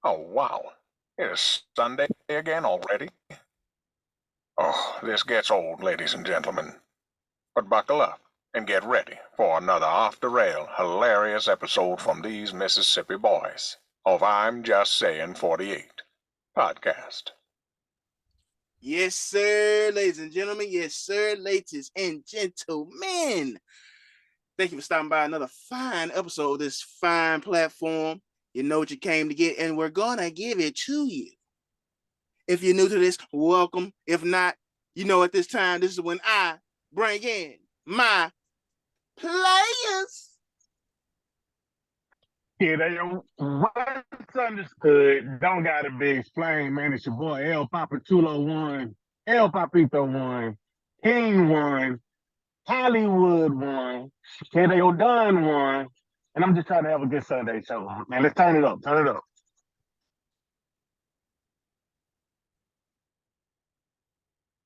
Oh, wow. It is Sunday again already? Oh, this gets old, ladies and gentlemen. But buckle up and get ready for another off-the-rail hilarious episode from these Mississippi boys of I'm Just Sayin 48 podcast. Yes, sir, ladies and gentlemen. Yes, sir, ladies and gentlemen. Thank you for stopping by another fine episode of this fine platform. You know what you came to get, and we're going to give it to you. If you're new to this, welcome. If not, you know at this time, this is when I bring in my players. Yeah, they what's understood don't gotta be explained, man. It's your boy El Papatulo 1, El Papito 1, King 1, Hollywood 1, Shadeo Dunn 1, and I'm just trying to have a good Sunday show. Man, let's turn it up, turn it up.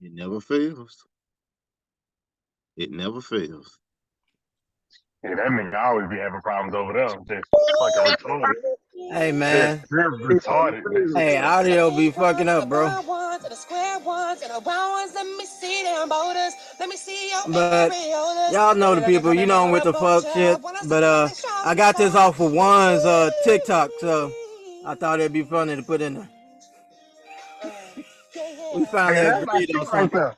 It never fails. It never fails. Yeah, that nigga always be having problems over there. Just fucking retarded. Hey man. Just retarded. Hey, audio be fucking up, bro. But y'all know the people, you know I'm with the fuck shit. But I got this off of Juan's TikTok, so I thought it'd be funny to put in there. We finally agreed on something. Right there.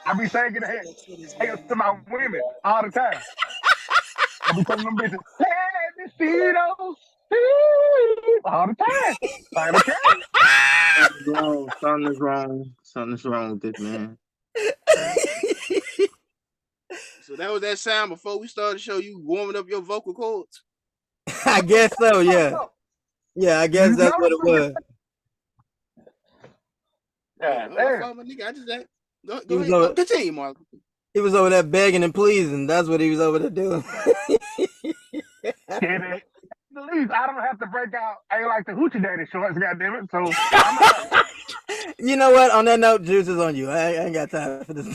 I be saying hey to my women all the time. I be telling them bitches, hey, Mosquitoes, all the time. All the time. Something's wrong. Something's wrong with this man. So that was that sound before we started the show. You warming up your vocal cords? I guess so, yeah. Yeah, I guess that's what it was. Yeah, I just go ahead. Continue, Mark. He was over there begging and pleasing. That's what he was over there doing. At least I don't have to break out. I ain't like the hoochie daddy shorts, goddammit. So you know what? On that note, juice is on you. I ain't got time for this.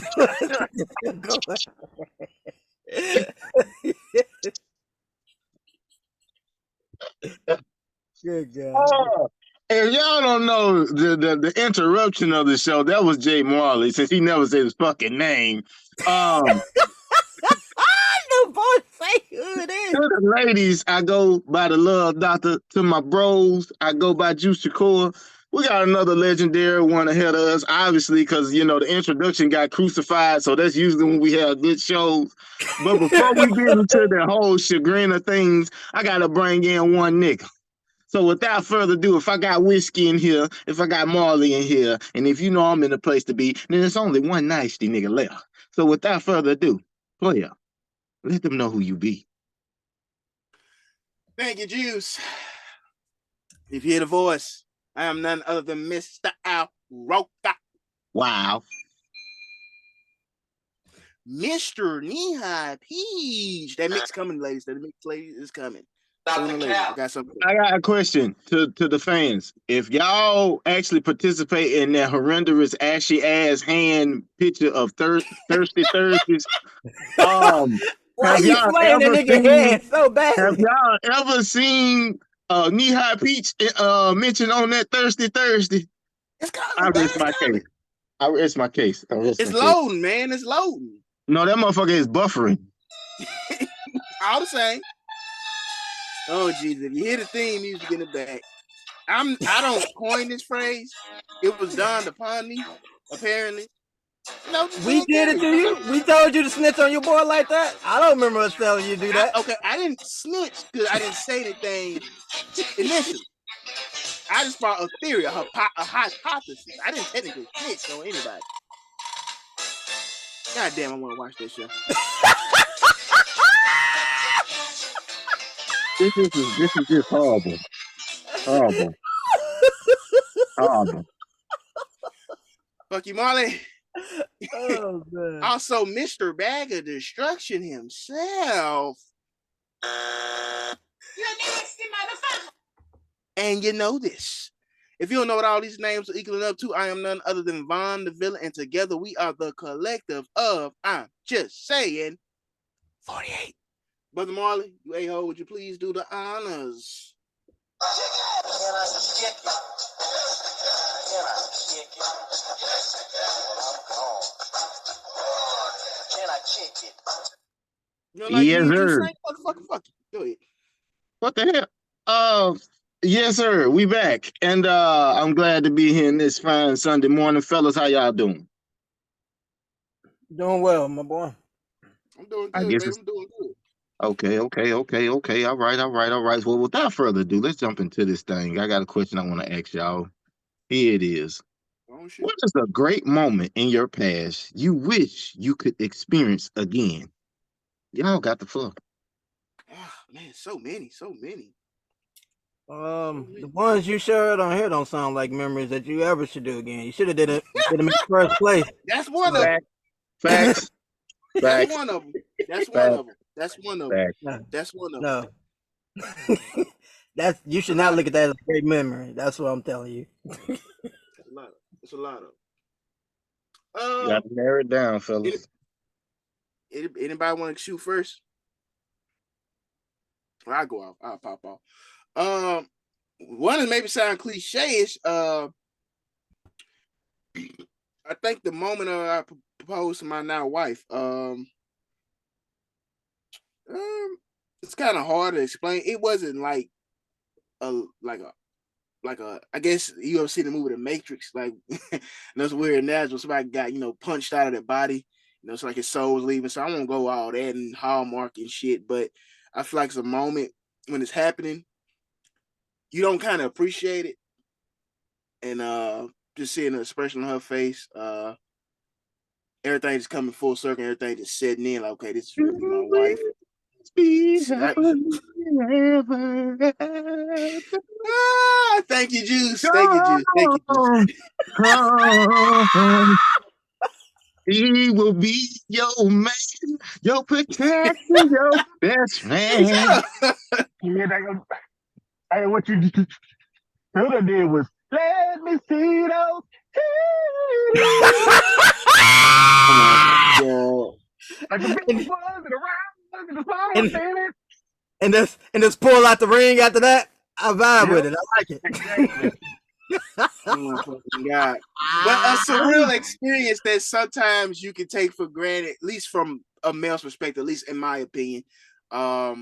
Good God. If y'all don't know the interruption of the show, that was Jay Marley, since he never said his fucking name. The boy say who it is. To the ladies, I go by the Love Doctor. To my bros, I go by Juice Shakur. We got another legendary one ahead of us, obviously, because, you know, the introduction got crucified, so that's usually when we have good shows. But before we get into the whole chagrin of things, I got to bring in one nigga. So without further ado, if I got Whiskey in here, if I got Marley in here, and if you know I'm in the place to be, then there's only one nasty nigga left. So without further ado, player, let them know who you be. Thank you, Juice. If you hear the voice, I am none other than Mr. Al Roca. Wow. Mr. Knee-High Peach. That mix coming, ladies. That mix, ladies, is coming. I got a question to the fans. If y'all actually participate in that horrendous ashy ass hand picture of Thirsty Thursdays, Why you playing the nigga head so bad? Have y'all ever seen Knee-High Peach mentioned on that Thirsty Thursday? I rest my case. It's loading, man. It's loading. No, that motherfucker is buffering. All the same. Oh Jesus! If you hear the theme music in the back, I don't coin this phrase. It was dawned upon me, apparently. No, we did it to you. We told you to snitch on your boy like that. I don't remember us telling you to do that. I didn't snitch because I didn't say anything initially. I just brought a theory, a hypothesis. I didn't technically snitch on anybody. God damn, I want to watch this show. This is just horrible. Horrible. Fuck you, Marley. Oh, man. Also, Mr. Bag of Destruction himself. You nasty motherfucker. And you know this. If you don't know what all these names are equaling up to, I am none other than Von the Villain, and together we are the collective of I'm Just Sayin 48. Brother Marley, you a-hole, would you please do the honors? Can I kick it? Can I kick it? Well, I'm gone. Can I kick it? You don't like Yes, you sir. Sayin? Motherfucker, fuck you. Go ahead. What the hell? Yes, sir. We back. And I'm glad to be here in this fine Sunday morning. Fellas, how y'all doing? Doing well, my boy. I'm doing I good, guess baby. it's I'm doing good. okay. All right. Well, without further ado, let's jump into this thing. I got a question I want to ask y'all. Here it is. Oh shit. What is a great moment in your past you wish you could experience again? Y'all got the floor. Ah, man, so many. The ones you shared on here don't sound like memories that you ever should do again. You should have did them in the first place. That's one So, of them. Facts. That's Facts. one of them. That's one Facts. of them. That's one of them. Facts. no, That's one of them. no. That's you should A not lot look of at that as a great memory. That's what I'm telling you. a lot of. It's a lot of. You got to narrow it down, fellas. Anybody want to shoot first? Well, I'll go off. I'll pop off. One is maybe sound cliche-ish. I think the moment I proposed to my now wife. It's kind of hard to explain. It wasn't like a I guess you ever seen the movie The Matrix, like that's weird natural. Somebody got, punched out of their body, it's like his soul was leaving. So I won't go all that and Hallmark and shit, but I feel like it's a moment when it's happening, you don't kind of appreciate it. And just seeing the expression on her face, everything just coming full circle, everything just setting in, like, okay, this is really my wife. Thank you, Juice. Thank you, Juice. Thank you, Juice. He will be your man, your protector, your best friend. Yeah, hey, what you should have did was let me see those Oh like the big ones and the round ones and the small ones, man. and this pull out the ring after that. I vibe with it. I like it. Exactly. my fucking God. But a surreal experience that sometimes you can take for granted, at least from a male's perspective, at least in my opinion. Either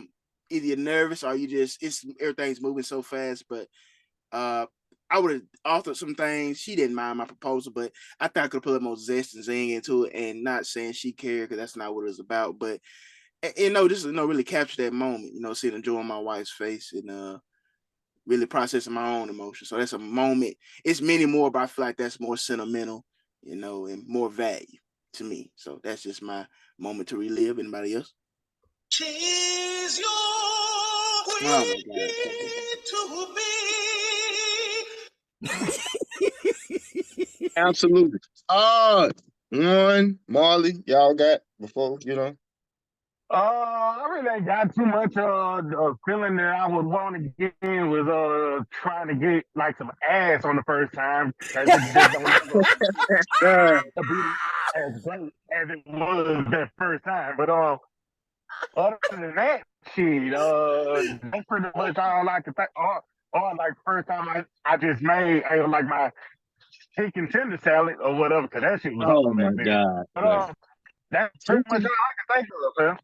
you're nervous or everything's moving so fast. But I would have altered some things. She didn't mind my proposal, but I thought I could put a little more zest and zing into it, and not saying she cared, because that's not what it was about. But just really capture that moment, seeing the joy on my wife's face, and really processing my own emotions. So that's a moment. It's many more, but I feel like that's more sentimental, and more value to me. So that's just my moment to relive. Anybody else? Tis your Oh my God. to be. Absolutely. One, Marley, y'all got before, I really ain't got too much feeling that I would want to get in was trying to get like some ass on the first time, because it just don't ever be as great as it was that first time. But other than that, shit, that's pretty much all I can think. Or like first time I just made like my chicken tender salad or whatever, because that shit was Oh awesome my back then. God. But Right. that's pretty much all I can think of, man.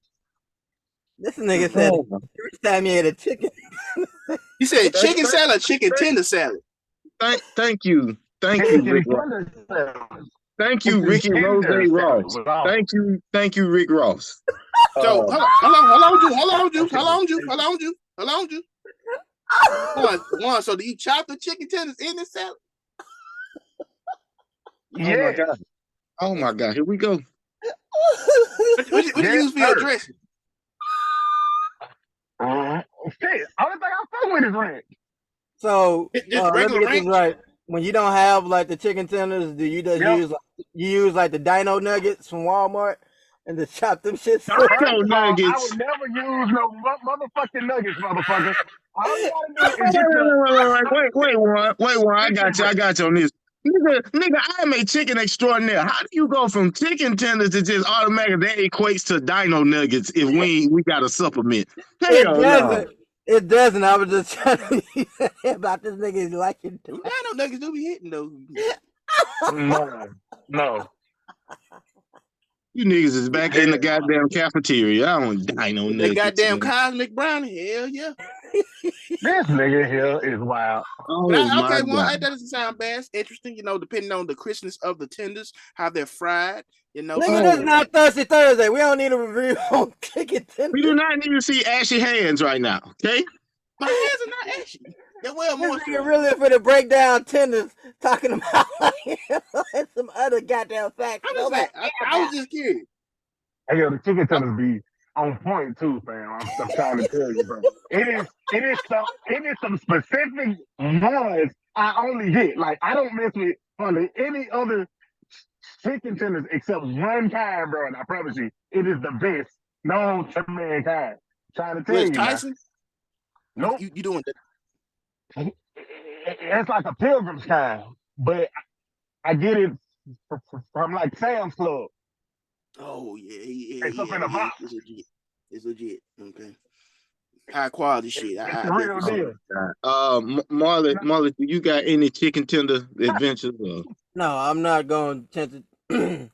This nigga said Oh, every time he ate a chicken. You said thank, chicken salad, chicken tender salad. thank you, Rick Chicken Ross. tender salad. Thank you, Chicken Ricky Rose tender salad Ross. was awesome. Thank you, Rick Ross. So hold on, Juice. One. So do you chop the chicken tenders in the salad? Oh my Yes. God. Oh my God. Here we go. What you use for your dressing? Shit, only thing I fuck with is ranch. So Just let me regular get this ranch? right. When you don't have like the chicken tenders, do you just use like the dino nuggets from Walmart and just chop them shits? First Dino of all, I nuggets. would never use no motherfucking nuggets, motherfucker. All you gotta do is get Wait, one. I got you on this. Nigga, I am a chicken extraordinaire. How do you go from chicken tenders to just automatically that equates to dino nuggets if we got a supplement? It Hell no. doesn't. It doesn't. I was just trying to be about this nigga liking. Them dino nuggets do be hitting though. No. You niggas is back in the goddamn cafeteria. I don't dino With that nuggets, goddamn man. cosmic brownie, hell yeah. This nigga here is wild. But Oh my well, god. that doesn't sound bad. It's interesting, depending on the crispness of the tenders, how they're fried, Nigga, this so not Thirsty Thursday. We don't need a review on chicken We do tenders. not need to see ashy hands right now, okay? my hands are not ashy. They're well This moisturized. nigga really for the breakdown tenders talking about and some other goddamn facts. I'm just saying, I was just curious. Hey, yo, the chicken tenders be on point too, fam. I'm trying to tell you, bro. It is some specific ones I only get. Like I don't mess with hardly any other chicken tenders except one kind, bro. And I promise you, it is the best known to mankind. Trying to tell Where's you, man. Tyson? Nope. You doing that? It's like a pilgrim's kind, but I get it from like Sam's Club. Oh yeah, It's up in a box. It's legit. Okay, high quality shit. It's the real deal. Marley, do you got any chicken tender adventures? No, I'm not going to tend to.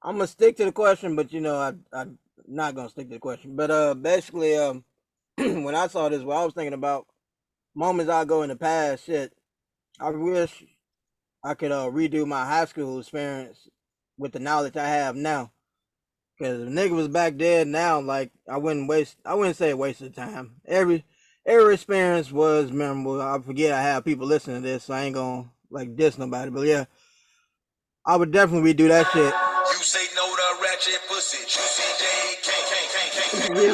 I'm gonna stick to the question, but I'm not gonna stick to the question. But basically, when I saw this, what I was thinking about moments I go in the past. Shit, I wish I could redo my high school experience with the knowledge I have now. Cause if nigga was back then, now like I wouldn't say waste of time. Every experience was memorable. I forget I have people listening to this, so I ain't gonna like diss nobody. But yeah, I would definitely redo that shit. You say no to ratchet pussy, juicy J,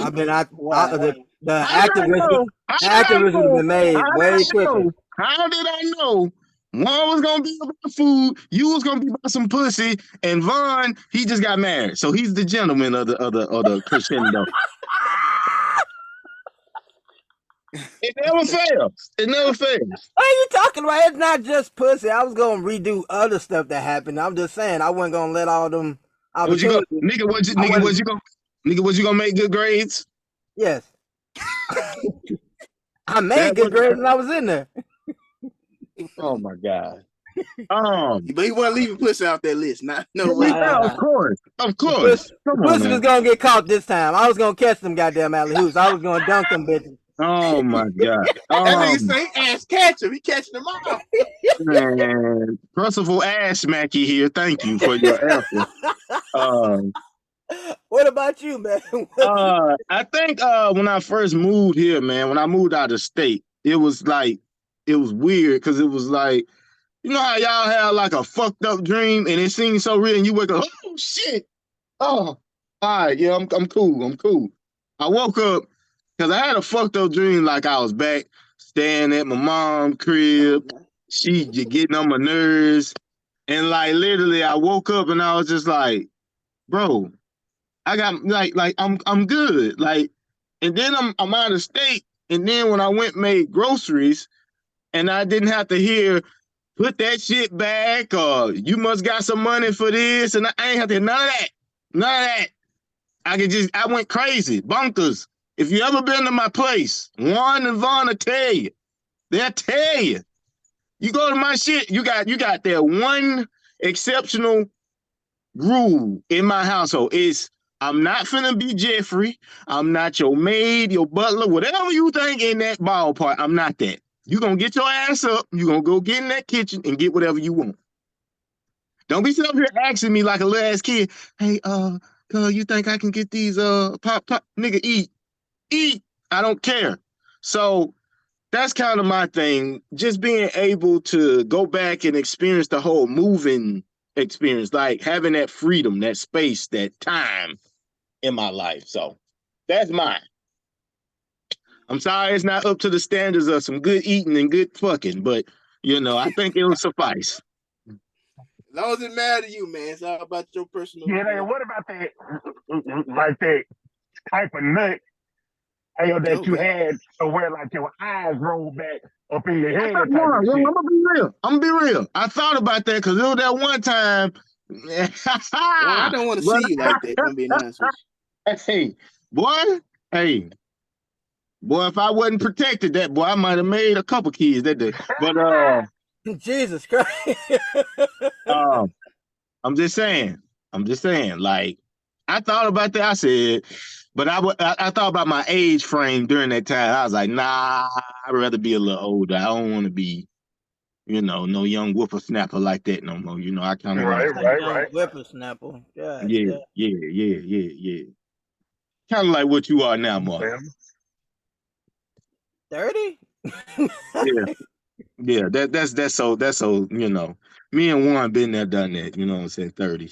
I mean, the How did I know? activism has been made way quicker. How did I know? One was gonna be about food, you was gonna be about some pussy, and Vaughn, he just got married. So he's the gentleman of the crescendo. It never fails. It never fails. What are you talking about? It's not just pussy. I was gonna redo other stuff that happened. I'm just saying I wasn't gonna let all them Was you opportunities. was you gonna make good grades? Yes. I made good grades when I was in there. Oh my god. But he wasn't leaving pussy out that list. No way. Of course. Pussy was gonna get caught this time. I was gonna catch them goddamn alley hoops. I was gonna dunk them bitches. Oh my god. That nigga say ass catch him. He catching them all. Man, Percival Ash Mackey here. Thank you for your answer. What about you, man? I think when I first moved here, man, when I moved out of state, it was weird because it was like, you know how y'all have like a fucked up dream and it seems so real and you wake up, oh shit. Oh, all right, yeah, I'm cool. I woke up because I had a fucked up dream like I was back staying at my mom's crib. She getting on my nerves. And like literally I woke up and I was just like, bro, I got I'm good. Like, and then I'm out of state. And then when I went made groceries and I didn't have to hear put that shit back or you must got some money for this. And I ain't have to hear none of that. None of that. I went crazy, bonkers. If you ever been to my place, Juan and Vaughn will tell you. They'll tell you. You go to my shit, you got that one exceptional rule in my household is I'm not finna be Jeffrey. I'm not your maid, your butler, whatever you think in that ballpark. I'm not that. You gonna get your ass up. You gonna go get in that kitchen and get whatever you want. Don't be sitting up here asking me like a little ass kid. Hey, you think I can get these pop nigga eat? I don't care. So that's kind of my thing. Just being able to go back and experience the whole moving experience, like having that freedom, that space, that time in my life. So that's mine. I'm sorry it's not up to the standards of some good eating and good fucking, but I think it will suffice. As long as it matters to you, man. It's all about your personal. Yeah, what about that, like that type of nut, that you had to where like your eyes rolled back up in your head? I'm gonna be real. I thought about that because it was that one time. I don't want to see you like that. I'm being honest with you. Hey, boy. Hey, Boy, if I wasn't protected, that boy, I might have made a couple kids that day. But Jesus Christ. um, I'm just saying. I'm just saying. Like, I thought about that. I said, but I thought about my age frame during that time. I was like, nah, I'd rather be a little older. I don't want to be, no young whippersnapper like that no more. I kind of want Right, to be. right, Young right. whippersnapper. God Yeah, damn. yeah, yeah, yeah, yeah. Kind of like what you are now, Mark. Damn. 30? Yeah, yeah. That's so. Me and Warren been there, done that. You know what I'm saying? 30.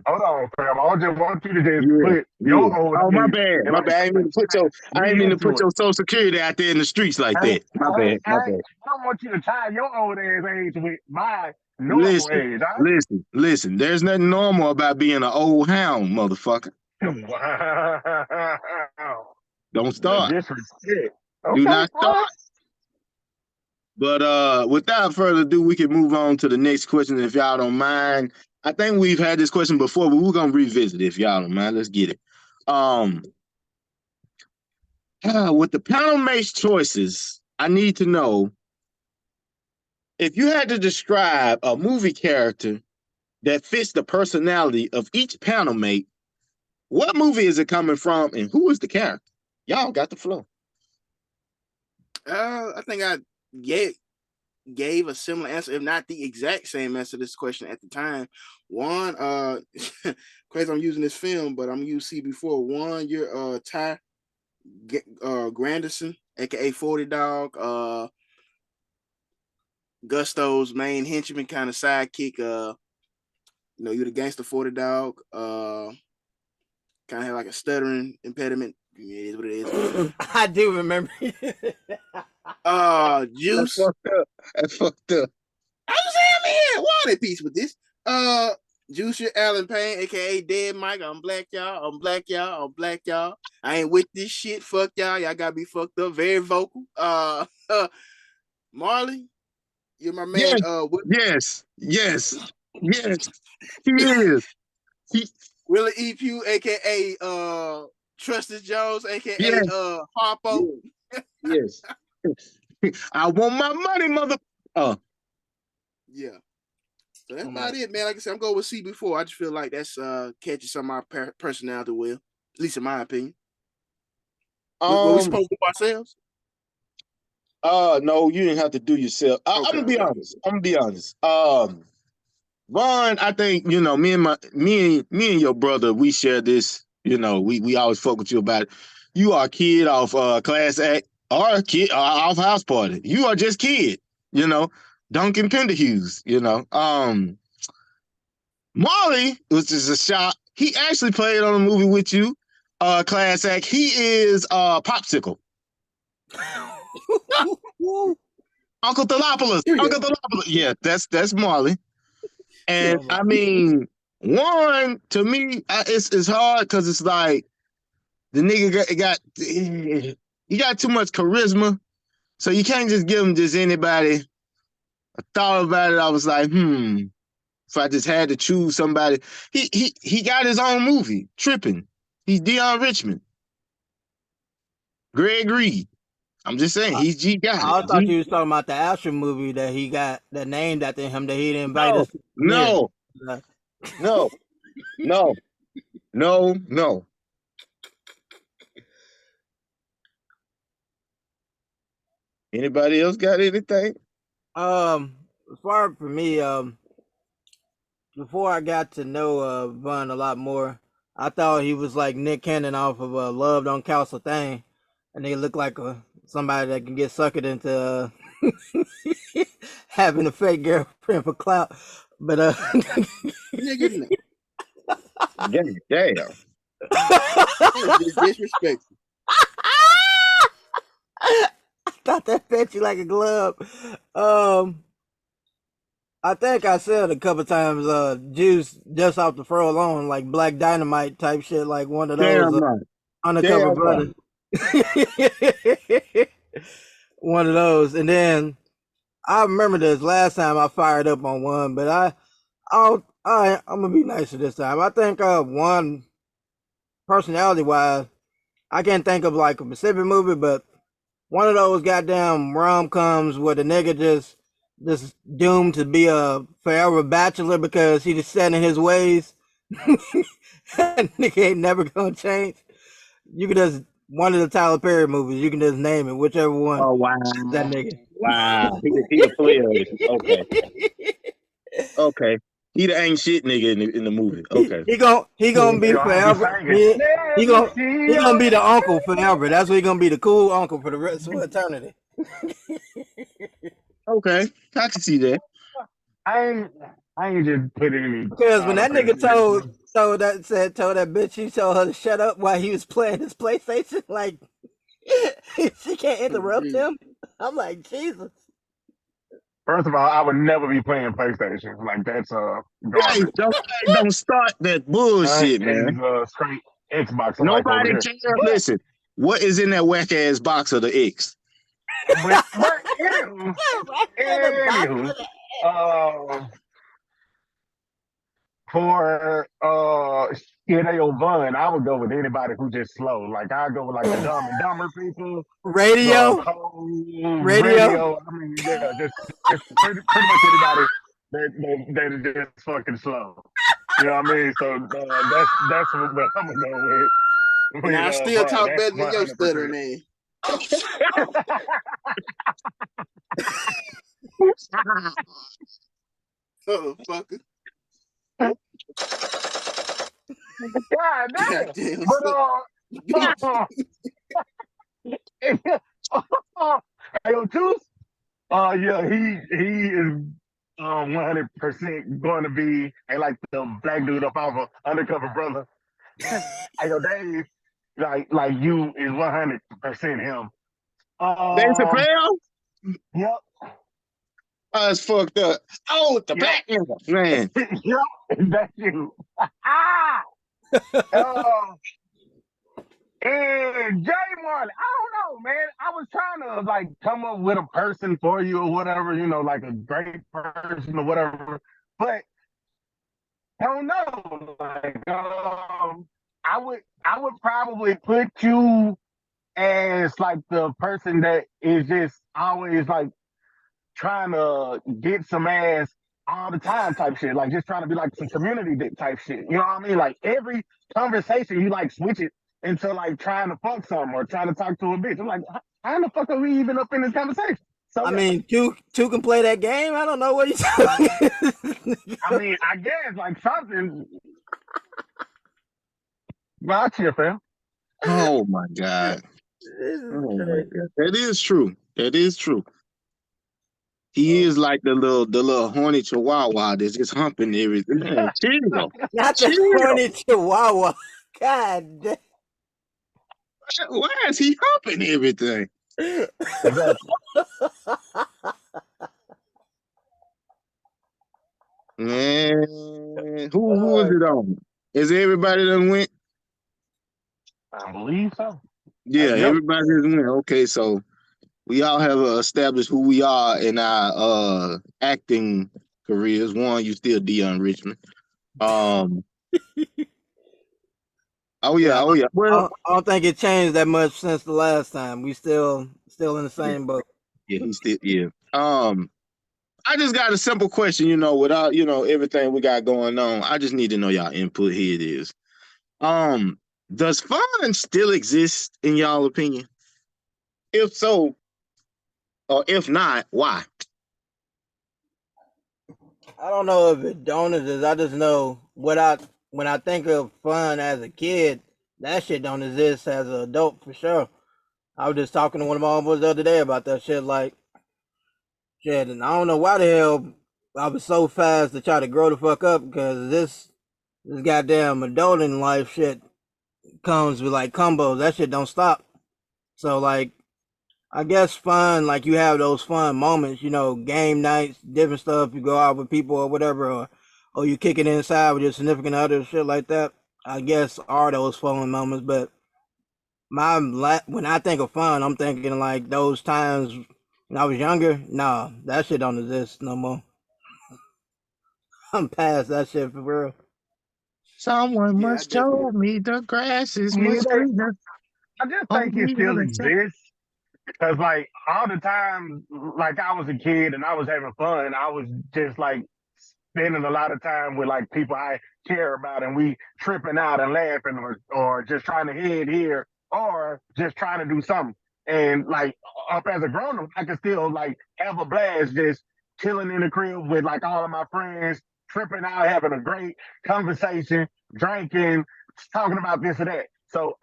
Hold on, fam. I just want you to just Yeah, put yeah. your old Oh, my age bad. and My like bad. I ain't lead mean to into put it. your social security out there in the streets like that. My bad. My bad. I don't want you to tie your old ass age with my normal Listen, age. All right? listen. There's nothing normal about being an old hound, motherfucker. Wow. Don't The start. disrespect. Do Okay, not all start. But without further ado, we can move on to the next question if y'all don't mind. I think we've had this question before, but we're gonna revisit it if y'all don't mind. Let's get it. Um, with the panel mates choices, I need to know if you had to describe a movie character that fits the personality of each panel mate, what movie is it coming from and who is the character? Y'all got the flow. I think I gave a similar answer, if not the exact same answer to this question at the time. One, crazy I'm using this film, but I'm used CB4. One, you're Ty Granderson, aka 40 Dog, Gusto's main henchman, kind of sidekick. You're the gangster 40 Dog. Kind of have like a stuttering impediment. It is what it is. I do remember. That's Juice. fucked up. That's fucked up. I was saying, man, why in peace with this? Juice, Allen Payne, aka Dead Mike. I'm black, y'all. I'm black, y'all. I'm black, y'all. I ain't with this shit. Fuck y'all. Y'all got me fucked up. Very vocal. Marley, you're my man. Yes, yes. He is. He, Willie E. Pugh, aka Trusted Jones, aka yes, Harpo. yes. I want my money, mother. Yeah. So that's about it, man. Like I said, I'm going with CB4. I just feel like that's catching some of my personality well, at least in my opinion. Were we supposed to do ourselves? No, you didn't have to do yourself. I'm Okay, gonna be okay. honest. Vaughn, I think me and your brother, we share this. We always fuck with you about it. You are a kid off Class Act or a kid off House Party. You are just kid. Duncan Penderhughes. Marley, which is a shot. He actually played on a movie with you, Class Act. He is Popsicle. Uncle Thalopoulos. Uncle Thalopoulos. Yeah, that's Marley. And I mean, one to me, it's hard because it's like the nigga he got too much charisma, so you can't just give him just anybody. I thought about it. I was like, if I just had to choose somebody, he got his own movie, Tripping. He's Dion Richmond, Greg Reed. I'm just saying, he's G got it. I thought you was talking about the Asher movie that he got that named after him that he didn't invite No, us to premiere. no, no. Anybody else got anything? As far for me, before I got to know Vaughn a lot more, I thought he was like Nick Cannon off of Love Don't Cost a Thing, and he looked like somebody that can get suckered into having a fake girlfriend for clout. But Nigga, Damn. disrespectful. I thought that fit you like a glove. I think I said a couple times, Juice just off the throw alone, like Black Dynamite type shit, like one of those Damn right. undercover Damn right. brothers. One of those, and then I remember this last time I fired up on one, but I'm gonna be nicer this time. I think one personality wise, I can't think of like a specific movie, but one of those goddamn rom coms where the nigga just doomed to be a forever bachelor because he just set in his ways. That nigga ain't never gonna change. You can just one of the Tyler Perry movies. You can just name it, whichever one. Oh wow, That nigga. wow. He the player. Okay, okay. He the ain't shit nigga in the movie. Okay. He gonna He be gonna be forever. singing. He Let me gonna see he gonna you. be the uncle forever. That's what he gonna be, the cool uncle for the rest of eternity. Okay, I can see that. I ain't I ain't just put any Because when Tyler that Perry nigga shit. told that bitch, he told her to shut up while he was playing his PlayStation, like she can't interrupt him. I'm like, Jesus. First of all, I would never be playing PlayStation. Like that's Hey, garbage. don't start that That bullshit, man. is straight Xbox life over Nobody there. cares. Listen, what is in that whack ass box of the X? But anywho, uh, for Skideo Vun, I would go with anybody who just slow. Like I go with like the Dumb and Dumber people, the Radio, cold radio. radio. I mean, yeah, just pretty much anybody that is just fucking slow. You know what I mean? So that's what I'm gonna go with. And I still Vun. talk That's better than your 100%. stuttering man. Motherfucker. God damn. Goddamn. But hey, yo, Juice. Yeah, he is 100% going to be like the black dude up off of Undercover Brother. Hey, yo, Dave, like you is 100% him. Dave Chappelle? Yep, Oh, it's fucked up. Oh, the yep, black nigga. Man. yep, that's you. Ah, uh, and J One, I don't know, man. I was trying to like come up with a person for you or whatever, like a great person or whatever. But I don't know. Like, I would probably put you as like the person that is just always like trying to get some ass all the time type shit. Like just trying to be like some community dick type shit. You know what I mean? Like every conversation you like switch it into like trying to fuck something or trying to talk to a bitch. I'm like, how in the fuck are we even up in this conversation? So I yeah, mean, two can play that game. I don't know what he's talking. I mean, I guess like something. Well, cheer, fam. Oh my God. This is Oh my crazy. God. That is true. That is true. He is like the little horny chihuahua that's just humping everything. Man, chill. Not the Chill. horny chihuahua. God damn. Why is he humping everything? Exactly. Man, who is it on? Is everybody that went? I believe so. Yeah, Yep. everybody has went. Okay, so we all have established who we are in our acting careers. One, you still Dion Richmond. Oh yeah, Yeah, oh yeah. Well, I don't think it changed that much since the last time. We still in the yeah, same boat. yeah, he still yeah. I just got a simple question, without, everything we got going on. I just need to know y'all input. Here it is. Does fun still exist in y'all opinion? If so, or if not, why? I don't know if it don't exist. I just know when I think of fun as a kid, that shit don't exist as an adult for sure. I was just talking to one of my homeboys the other day about that shit. Like, shit, and I don't know why the hell I was so fast to try to grow the fuck up because this goddamn adulting life shit comes with like combos. That shit don't stop. So like, I guess fun, like you have those fun moments, game nights, different stuff. You go out with people or whatever, or you kick it inside with your significant other, shit like that. I guess are those fun moments. But when I think of fun, I'm thinking like those times when I was younger. Nah, that shit don't exist no more. I'm past that shit for real. Someone Yeah, I must show definitely. me the grass is Yeah, much greener I just on think it the still other side. exists. Cause like all the time, like I was a kid and I was having fun. I was just like spending a lot of time with like people I care about, and we tripping out and laughing, or just trying to head here, or just trying to do something. And like up as a grown up, I can still like have a blast, just chilling in the crib with like all of my friends, tripping out, having a great conversation, drinking, talking about this or that. So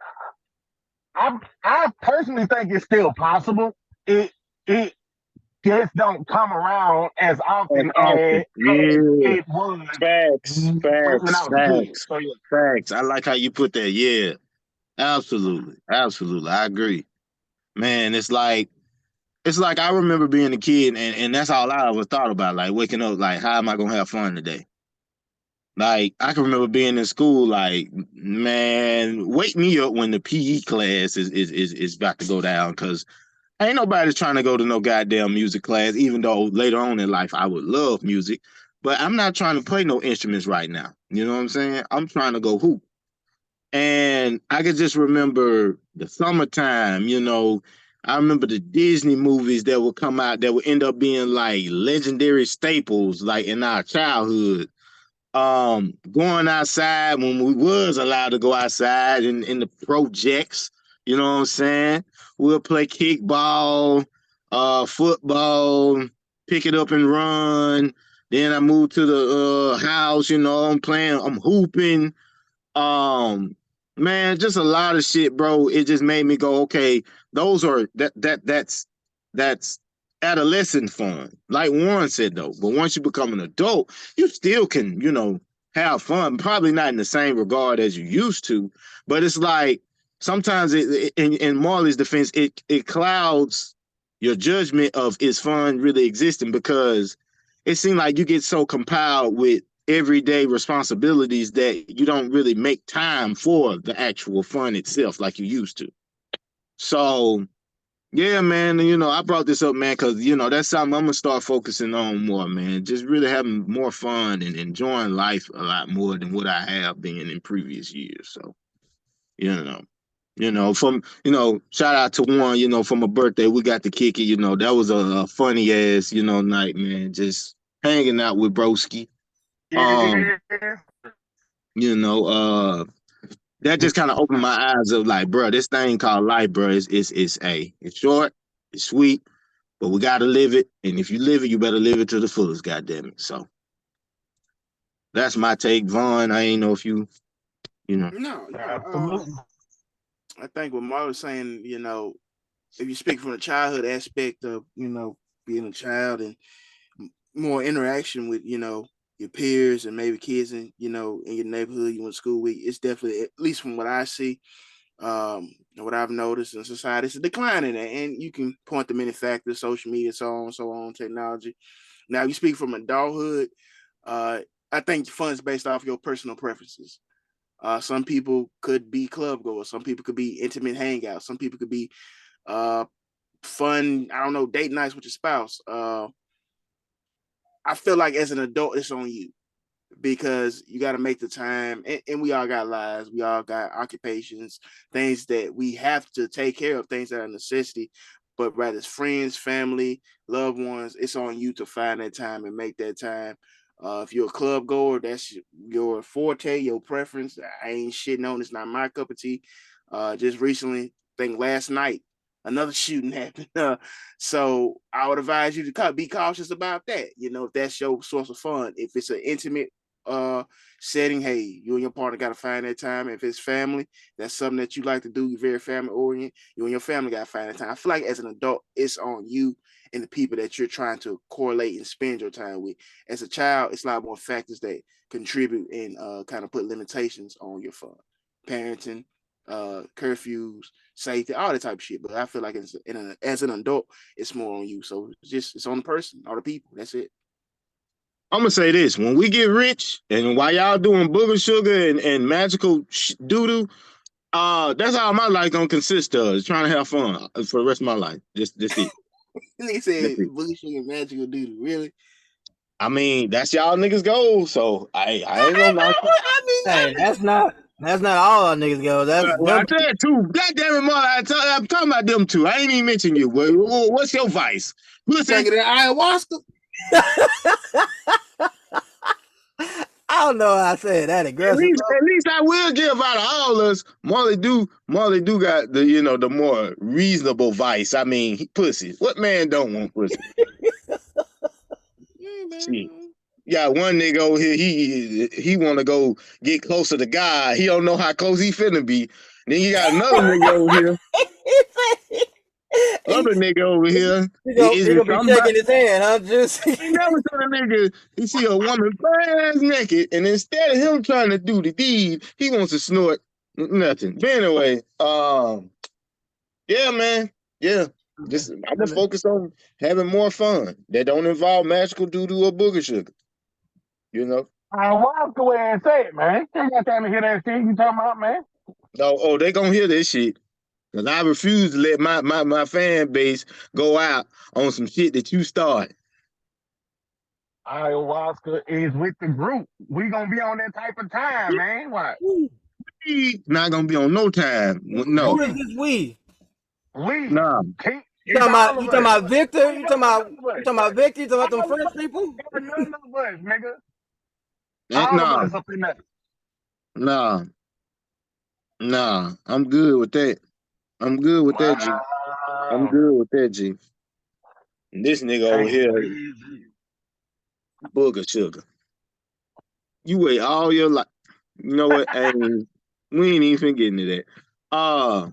I personally think it's still possible. It just don't come around as As often often. as Yeah. it was Facts. when I Facts. was a kid. Facts. So yeah. Facts. I like how you put that. Yeah. Absolutely. Absolutely. I agree. Man, it's like I remember being a kid and that's all I ever thought about. Like waking up, like, how am I gonna have fun today? Like I can remember being in school, like, man, wake me up when the PE class is about to go down, because ain't nobody's trying to go to no goddamn music class, even though later on in life I would love music. But I'm not trying to play no instruments right now. You know what I'm saying? I'm trying to go hoop. And I could just remember the summertime, I remember the Disney movies that would come out that would end up being like legendary staples, like in our childhood. Going outside when we was allowed to go outside in the projects, you know what I'm saying? We'll play kickball, football, pick it up and run. Then I moved to the house, I'm hooping. Um, man, just a lot of shit, bro. It just made me go, okay, those are that's adolescent fun. Like Warren said though, but once you become an adult, you still can, have fun. Probably not in the same regard as you used to, but it's like sometimes in Marley's defense, it clouds your judgment of is fun really existing, because it seemed like you get so compiled with everyday responsibilities that you don't really make time for the actual fun itself like you used to. So yeah, man, I brought this up, man, because that's something I'm gonna start focusing on more, man. Just really having more fun and enjoying life a lot more than what I have been in previous years. So, from shout out to one, for my birthday, we got to kick it. That was a funny ass, night, man. Just hanging out with Broski. Um, Yeah. you know, that just kind of opened my eyes of like, bro, this thing called life, bro, it's short, it's sweet, but we gotta live it. And if you live it, you better live it to the fullest, goddamn it. So that's my take, Vaughn. I ain't know if you know. No, Absolutely. I think what Mark was saying, if you speak from the childhood aspect of, being a child and more interaction with, your peers and maybe kids in, in your neighborhood you went to school with, it's definitely, at least from what I see, what I've noticed in society, it's a decline in it. And you can point to many factors, social media, so on, technology. Now, you speak from adulthood, I think fun is based off your personal preferences. Some people could be club goers. Some people could be intimate hangouts. Some people could be uh, fun, I don't know, date nights with your spouse. I feel like as an adult, it's on you because you got to make the time. And we all got lives. We all got occupations, things that we have to take care of, things that are a necessity. But rather it's friends, family, loved ones, it's on you to find that time and make that time. If you're a club goer, that's your forte, your preference. I ain't shitting on. It's not my cup of tea. Just recently, I think last night, another shooting happened. So I would advise you to be cautious about that. If that's your source of fun, if it's an intimate setting, hey, you and your partner got to find that time. If it's family, that's something that you like to do. You're very family oriented. You and your family got to find that time. I feel like as an adult, it's on you and the people that you're trying to correlate and spend your time with. As a child, it's a lot more factors that contribute and kind of put limitations on your fun. Parenting, curfews, safety, all that type of shit. But I feel like as an adult, it's more on you. So it's on the person, all the people. That's it. I'm gonna say this: when we get rich, and while y'all doing booger sugar and magical doo doo, that's all my life gonna consist of, is trying to have fun for the rest of my life. Just it. They That's said it. bullshit and magical dude. Really? I mean, that's y'all niggas goal, so I ain't gonna knock it. I mean, Hey, that's not That's not all our niggas go. That's Well, I them. said two. God damn it, Marlon. I'm talking about them two. I ain't even mention you. What's your vice? Listen, Drinking that ayahuasca. I don't know how I said that aggressive. at least I will give out of all us. Marley do got the more reasonable vice. I mean, pussy. What man don't want pussy? Yeah, Shit. man. You got one nigga over here, he want to go get closer to God. He don't know how close he finna be. Then you got another nigga over here, he, other nigga over here. he Is it gonna be somebody? shaking his hand, huh? Just I ain't never seen a nigga, he see a woman ass naked, and instead of him trying to do the deed, he wants to snort nothing. But anyway, yeah, man. Yeah. Just I'm gonna focus on having more fun that don't involve magical doo-doo or booger sugar. You know? I walk away and say it, man. Ain't got time to hear that shit you talking about, man. Oh, they gonna hear this shit. Cause I refuse to let my fan base go out on some shit that you started. Ayahuasca is with the group. We gonna be on that type of time, man. What? We not gonna be on no time. who No. is this we? We. Nah. It's all You of talking us. about Victor? Ain't none of us. You talking about Victor? You talking about them All of French us. people? Ain't none of us, nigga. Ain't All of nah. us up in there. Nah. Nah. I'm good with that. I'm good with that, G. I'm Wow. good with that, G. And this nigga over Ain't here, easy. booger sugar. You wait all your life. You know what? Hey, we ain't even getting to that.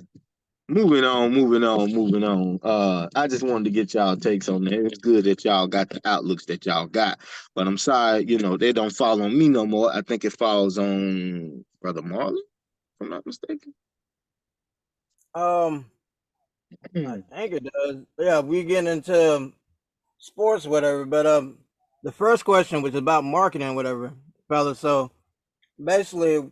Moving on, moving on, moving on. I just wanted to get y'all takes on that. It's good that y'all got the outlooks that y'all got. But I'm sorry, they don't fall on me no more. I think it falls on Brother Marley, if I'm not mistaken. I think it does. Yeah, we getting into sports, whatever. But the first question was about marketing, whatever, fellas. So basically,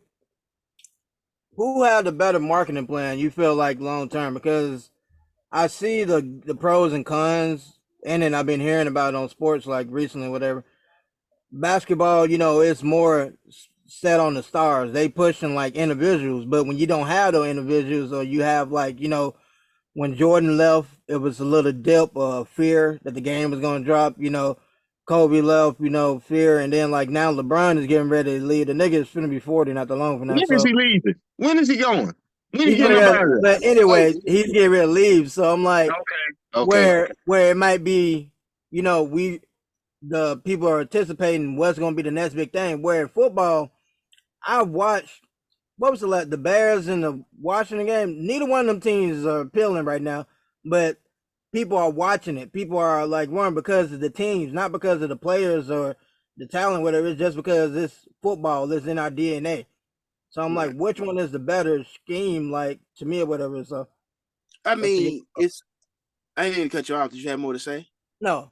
who had the better marketing plan? You feel like long term? Because I see the pros and cons, and then I've been hearing about it on sports like recently, whatever. Basketball, it's more set on the stars. They pushing like individuals, but when you don't have those individuals, or you have like when Jordan left, it was a little dip of fear that the game was going to drop. Kobe left, fear, and then like now LeBron is getting ready to leave. The nigga is finna be 40 not too long from now, When is so he leaving? When is he going? When he he's getting gonna up get. out of But anyway, he's getting ready to leave. So I'm like, there? Okay. where it might be, we the people are anticipating what's going to be the next big thing. Where in football, I watched what was the Bears and the Washington game. Neither one of them teams are appealing right now, but people are watching it. People are like one because of the teams, not because of the players or the talent, whatever. It's just because it's football. It's in our DNA. So I'm like, which one is the better scheme, like to me or whatever? So I let's see. mean, I didn't mean to cut you off. Did you have more to say? No,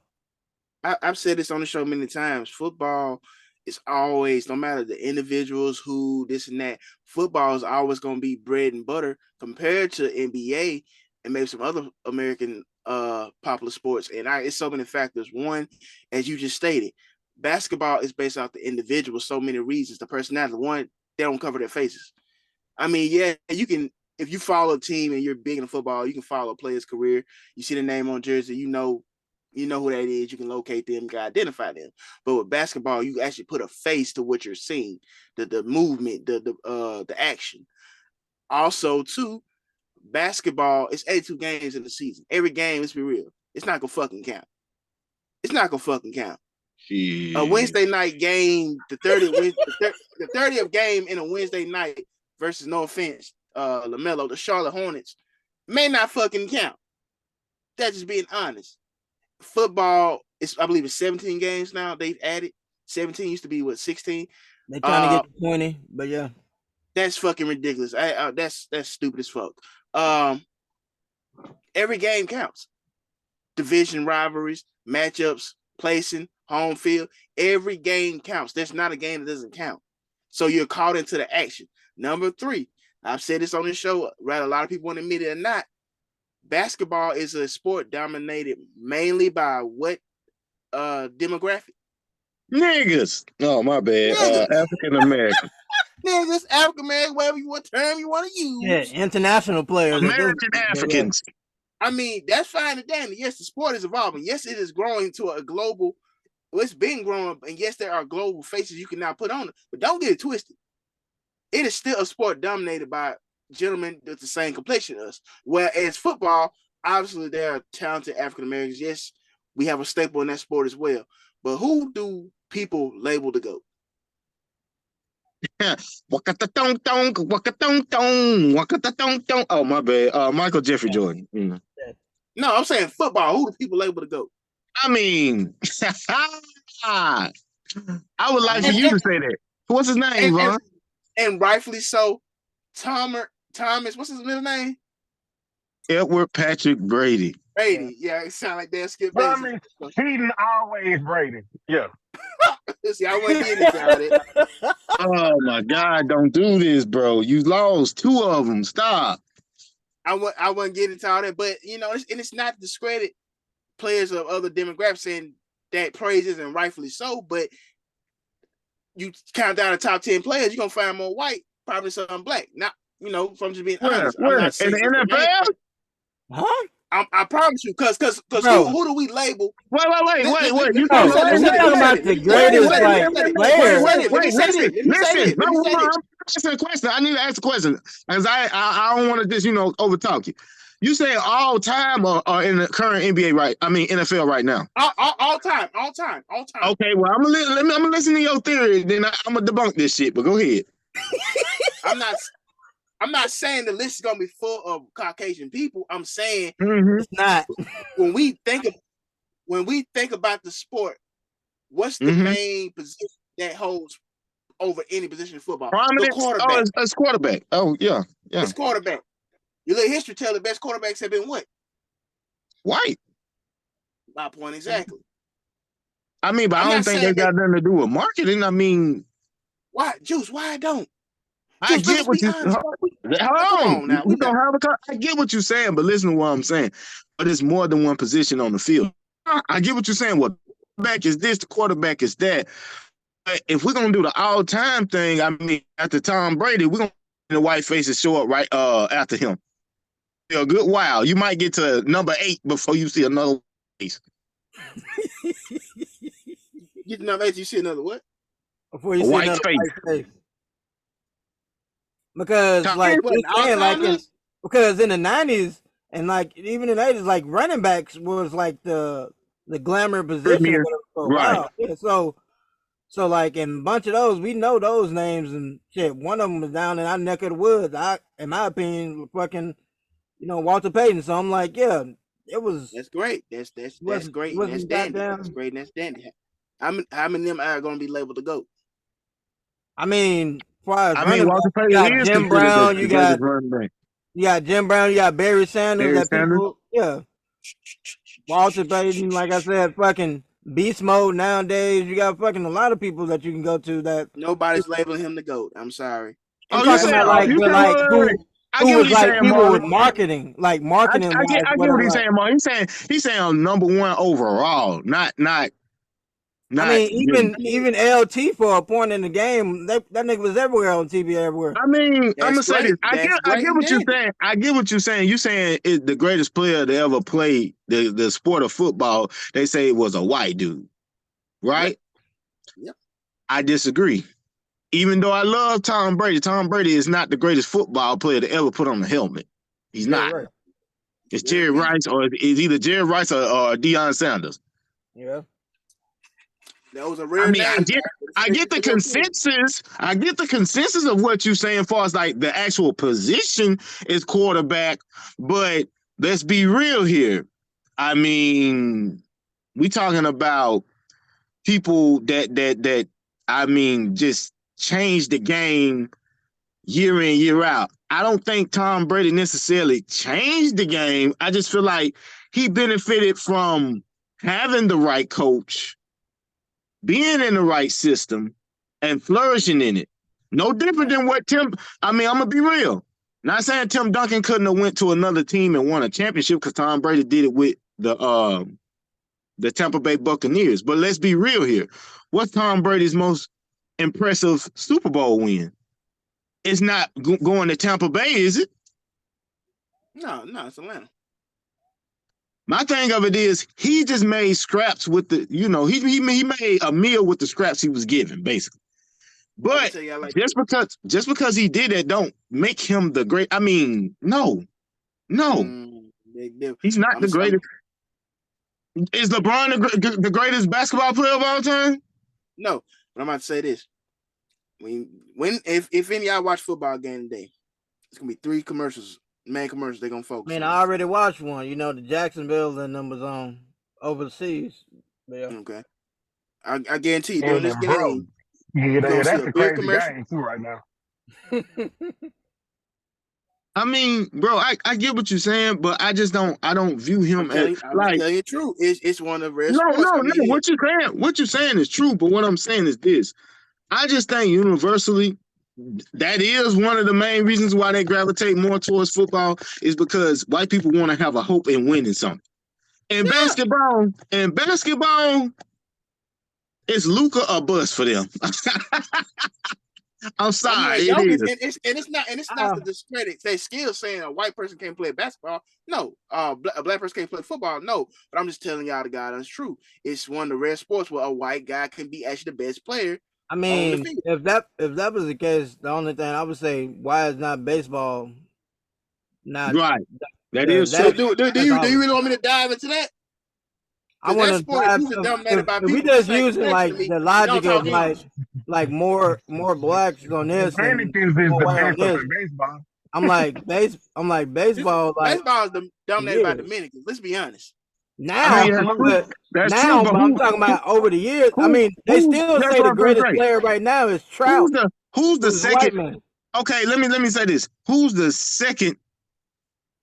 I've said this on the show many times. Football is always, no matter the individuals who this and that, football is always going to be bread and butter compared to NBA and maybe some other American popular sports. And it's so many factors. One, as you just stated, basketball is based off the individual. So many reasons. The personality. One, they don't cover their faces. I mean, yeah, you can. If you follow a team and you're big in football, you can follow a player's career. You see the name on jersey, you know who that is. You can locate them, you can identify them. But with basketball, you actually put a face to what you're seeing, the movement, the action. Also, too, basketball, it's 82 games in the season. Every game, let's be real, it's not gonna fucking count. It's not gonna fucking count. A Shit. Wednesday night game, the 30th game in a Wednesday night versus, no offense, LaMelo, the Charlotte Hornets, may not fucking count. That's just being honest. Football I believe it's 17 games now. They've added 17. Used to be what, 16. they're trying to get to 20, but yeah. That's fucking ridiculous. That's stupid as fuck. Every game counts. Division rivalries, matchups, placing, home field. Every game counts. There's not a game that doesn't count. So you're caught into the action. Number 3, I've said this on the show, right? A lot of people want to admit it or not. Basketball is a sport dominated mainly by what demographic? Niggas. Oh, my bad. Niggas. African American. Niggas, African American, what term you want to use. Yeah, international players. American Africans. I mean, that's fine and dandy. Yes, the sport is evolving. Yes, it is growing to a global. Well, it's been growing, and yes, there are global faces you can now put on it. But don't get it twisted. It is still a sport dominated by gentlemen with the same complexion as us. Whereas football, obviously, there are talented African Americans. Yes, we have a staple in that sport as well. But who do people label the GOAT? Oh, my bad. Michael Jeffrey Jordan. Mm. No, I'm saying football. Who do people label the GOAT? I mean, I would like for you to say that. What's his name, Vaughn? And rightfully so. Thomas, what's his middle name? Edward Patrick Brady. Brady. Yeah, it sounds like that Skip Thomas Heaton always Brady. Yeah. See, I wasn't getting into all that. Oh my God, don't do this, bro. You lost 2 of them. Stop. I wasn't getting into all that, but it's not to discredit players of other demographics saying that praises and rightfully so, but you count down the top 10 players, you're gonna find more white, probably some black. Not, from just being honest. Where? In the NFL? Huh? I promise you, because who do we label? Wait. You talking about the greatest players? Listen. I'm asking a question. I need to ask a question because I don't want to just overtalk you. You say all time or in the current NBA right? I mean NFL right now. All time. Okay, well I'm gonna listen to your theory. Then I'm gonna debunk this shit. But go ahead. I'm not saying the list is gonna be full of Caucasian people. I'm saying it's not. When we think about the sport, what's the main position that holds over any position in football? Prominence? The quarterback. Oh, it's quarterback. Oh, yeah. It's quarterback. Your little history tell the best quarterbacks have been what? White. My point exactly. I mean, but I don't think they got nothing to do with marketing. I mean, why, Juice? Why I don't? I get what you. Hold on. I get what you're saying, but listen to what I'm saying. But it's more than one position on the field. I get what you're saying. Well, the quarterback is this, the quarterback is that. But if we're gonna do the all-time thing, I mean, after Tom Brady, we're gonna the white faces show up right after him. A good while. You might get to number 8 before you see another face. Get to number 8, you see another what? Before you see another white face. Because because in the 90s and even in the 80s, running backs was the glamour position. Right. Yeah, so in a bunch of those, we know those names and shit. One of them was down in our neck of the woods. In my opinion, fucking, Walter Payton. So I'm like, yeah, it was. That's great. That's great. That's dandy. That's great. That's dandy. How many of them are going to be labeled the GOAT? I mean, Walter Payton, you got Jim Brown, you got Jim Brown, you got Barry Sanders. People, yeah. Walter Payton, like I said, fucking beast mode nowadays. You got fucking a lot of people that you can go to that nobody's labeling him the GOAT. I'm sorry. I'm talking about who was people with marketing, marketing. I get what he's saying, Mark. He's saying number 1 overall, not. I mean, even LT for a point in the game, that nigga was everywhere on TV everywhere. I mean, I'm gonna say this. I get what you're saying. I get what you're saying. You're saying it's the greatest player to ever play the sport of football. They say it was a white dude, right? Yep. I disagree. Even though I love Tom Brady is not the greatest football player to ever put on a helmet. He's not. Right. It's Jerry Rice, or it's either Jerry Rice or Deion Sanders. Yeah. That was a rare I get the consensus. I get the consensus of what you're saying, as far as the actual position is quarterback. But let's be real here. I mean, we talking about people that I mean just change the game year in, year out. I don't think Tom Brady necessarily changed the game. I just feel like he benefited from having the right coach, being in the right system, and flourishing in it. No different than what I'm gonna be real. Not saying Tim Duncan couldn't have went to another team and won a championship, because Tom Brady did it with the Tampa Bay Buccaneers. But let's be real here. What's Tom Brady's most impressive Super Bowl win? It's not going to Tampa Bay, is it? No, it's Atlanta. My thing of it is he just made scraps with the, he made a meal with the scraps he was given, basically. I can But tell y'all like just because he did that, don't make him the great. I mean, no, he's not the greatest. Is LeBron the greatest basketball player of all time? No, but I'm about to say this. If any of y'all watch football game today, it's gonna be 3 commercials, main commercials they're gonna focus on. I already watched one. You know, the Jacksonville and them was on overseas. Yeah. Okay. I guarantee you during this bro, game, you're gonna see that's a a big crazy commercial. game too right now. I mean, bro, I get what you're saying, but I don't view him as I'm just telling you the truth. It's one of the rare no. sports. I mean, What you're saying is true, but what I'm saying is this. I just think universally that is one of the main reasons why they gravitate more towards football is because white people want to have a hope in winning something. In basketball, it's Luka or bust for them. I'm sorry, it is. It's not to discredit their skill, saying a white person can't play basketball. No, a black person can't play football. No, but I'm just telling y'all the God that's true. It's one of the rare sports where a white guy can be actually the best player. I mean, if that was the case, the only thing I would say, why is not baseball not right? That is true. Do you really want me to dive into that? I want to dive. If we just using like the logic of like more blacks on this and more white on this. Baseball. I'm like baseball. Like baseball is dominated by Dominicans. Let's be honest. Now, that's true. But I'm talking about over the years. I mean, they still say the greatest player right now is Trout. Who's the second? Okay, let me say this. Who's the second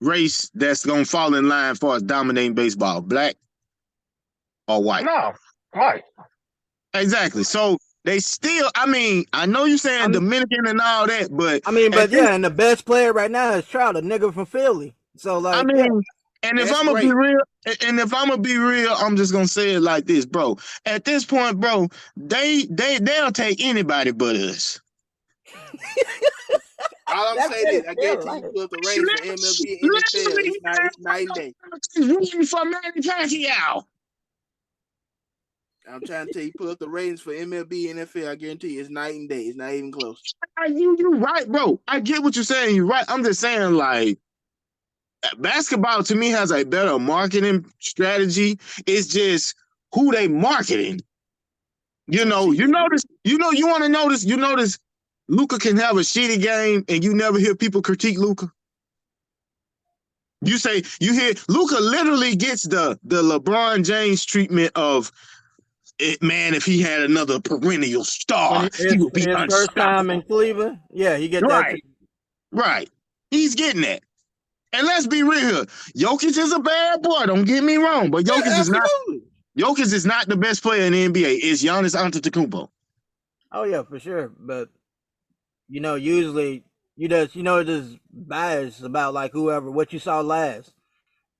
race that's gonna fall in line for us dominating baseball? Black or white? No, white. Exactly. So they still. I mean, I know you're saying Dominican and all that, but I mean, and the best player right now is Trout, a nigga from Philly. So like, I mean. And if I'm gonna be real, I'm just gonna say it like this, bro. At this point, bro, they'll take anybody but us. All I'm saying is, I guarantee you put the race for MLB and NFL. It's night and day. For Manny Pacquiao. I'm trying to tell you, pull up the ratings for MLB and NFL. I guarantee you, it's night and day. It's not even close. You right, bro. I get what you're saying. You're right. I'm just saying, like, basketball to me has a better marketing strategy. It's just who they marketing. You notice. You want to notice. You notice. Luka can have a shitty game, and you never hear people critique Luka. You hear Luka literally gets the LeBron James treatment of it, man. If he had another perennial star, he would be unstoppable. First time in Cleveland, yeah, he get that. Right. He's getting that. And let's be real here. Jokic is a bad boy. Don't get me wrong, but Jokic is not the best player in the NBA. It's Giannis Antetokounmpo. Oh yeah, for sure. But usually there's bias about like what you saw last.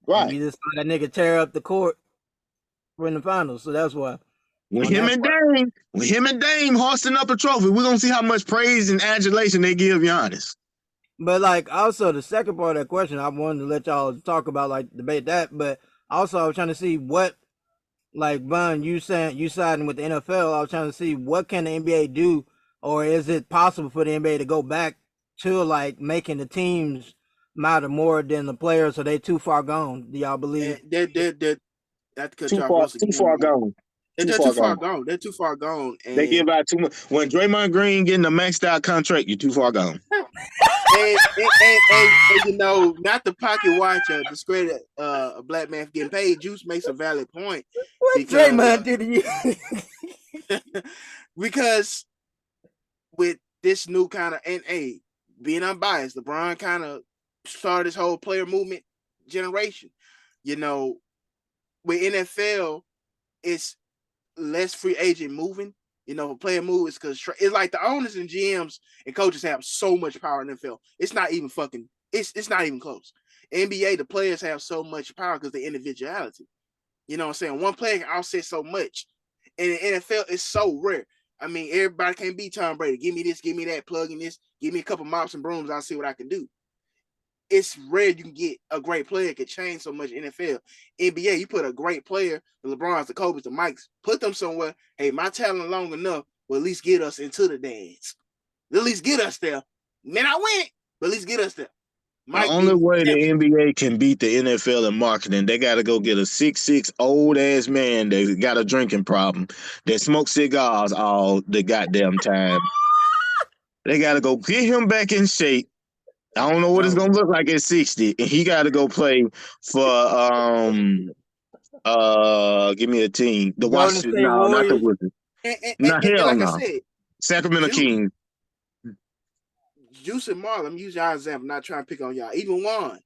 Right. And you just saw that nigga tear up the court in the finals, so that's why. When him and Dame hoisting up a trophy, we're gonna see how much praise and adulation they give Giannis. But like also the second part of that question, I wanted to let y'all talk about, like, debate that, but also I was trying to see what, like, Bun, you siding with the NFL. I was trying to see what can the NBA do, or is it possible for the NBA to go back to like making the teams matter more than the players? Or they too far gone? Do y'all believe? They're too far gone. They're too far gone. And they give out too much. When Draymond Green getting a maxed out contract, you're too far gone. and not the pocket watcher discredit a black man for getting paid. Juice makes a valid point. What Draymond did to you? Because with this new kind of, and being unbiased, LeBron kind of started this whole player movement generation. With NFL, it's less free agent moving. Player move is because it's like the owners and GMs and coaches have so much power in the NFL. It's not even it's not even close. NBA, the players have so much power because of the individuality. You know what I'm saying? One player can offset so much. And in NFL, it's so rare. I mean, everybody can't be Tom Brady. Give me this, give me that, plug in this, give me a couple mops and brooms. I'll see what I can do. It's rare you can get a great player that could change so much NFL. NBA, you put a great player, the LeBrons, the Kobe's, the Mikes, put them somewhere. Hey, my talent long enough will at least get us into the dance. At least get us there. Man, I win, but at least get us there. The only way the NBA can beat the NFL in marketing, they got to go get a 6'6" old ass man that got a drinking problem, that smokes cigars all the goddamn time. They got to go get him back in shape. I don't know what it's gonna look like at 60, and he got to go play for give me a team. The Golden Washington, State no, not the Warriors. Wizards. And Hell like I no. said, Sacramento Kings. Juice and Marlon, I'm using y'all example, not trying to pick on y'all. Even Juan,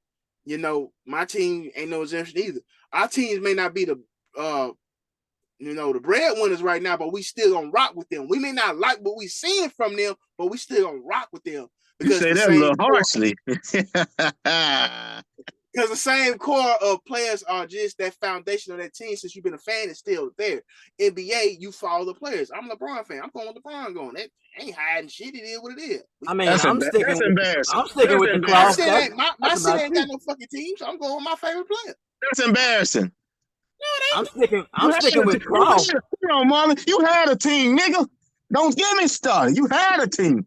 you know, my team ain't no exemption either. Our teams may not be the the breadwinners right now, but we still gonna rock with them. We may not like what we seeing from them, but we still gonna rock with them You say that a little harshly. Because the same core of players are just that foundation of that team. Since you've been a fan, it's still there. NBA, you follow the players. I'm a LeBron fan. I'm going with LeBron going. That ain't hiding shit. It is what it is. I mean, I'm sticking with the My Claw. city ain't got no fucking team, so I'm going with my favorite player. That's embarrassing. I'm sticking with Claw. Come on, Marlon. You had a team, nigga. Don't get me started. You had a team.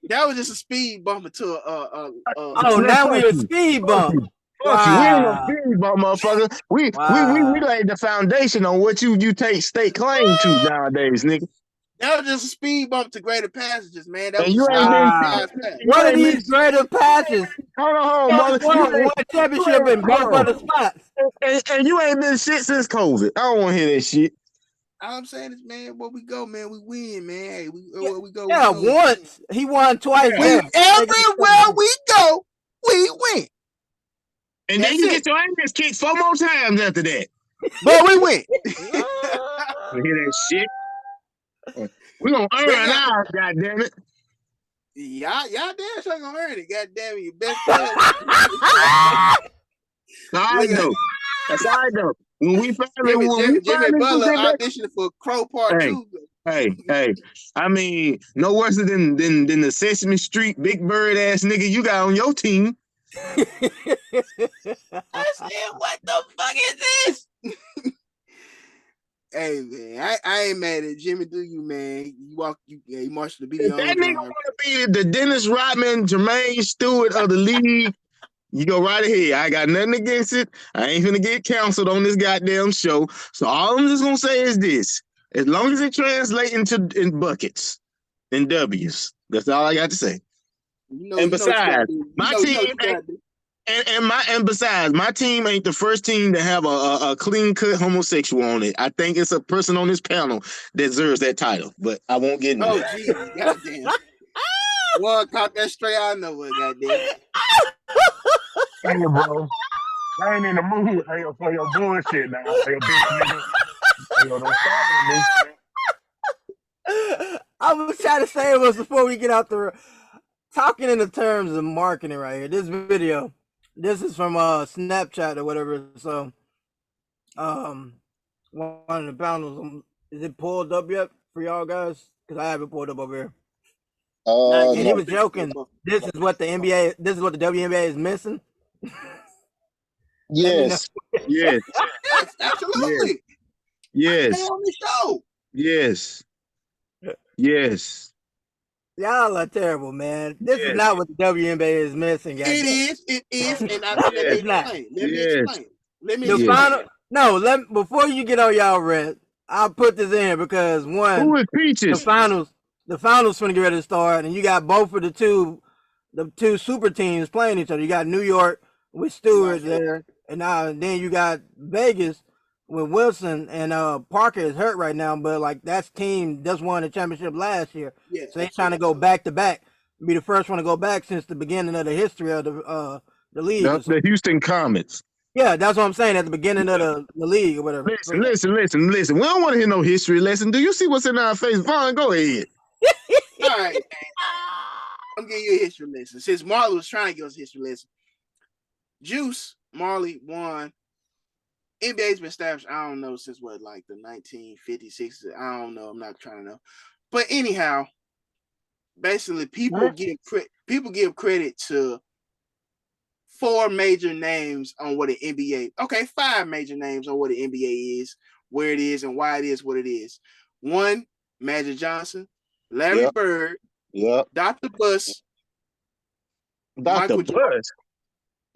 That was just a speed bump to now we a speed bump. Fuck you. We ain't no speed bump, motherfucker. We laid the foundation on what you take state claim to nowadays, nigga. That was just a speed bump to greater passages, man. That was you ain't been. What are these greater passages? Hold on, mother. One championship in both of the spots. And you ain't been shit since COVID. I don't want to hear that shit. All I'm saying is, man, where we go, man, we win, man. Hey, where we go, yeah, we win. once he won twice. Yeah. Everywhere we go, we win. And then you get your ass kicked 4 more times after that. But we win. You hear that shit? We gonna earn ours, goddammit. Y'all damn sure gonna earn it. Goddamn it, your best player. That's all right though. When we finally Jimmy Butler auditioned for Crow Part 2. Hey, I mean, no worse than the Sesame Street big bird ass nigga you got on your team. I said, what the fuck is this? Hey man, I ain't mad at Jimmy. Do you, man? You march the beat. That nigga want to be the Dennis Rodman, Jermaine Stewart of the league. You go right ahead. I got nothing against it. I ain't gonna get canceled on this goddamn show. So all I'm just gonna say is this: as long as it translates in buckets and W's, that's all I got to say. And besides, my team and besides, my team ain't the first team to have a clean cut homosexual on it. I think it's a person on this panel that deserves that title, but I won't get into that. Oh, Jesus, goddamn. Well, caught that straight out of nowhere, goddamn. Hey, bro. I ain't in the mood for your bullshit now. Hey, your bitch nigga. Hey, yo, don't start with me. I was trying to say it was before we get out the talking in the terms of marketing right here. This video, this is from Snapchat or whatever. So, one of the panels, is it pulled up yet for y'all guys? Because I haven't pulled up over here. And he was joking. This is what the NBA. This is what the WNBA is missing. Yes. Yes. Absolutely. Yes. On the show. Yes. Yes. Y'all are terrible, man. This is not what the WNBA is missing, guys. It is, and let me explain. Before you get on y'all rant, I'll put this in because who is Peaches? The finals finna get ready to start, and you got both of the two super teams playing each other. You got New York with Stewart there, and then you got Vegas with Wilson, and Parker is hurt right now, but like that's team just won the championship last year. Yeah, so they're trying to go back to back, be the first one to go back since the beginning of the history of the league. That's the Houston Comets. Yeah, that's what I'm saying at the beginning of the league or whatever. Listen. We don't want to hear no history lesson. Do you see what's in our face? Vaughn, go ahead. All right. I'm giving you a history lesson. Since Marley was trying to give us a history lesson. Juice, Marley, won. NBA's been established, I don't know, since what, like the 1956. I don't know. I'm not trying to know. But anyhow, basically, people give credit to 4 major names on what an NBA. Okay, 5 major names on what an NBA is, where it is, and why it is what it is. 1, Magic Johnson, Larry Bird, Dr. Buss, Dr. Michael Jordan. Bush.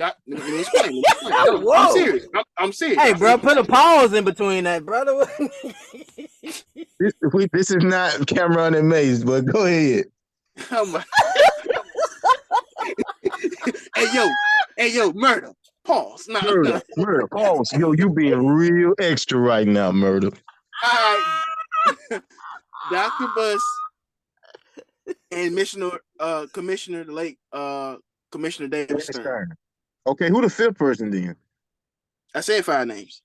Let me explain. No, I'm serious. I'm serious. Hey, bro, put a pause in between that, brother. This is not Cameron and Maze, but go ahead. Oh my. hey yo, murder. Pause. No. Murder. Pause. Yo, you being real extra right now, Murder. All right. Dr. Buss and Commissioner the late Commissioner David Stern. Okay, who the 5th person then? I said 5 names.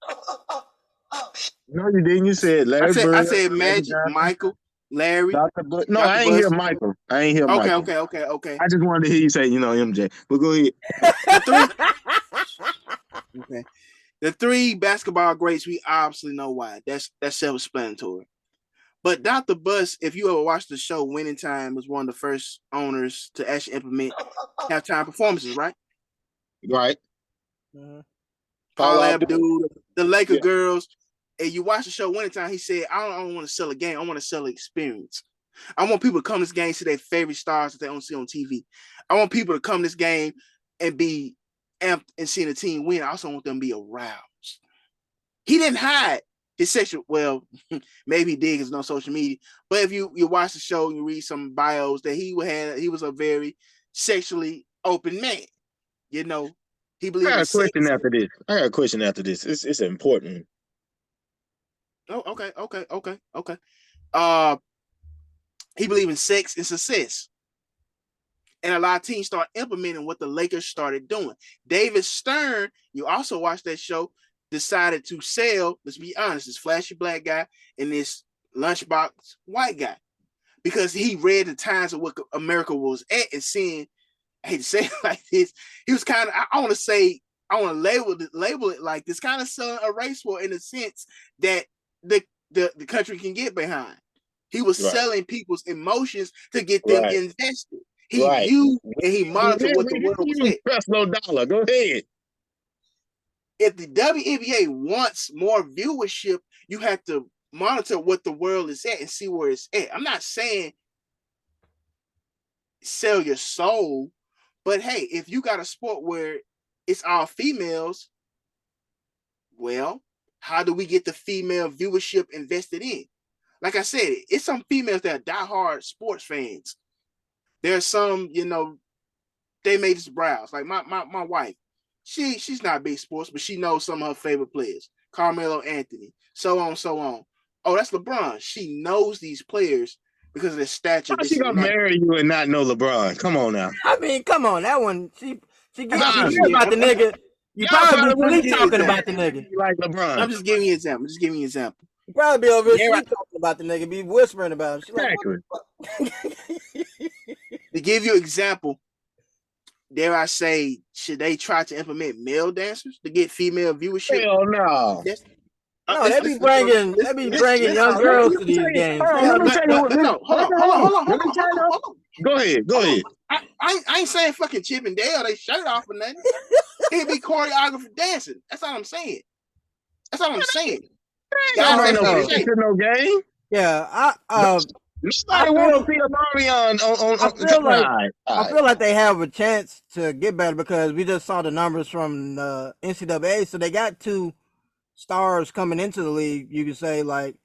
No, you didn't. You said Larry Bird. I said Magic, Michael, Larry. Dr. Bush. No, Dr. I ain't Buss. hear Michael. Okay. I just wanted to hear you say, MJ. But go ahead. Okay. The 3 basketball greats, we obviously know why. That's self-explanatory. But Dr. Buss, if you ever watched the show Winning Time, was one of the first owners to actually implement halftime performances, right? Right. Paul Abdul, the Laker girls. And you watch the show Winning Time, he said, I don't want to sell a game. I want to sell an experience. I want people to come to this game, see their favorite stars that they don't see on TV. I want people to come to this game and be amped and seeing the team win. I also want them to be aroused. He didn't hide his sexual, well, maybe he did because no social media. But if you watch the show and you read some bios that he was a very sexually open man. He believed I got in a question sex. after this. It's important. Oh, okay. He believed in sex and success. And a lot of teams start implementing what the Lakers started doing. David Stern, you also watched that show, decided to sell, let's be honest, this flashy black guy and this lunchbox white guy. Because he read the times of what America was at and seeing, I hate to say it like this, he was kind of, I want to label it like this, kind of selling a race war in the sense that the country can get behind. He was selling people's emotions to get them invested. He viewed and he monitored what the world was at. Press no dollar. Go ahead. If the WNBA wants more viewership, you have to monitor what the world is at and see where it's at. I'm not saying sell your soul, but hey, if you got a sport where it's all females, well, how do we get the female viewership invested in? Like I said, it's some females that are diehard sports fans. There's some, they may just browse. Like my wife, she's not big sports, but she knows some of her favorite players. Carmelo Anthony, so on. Oh, that's LeBron. She knows these players because of their stature. How's she gonna marry you and not know LeBron? Come on now. I mean, come on, that one. She gets about the nigga. You probably be talking about the nigga. Like LeBron. I'm just giving you an example. You probably be over here talking about the nigga, be whispering about him. She's exactly. To give you an example, dare I say, should they try to implement male dancers to get female viewership? Hell no. No, they be bringing young girls to these games. Hold on. Go ahead. I ain't saying fucking Chip and Dale, they shirt off or nothing. He'd be choreographer dancing. That's all I'm saying. No game. Yeah, I feel like they have a chance to get better because we just saw the numbers from the NCAA. So they got 2 stars coming into the league. You could say like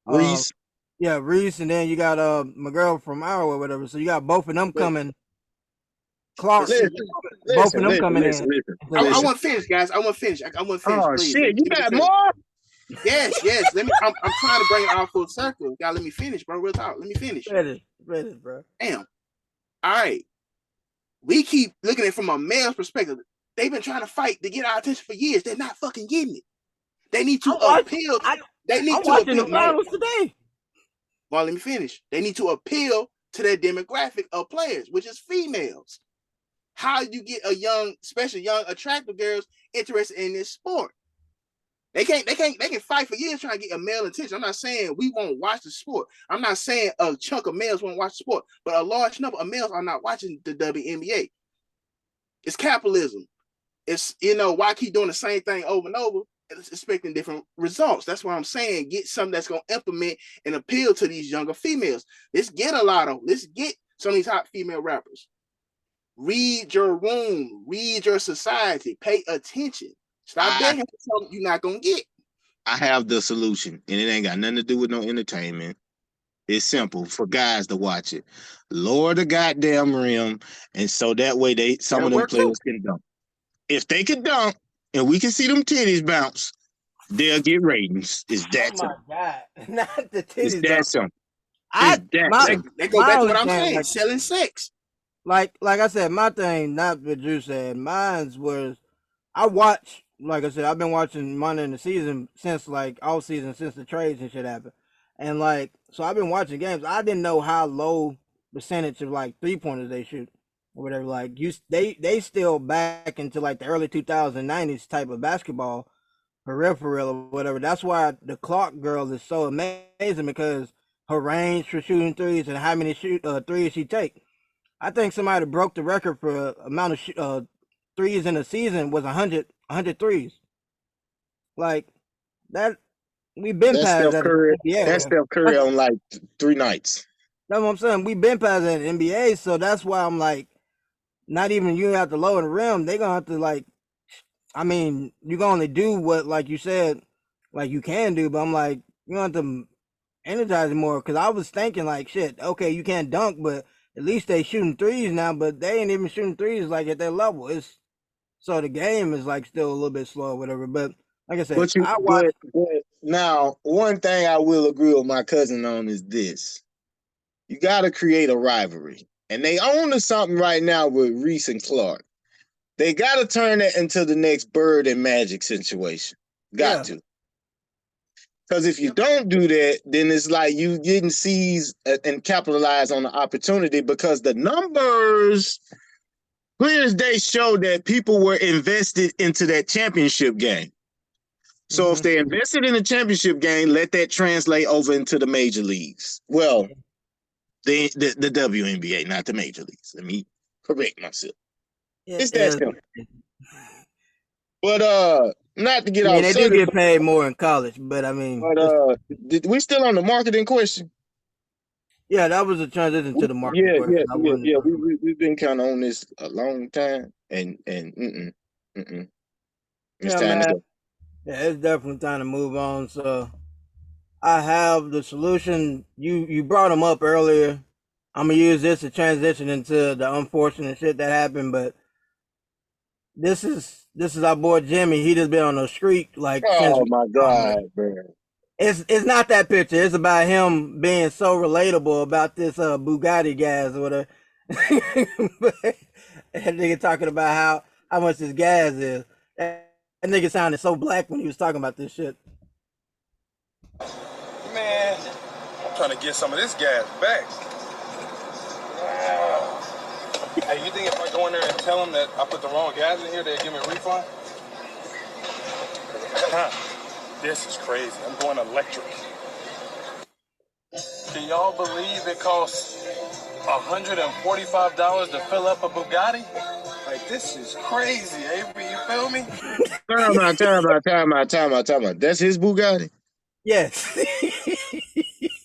Reese. Reese, and then you got McGill from Iowa or whatever. So you got both of them coming. Clark, both of them coming in. I want to finish, guys. I want to finish. Oh please. Shit, you got more? Yes. Let me. I'm trying to bring it all full circle. Y'all, let me finish, bro. Real talk. Let me finish. Ready, bro. Damn. All right. We keep looking at it from a male's perspective. They've been trying to fight to get our attention for years. They're not fucking getting it. They need to appeal. They need to appeal. The finals today. Well, let me finish. They need to appeal to their demographic of players, which is females. How do you get especially young, attractive girls interested in this sport? They can fight for years trying to get a male attention. I'm not saying we won't watch the sport. I'm not saying a chunk of males won't watch the sport, but a large number of males are not watching the WNBA. It's capitalism. It's, why keep doing the same thing over and over, expecting different results? That's why I'm saying get something that's going to implement and appeal to these younger females. Let's get a lot of, let's get some of these hot female rappers. Read your room, read your society, pay attention. Stop begging for something you're not going to get. I have the solution, and it ain't got nothing to do with no entertainment. It's simple for guys to watch it. Lower the goddamn rim, and so that way some of them players can dunk. If they can dunk, and we can see them titties bounce, they'll get ratings. It's that simple. Oh my God, not the titties. It's that simple. They go back to what I'm saying, like selling sex. Like I said, my thing, not what you said, mine's was, I watch, like I said, I've been watching Monday in the season since like all season, since the trades and shit happened. And like, so I've been watching games. I didn't know how low percentage of like 3-pointers they shoot or whatever. Like they still back into like the early 2090s type of basketball for real or whatever. That's why the Clark girl is so amazing, because her range for shooting threes and how many threes she take. I think somebody broke the record for amount of threes in a season was 100 threes. Like that, we've been past that. Yeah, that's Steph Curry on like 3 nights. That's what I'm saying. We've been past that in the NBA, so that's why I'm like, not even you have to lower the rim. They're gonna have to, like, I mean, you can only do what, like you said, like you can do, but I'm like, you don't have to energize it more, because I was thinking like, shit, okay, you can't dunk, but at least they shooting threes now, but they ain't even shooting threes like at their level. It's so the game is like still a little bit slow or whatever. But like I said, but now one thing I will agree with my cousin on is this: you got to create a rivalry, and they own to something right now with Reese and Clark. They got to turn that into the next Bird and Magic situation. Got to. Because if you don't do that, then it's like you didn't seize and capitalize on the opportunity, because the numbers clear as day show that people were invested into that championship game. So if they invested in the championship game, let that translate over into the major leagues. Well, the WNBA, not the major leagues. Let me correct myself. It's that simple. But not to get off. They do get paid more in college, but I mean, we still on the marketing question? Yeah, that was a transition to the market. Yeah. We've been kind of on this a long time, and it's time to go. Yeah, it's definitely time to move on. So I have the solution. You brought them up earlier. I'm gonna use this to transition into the unfortunate shit that happened, but this is our boy Jimmy. He just been on a streak like. Oh my God, man! It's not that picture. It's about him being so relatable about this Bugatti gas or whatever. That nigga talking about how much this gas is. That nigga sounded so black when he was talking about this shit. Man, I'm trying to get some of this gas back. Hey, you think if I go in there and tell them that I put the wrong gas in here, they'll give me a refund? This is crazy. I'm going electric. Can y'all believe it costs $145 to fill up a Bugatti? Like, this is crazy, Avery. You feel me? Time out. That's his Bugatti? Yes.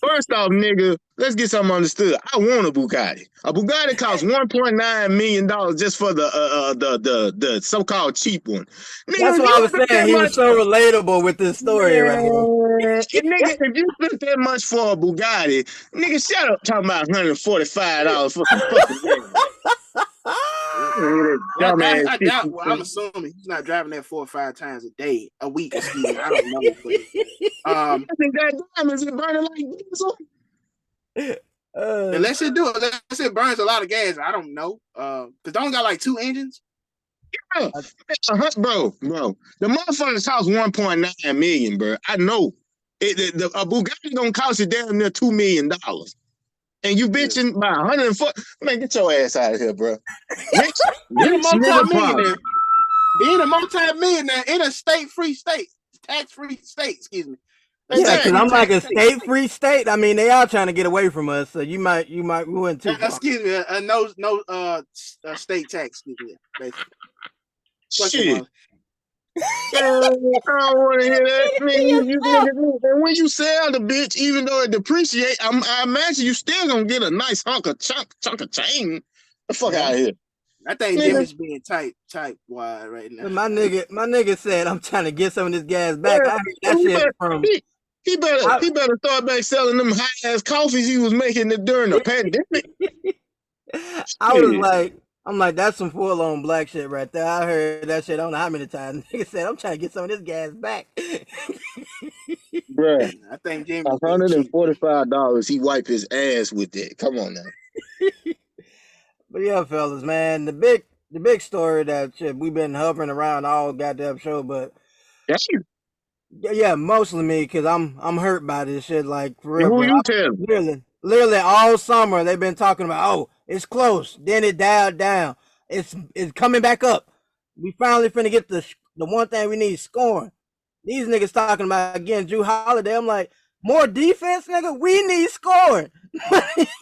First off, nigga, let's get something understood. I want a Bugatti. A Bugatti costs $1.9 million just for the so-called cheap one. Nigga, that's what I was saying. He was so relatable with this story right here. Nigga, if you spent that much for a Bugatti, nigga, shut up talking about $145 for some fucking thing. I'm assuming he's not driving that 4 or 5 times a week. Excuse me, I don't know. I think that diamond is burning like diesel. Unless it burns a lot of gas, I don't know. Because don't got like 2 engines. Yeah, bro. The motherfuckers cost $1.9 million, bro. I know. A Bugatti gonna cost you damn near $2 million. And you bitching by 140. Man, get your ass out of here, bro. Being a multi-millionaire in a state-free state tax-free state. Excuse me. Yeah, because Exactly. I'm like a state-free state. I mean, they are trying to get away from us, so you might we went too far. Excuse me. No state tax. Excuse me. Basically. Fuck you, Shit. Molly. Man, I don't want to hear that. Man, you niggas, and when you sell the bitch, even though it depreciate, I imagine you still gonna get a nice chunk of chain. The fuck out of here. I think Nigga. Jimmy's being tight wide right now. But my nigga said, I'm trying to get some of this gas back. Yeah, I heard that shit from. he better start back selling them high ass coffees he was making during the pandemic. I was like, I'm like, that's some full on black shit right there. I heard that shit. I don't know how many times. Nigga said, I'm trying to get some of this gas back. Bruh, I think Jimmy's being cheap. $145. He wipe his ass with that. Come on now. But yeah, fellas, man, the big story that shit we've been hovering around all goddamn show, but That's you. yeah, mostly me because I'm hurt by this shit. Like for real, Who bro. you telling? Literally all summer they've been talking about, oh, it's close. Then it dialed down. It's coming back up. We finally finna get the one thing we need, scoring. These niggas talking about again Drew Holiday. I'm like, more defense, nigga. We need scoring.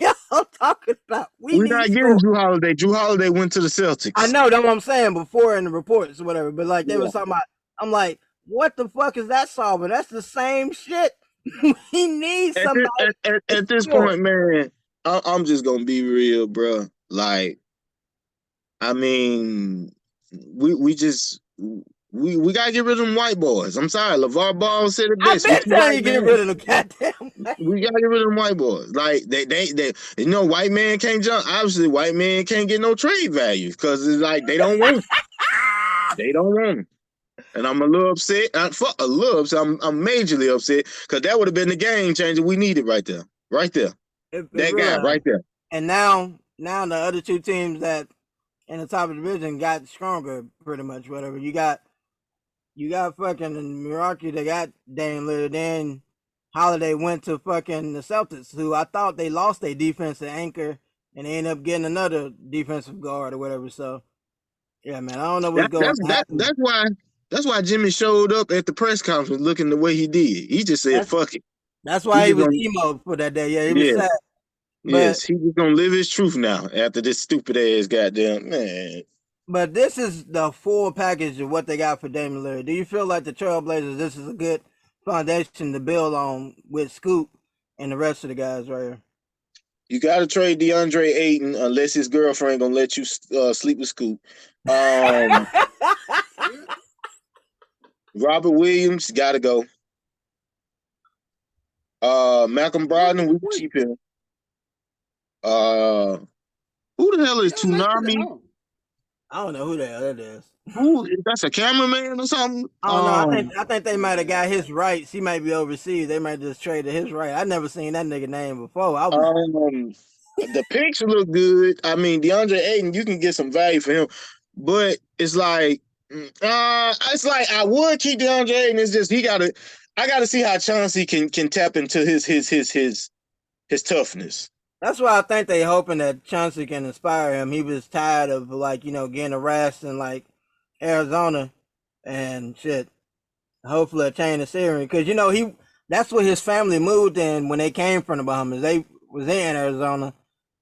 Y'all talking about We're not getting Drew Holiday. Drew Holiday went to the Celtics. I know that's what I'm saying before in the reports or whatever. But like they was talking about, I'm like, what the fuck is that solving? That's the same shit. We need somebody. At this point, man, I'm just gonna be real, bro. Like, I mean, we gotta get rid of them white boys. I'm sorry, LeVar Ball said it best. I bet telling you get rid of them goddamn. We gotta get rid of them white boys. Like they white man can't jump. Obviously, white man can't get no trade value because it's like they don't want. They don't want him. And I'm a little upset. I'm majorly upset because that would have been the game changer we needed right there. Right there. That guy right there. And now the other two teams that in the top of the division got stronger pretty much, whatever. You got fucking Milwaukee, they got Dame Lillard. Then Holiday went to fucking the Celtics, who I thought they lost their defensive anchor and they ended up getting another defensive guard or whatever. So yeah, man, I don't know what's going on. That's why Jimmy showed up at the press conference looking the way he did. He just said, fuck it. That's why he was emo for that day. Yeah, he was sad. Yes, he was gonna live his truth now after this stupid ass goddamn man. But this is the full package of what they got for Damian Lillard. Do you feel like the Trailblazers, this is a good foundation to build on with Scoop and the rest of the guys right here? You got to trade DeAndre Ayton unless his girlfriend gonna let you sleep with Scoop. Robert Williams got to go. Malcolm Brogdon, we can keep him. Who the hell is Tsunami? I don't know who the hell that is. Who? That's a cameraman or something? I don't know. I think they might have got his rights. He might be overseas. They might just traded his right. I never seen that nigga name before. The picks look good. I mean, DeAndre Ayton, you can get some value for him, but it's like I would keep DeAndre Ayton. It's just I gotta see how Chauncey can tap into his toughness. That's why I think they hoping that Chauncey can inspire him. He was tired of getting harassed in Arizona and shit. Hopefully a change of scenery because that's where his family moved in when they came from the Bahamas. They was in Arizona,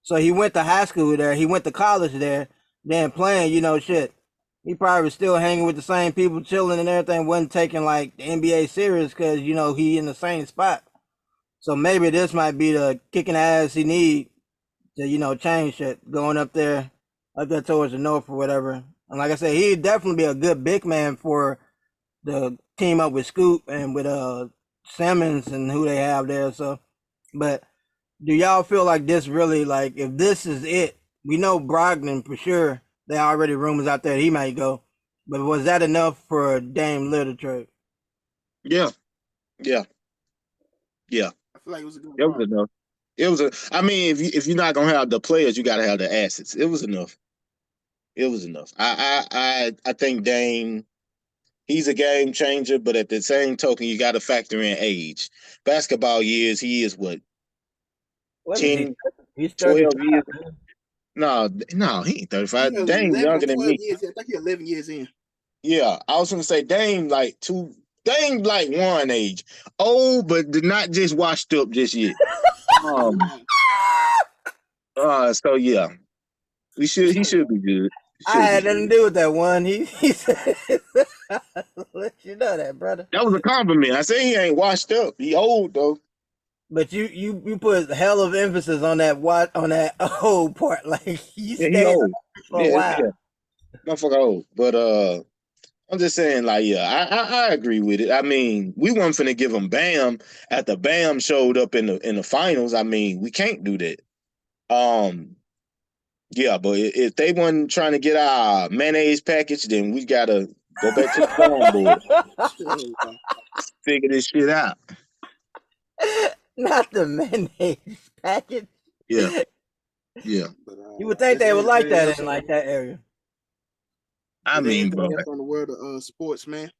so he went to high school there. He went to college there. Then playing, shit. He probably was still hanging with the same people, chilling and everything. Wasn't taking the NBA serious because he in the same spot. So maybe this might be the kicking ass he need to, change shit going up there towards the north or whatever. And like I said, he'd definitely be a good big man for the team up with Scoop and with Simmons and who they have there. So, but do y'all feel like this really, if this is it? We know Brogdon for sure. There are already rumors out there he might go. But was that enough for a Dame Lillard trade? Yeah. I feel like it was a good. It was enough. It was I mean, if you're not gonna have the players, you gotta have the assets. It was enough. I think Dame, he's a game changer, but at the same token, you got to factor in age. Basketball years, he is what 10, he's 12 years. No, he ain't 35. Dame younger than me. I think he's 11 years in. Yeah, I was gonna say Dame Dame like one age, old but not just washed up just yet. So yeah, he should be good. I had nothing to do with that one. He said, let you know that, brother. That was a compliment. I said he ain't washed up. He old though. But you put hell of emphasis on that old part. Like you Yeah, he stayed old. for a while. Yeah, motherfucker old. But I'm just saying, like, yeah, I agree with it. I mean, we weren't finna give him Bam after Bam showed up in the finals. I mean, we can't do that. Yeah, but if they weren't trying to get our mayonnaise package, then we gotta go back to the drawing board, figure this shit out. Not the mayonnaise package. Yeah. But, You would think they would like anything that else in on- like that area. I is there mean, anything bro, else on the world of sports, man?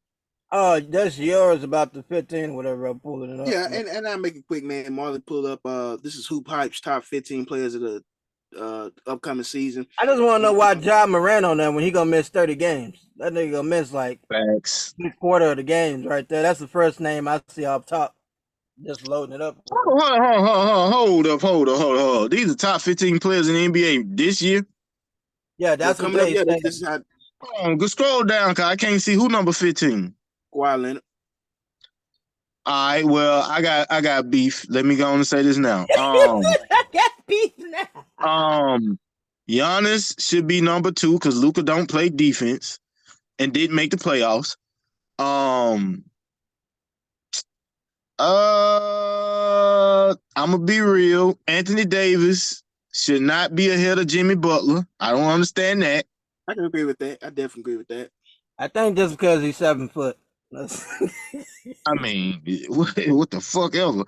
Oh, that's yours about the 15, whatever. I'm pulling it up. Yeah, and I'll make it quick, man. Marley pulled up. This is Hoop Hype's top 15 players of the upcoming season. I just want to know why John Moran on that when he gonna miss 30 games. That nigga gonna miss like facts. 3/4 of the games right there. That's the first name I see off top. Just loading it up. Hold up. These are top 15 players in the NBA this year. Yeah, that's what coming up. they Yeah, say. this is how Hold on, go scroll down, cause I can't see who number 15. Kawhi Leonard. All right, well, I got beef. Let me go on and say this now. I got beef now. Giannis should be number 2 because Luka don't play defense and didn't make the playoffs. I'm gonna be real. Anthony Davis should not be ahead of Jimmy Butler. I don't understand that. I can agree with that. I definitely agree with that. I think just because he's 7 foot. I mean, what the fuck ever.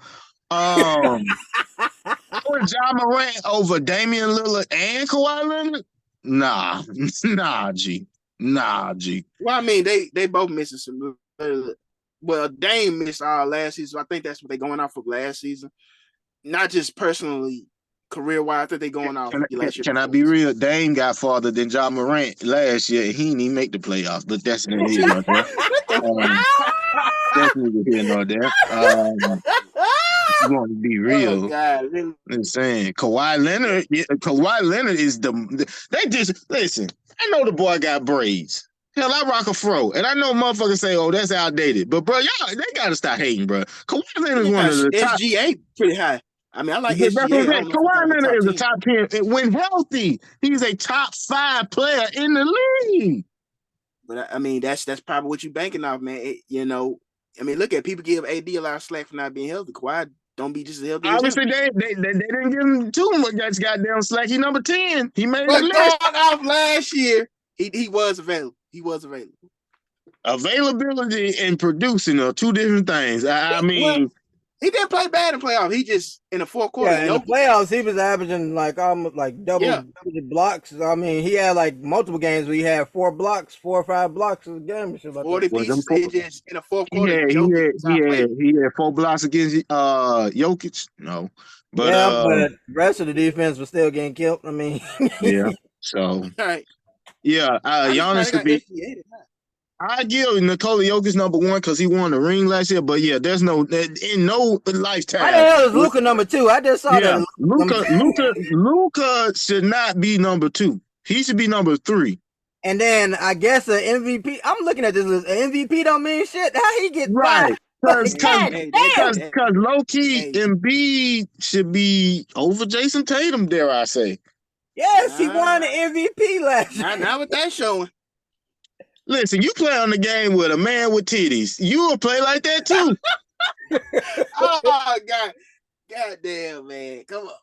Put John Morant over Damian Lillard and Kawhi Leonard? Nah, G. Well, I mean, they both missing some. Well, Dame missed all last season. So I think that's what they're going off of last season. Not just personally, career wise. I think they're going off last year. Can I be real? Dame got farther than John Morant last year. He didn't even make the playoffs, but that's neither here nor there. That's neither here nor there. You want to be real? Oh God, really? I'm saying Kawhi Leonard is they just listen. I know the boy got braids. Hell, I rock a fro, and I know motherfuckers say, "Oh, that's outdated." But bro, y'all, they gotta stop hating, bro. Kawhi Leonard is one of the top. SGA pretty high. I mean, I like That's what SGA. I'm saying. Kawhi Leonard is a top 10. When healthy, he's a top 5 player in the league. But I mean, that's probably what you're banking off, man. You know, I mean, look at people give AD a lot of slack for not being healthy. Kawhi don't be just as healthy. Obviously, they didn't give him too much. That's goddamn slack. He number 10. He made but the going list. off last year, he was available. He was available. Availability and producing are two different things. I mean, he didn't play bad in playoffs. He just in the fourth quarter. Yeah, in the playoffs, he was averaging like almost like double blocks. I mean, he had like multiple games where he had 4 or 5 blocks a game. 40 pieces. Just in the fourth quarter. He had 4 blocks against Jokic. No, but but the rest of the defense was still getting killed. I mean, yeah. So right. Yeah, Giannis should be. I give Nikola Jokic number 1 because he won the ring last year. But yeah, there's no in no lifetime. Why the hell is Luka number 2? I just saw that. Luka should not be number 2. He should be number 3. And then I guess an MVP. I'm looking at this list. An MVP don't mean shit. How he get right? Because low key Embiid should be over Jason Tatum. Dare I say? Yes, he won the MVP last year. Not with that showing. Listen, you play on the game with a man with titties. You will play like that too. Oh God damn, man. Come on.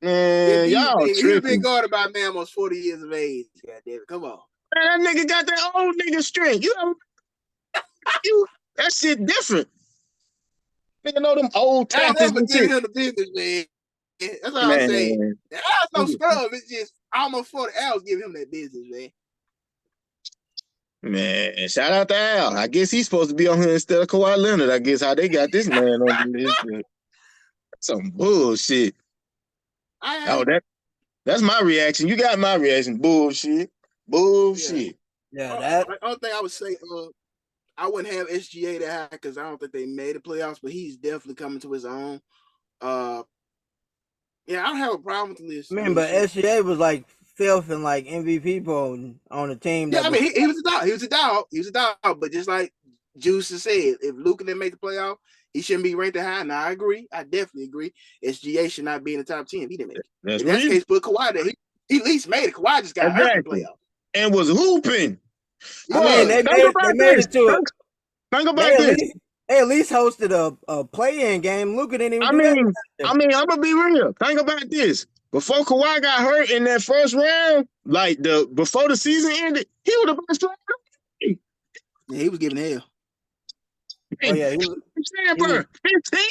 Man, y'all He's been guarded by man almost 40 years of age. God damn it. Come on. Man, that nigga got that old nigga strength. That shit different. Nigga know them old tactics and shit. Him the business, man. That's what I'm saying. That's no scrub. It's just almost 40 hours give him that business, man. Man, shout out to Al. I guess he's supposed to be on here instead of Kawhi Leonard. I guess how they got this man on this. Some bullshit. That's my reaction. You got my reaction. Bullshit. Yeah, that. The only thing I would say, I wouldn't have SGA that high because I don't think they made the playoffs, but he's definitely coming to his own. Yeah, I don't have a problem with the list. I mean, but SGA was like filth and like MVP voting on the team. Yeah, That I mean, he was a dog. He was a dog. He was a dog. But just like Juice said, if Luka didn't make the playoff, he shouldn't be ranked that high. Now, I agree. I definitely agree. SGA should not be in the top 10 if he didn't make it. That's If that's the real. case, put Kawhi there. He at least made it. Kawhi just got hurt in the Exactly. playoff. And was hooping. I mean, they made it to it. Think about this. They at least hosted a play-in game. Luka didn't even I do mean, that. I'm gonna be real. Think about this. Before Kawhi got hurt in that first round, like before the season ended, he was the best player. Yeah, he was giving hell. Oh yeah, he was 15.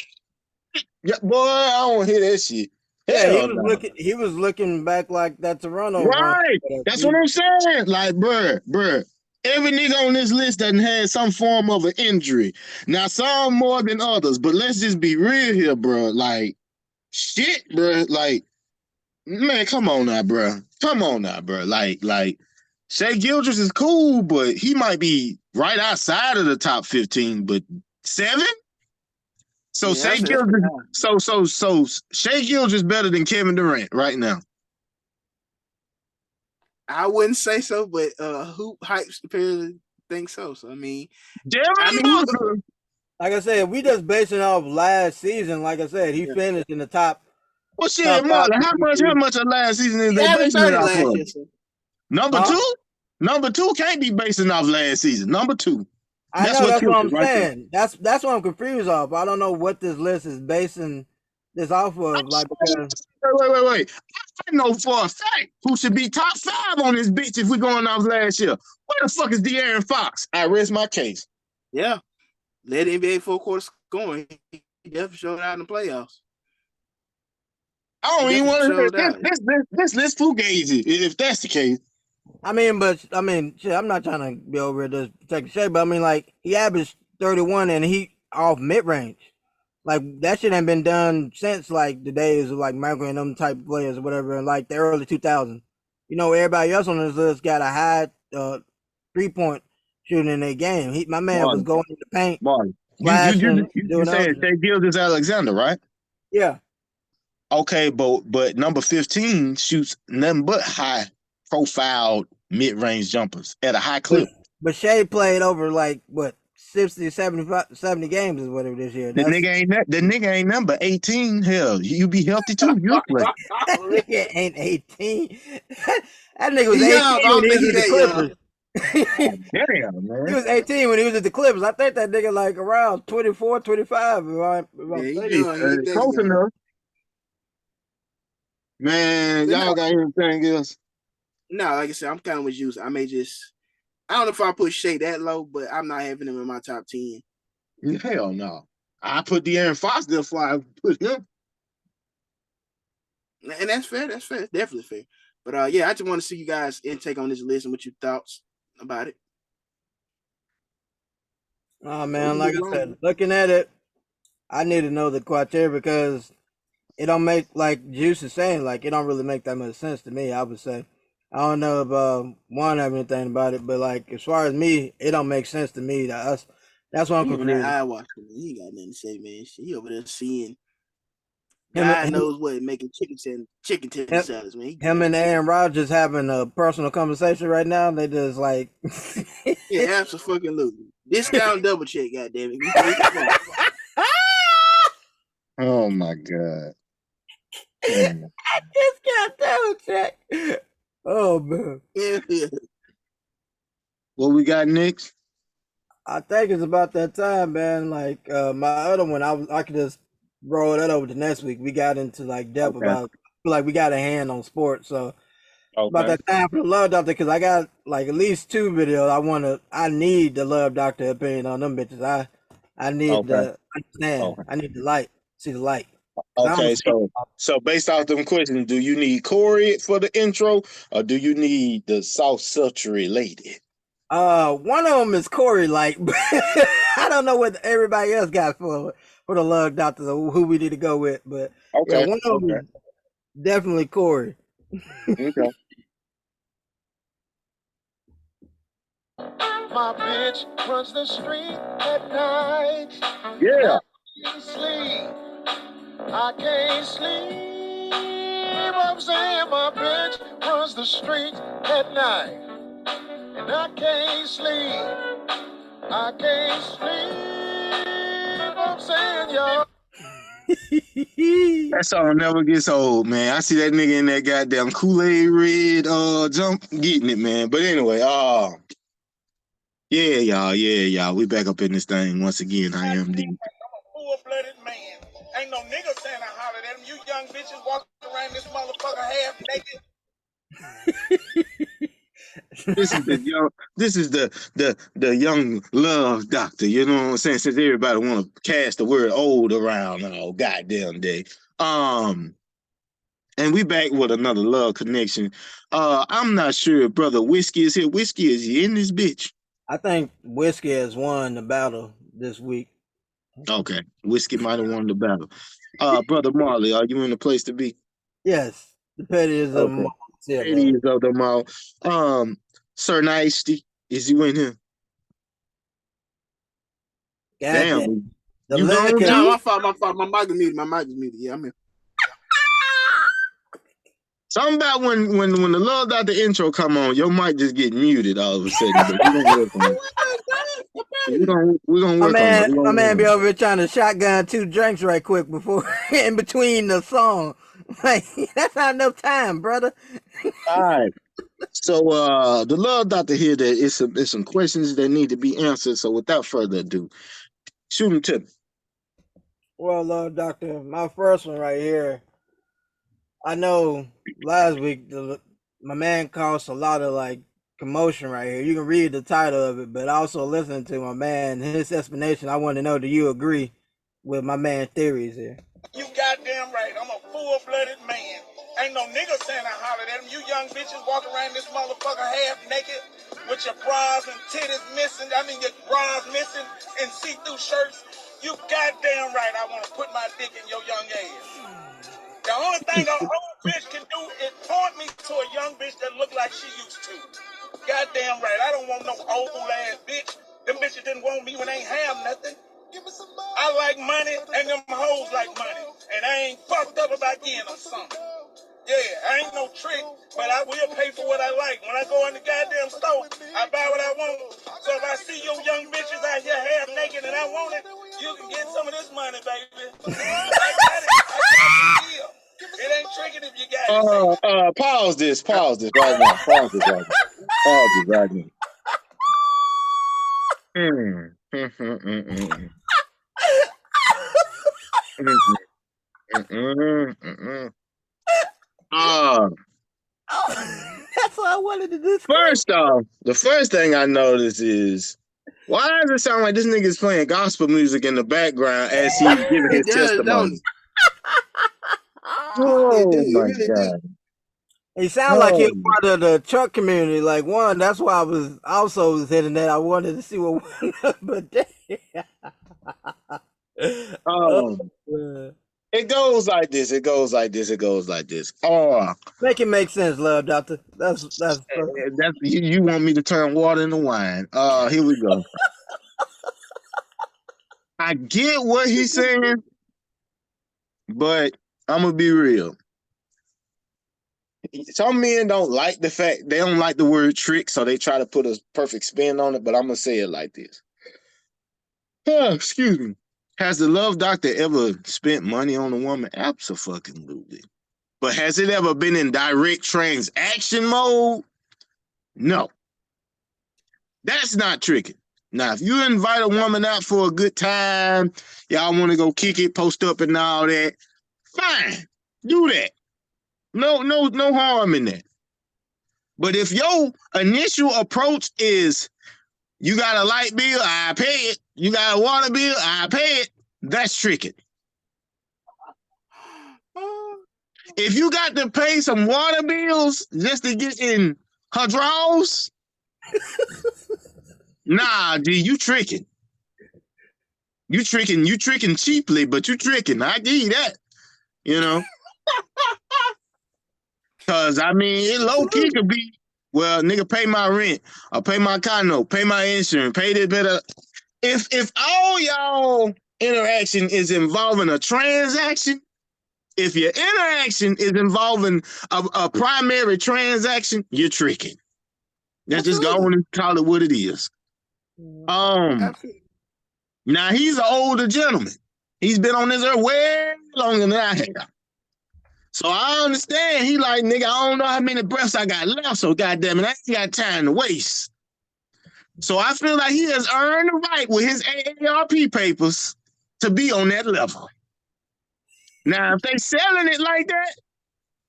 Yeah, boy, I don't hear that shit. Yeah, Hell he was looking back like that Toronto right. run. That's what I'm saying. Like, bruh. Every nigga on this list doesn't have some form of an injury. Now, some more than others, but let's just be real here, bro. Like, shit, bro. Like, man, come on now, bro. Come on now, bro. Like, Shai Gilgeous is cool, but he might be right outside of the top 15, but 7? So Yeah, Shai that's Gilgeous, so Shai Gilgeous better than Kevin Durant right now. I wouldn't say so, but Hoop Hypes apparently think so. So I mean, like I said, we just basing off last season. Like I said, he finished in the top. Well, shit, Marlon, how much of last season is they basing it off of? Year, Number two? Number 2 can't be basing off last season. Number 2. That's what I'm saying. That's what I'm confused off. I don't know what this list is basing this off of. Like, because wait. I know for a fact who should be top 5 on this bitch if we're going off last year. Where the fuck is De'Aaron Fox? I rest my case. Yeah. Led NBA full quarter scoring. He definitely showed out in the playoffs. I don't even want to hear this list fugazi if that's the case. Shit, I'm not trying to be over this taking shade, but I mean, like, he averaged 31 and he off mid range. Like, that shit ain't been done since like the days of like Michael and them type of players or whatever in like the early 2000s. You know, everybody else on this list got a high 3-point shooting in their game. My man was going in the paint. Marlon, you saying Shai Gilgeous-Alexander, right? Yeah. Okay, but number 15 shoots nothing but high profile mid-range jumpers at a high clip. But Shai played over like what 60, 70 games is whatever this year. The nigga ain't number 18. Hell, you be healthy too. You play. That nigga ain't 18. That nigga was 18 when he was at the Clippers. Damn, man. He was 18 when he was at the Clippers. I think that nigga like around 24, 25. Close enough. Man, y'all got anything else? No, like I said, I'm kind of with you. I don't know if I put Shai that low, but I'm not having him in my top 10. Hell no. I put De'Aaron Fox there before I put him. And that's fair. That's fair. Definitely fair. But yeah, I just want to see you guys' intake on this list and what your thoughts about it. Oh man, like I said, looking at it, I need to know the criteria because it don't make, like Juice is saying, like it don't really make that much sense to me. I would say, I don't know if Juan have anything about it, but like as far as me, it don't make sense to me. That's what I'm confused. I watched him. He ain't got nothing to say, man. He over there seeing. God knows what, making chicken tender salads, man. Him and Aaron Rodgers having a personal conversation right now. They just like, yeah, absolutely. Discount double check, goddamn it. Oh my god. Discount double check. Oh man. Yeah. What we got next? I think it's about that time, man. Like my other one, I could just roll that over to next week. We got into like depth about, like we got a hand on sports, so about that time for the Love Doctor, because I got like at least 2 videos. I need the Love Doctor opinion on them bitches. I need to understand. I need the see the light. Okay, so based off them questions, do you need Corey for the intro, or do you need the soft sultry lady? One of them is Corey, like, I don't know what everybody else got for the Love Doctor, who we need to go with, but yeah, one of them is definitely Corey. Okay. My bitch runs the street at night. Yeah. I can't sleep. I can't sleep. I'm saying my bitch runs the street at night. And I can't sleep. I can't sleep. I'm saying, y'all. That song never gets old, man. I see that nigga in that goddamn Kool-Aid red jump getting it, man. But anyway, yeah, y'all. We back up in this thing once again. I am the I'm a full-blooded man. Ain't no nigga saying I hollered at him. You young bitches walking around this motherfucker half naked. this is the young love doctor, you know what I'm saying? Since everybody wanna cast the word old around all goddamn day. And we back with another love connection. I'm not sure if Brother Whiskey is here. Whiskey, is he in this bitch? I think Whiskey has won the battle this week. Okay. Whiskey might have won the battle. Brother Marley, are you in the place to be? Yes, the pettiest of them Okay. all. Yeah, Ladies of them all. Sir Nasty, is you in here? goddamn. Damn. The You letter gone can. No, too? my fault. My mic is muted. My mic is muted. Yeah, I'm here. Something about when the love doctor intro come on, your mic just get muted all of a sudden. But we're gonna work on it. We're gonna My work on it. man, my man be over here trying to shotgun 2 drinks right quick before in between the song. Like that's not enough time, brother. All right. So the love doctor here that it's some questions that need to be answered. So without further ado, shoot them to me. Well, doctor, my first one right here. I know last week my man caused a lot of like commotion right here. You can read the title of it, but also listening to my man his explanation. I want to know, do you agree with my man theories here? You goddamn right. I'm a full-blooded man. Ain't no nigga saying I hollered at him. You young bitches walking around this motherfucker half naked with your bras and titties missing. I mean, your bras missing and see-through shirts. You goddamn right. I want to put my dick in your young ass. The only thing an old bitch can do is point me to a young bitch that look like she used to. Goddamn right. I don't want no old ass bitch. Them bitches didn't want me when they ain't have nothing. I like money, and them hoes like money. And I ain't fucked up about getting them something. Yeah, I ain't no trick, but I will pay for what I like. When I go in the goddamn store, I buy what I want. So if I see you young bitches out here half naked and I want it, you can get some of this money, baby. I got it. I got the deal. It ain't tricking if you got it, baby. Pause this right now. Pause this right now. Pause this right now. That's what I wanted to discuss. First off, the first thing I noticed is, why does it sound like this nigga's playing gospel music in the background as he's giving It his does, don't testimony? it? It do. Oh It my really do. God. He sounds like he's part of the truck community. Like one, that's why I was also hitting that. I wanted to see what, but It goes like this. It goes like this. It goes like this. make it make sense, love doctor. That's You want me to turn water into wine? Here we go. I get what he's saying, but I'm gonna be real. Some men don't like the fact they don't like the word trick, so they try to put a perfect spin on it. But I'm gonna say it like this. Excuse me. Has the love doctor ever spent money on a woman? Absolutely. But has it ever been in direct transaction mode? No. That's not tricking. Now, if you invite a woman out for a good time, y'all want to go kick it, post up and all that, fine. Do that. No harm in that. But if your initial approach is you got a light bill, I pay it. You got a water bill, I pay it. That's tricking. If you got to pay some water bills just to get in her drawers, nah, dude, you tricking. You tricking cheaply, but you tricking. I give you that. You know? Cause I mean, it low key could be Well, nigga, pay my rent, or pay my condo, pay my insurance, pay this better. If all y'all interaction is involving a transaction, if your interaction is involving a primary transaction, you're tricking. Let's just go on and call it what it is. Absolutely. Now he's an older gentleman. He's been on this earth way longer than I have. So I understand. He like, nigga, I don't know how many breaths I got left, so goddamn it, I ain't got time to waste. So I feel like he has earned the right with his AARP papers to be on that level. Now, if they selling it like that,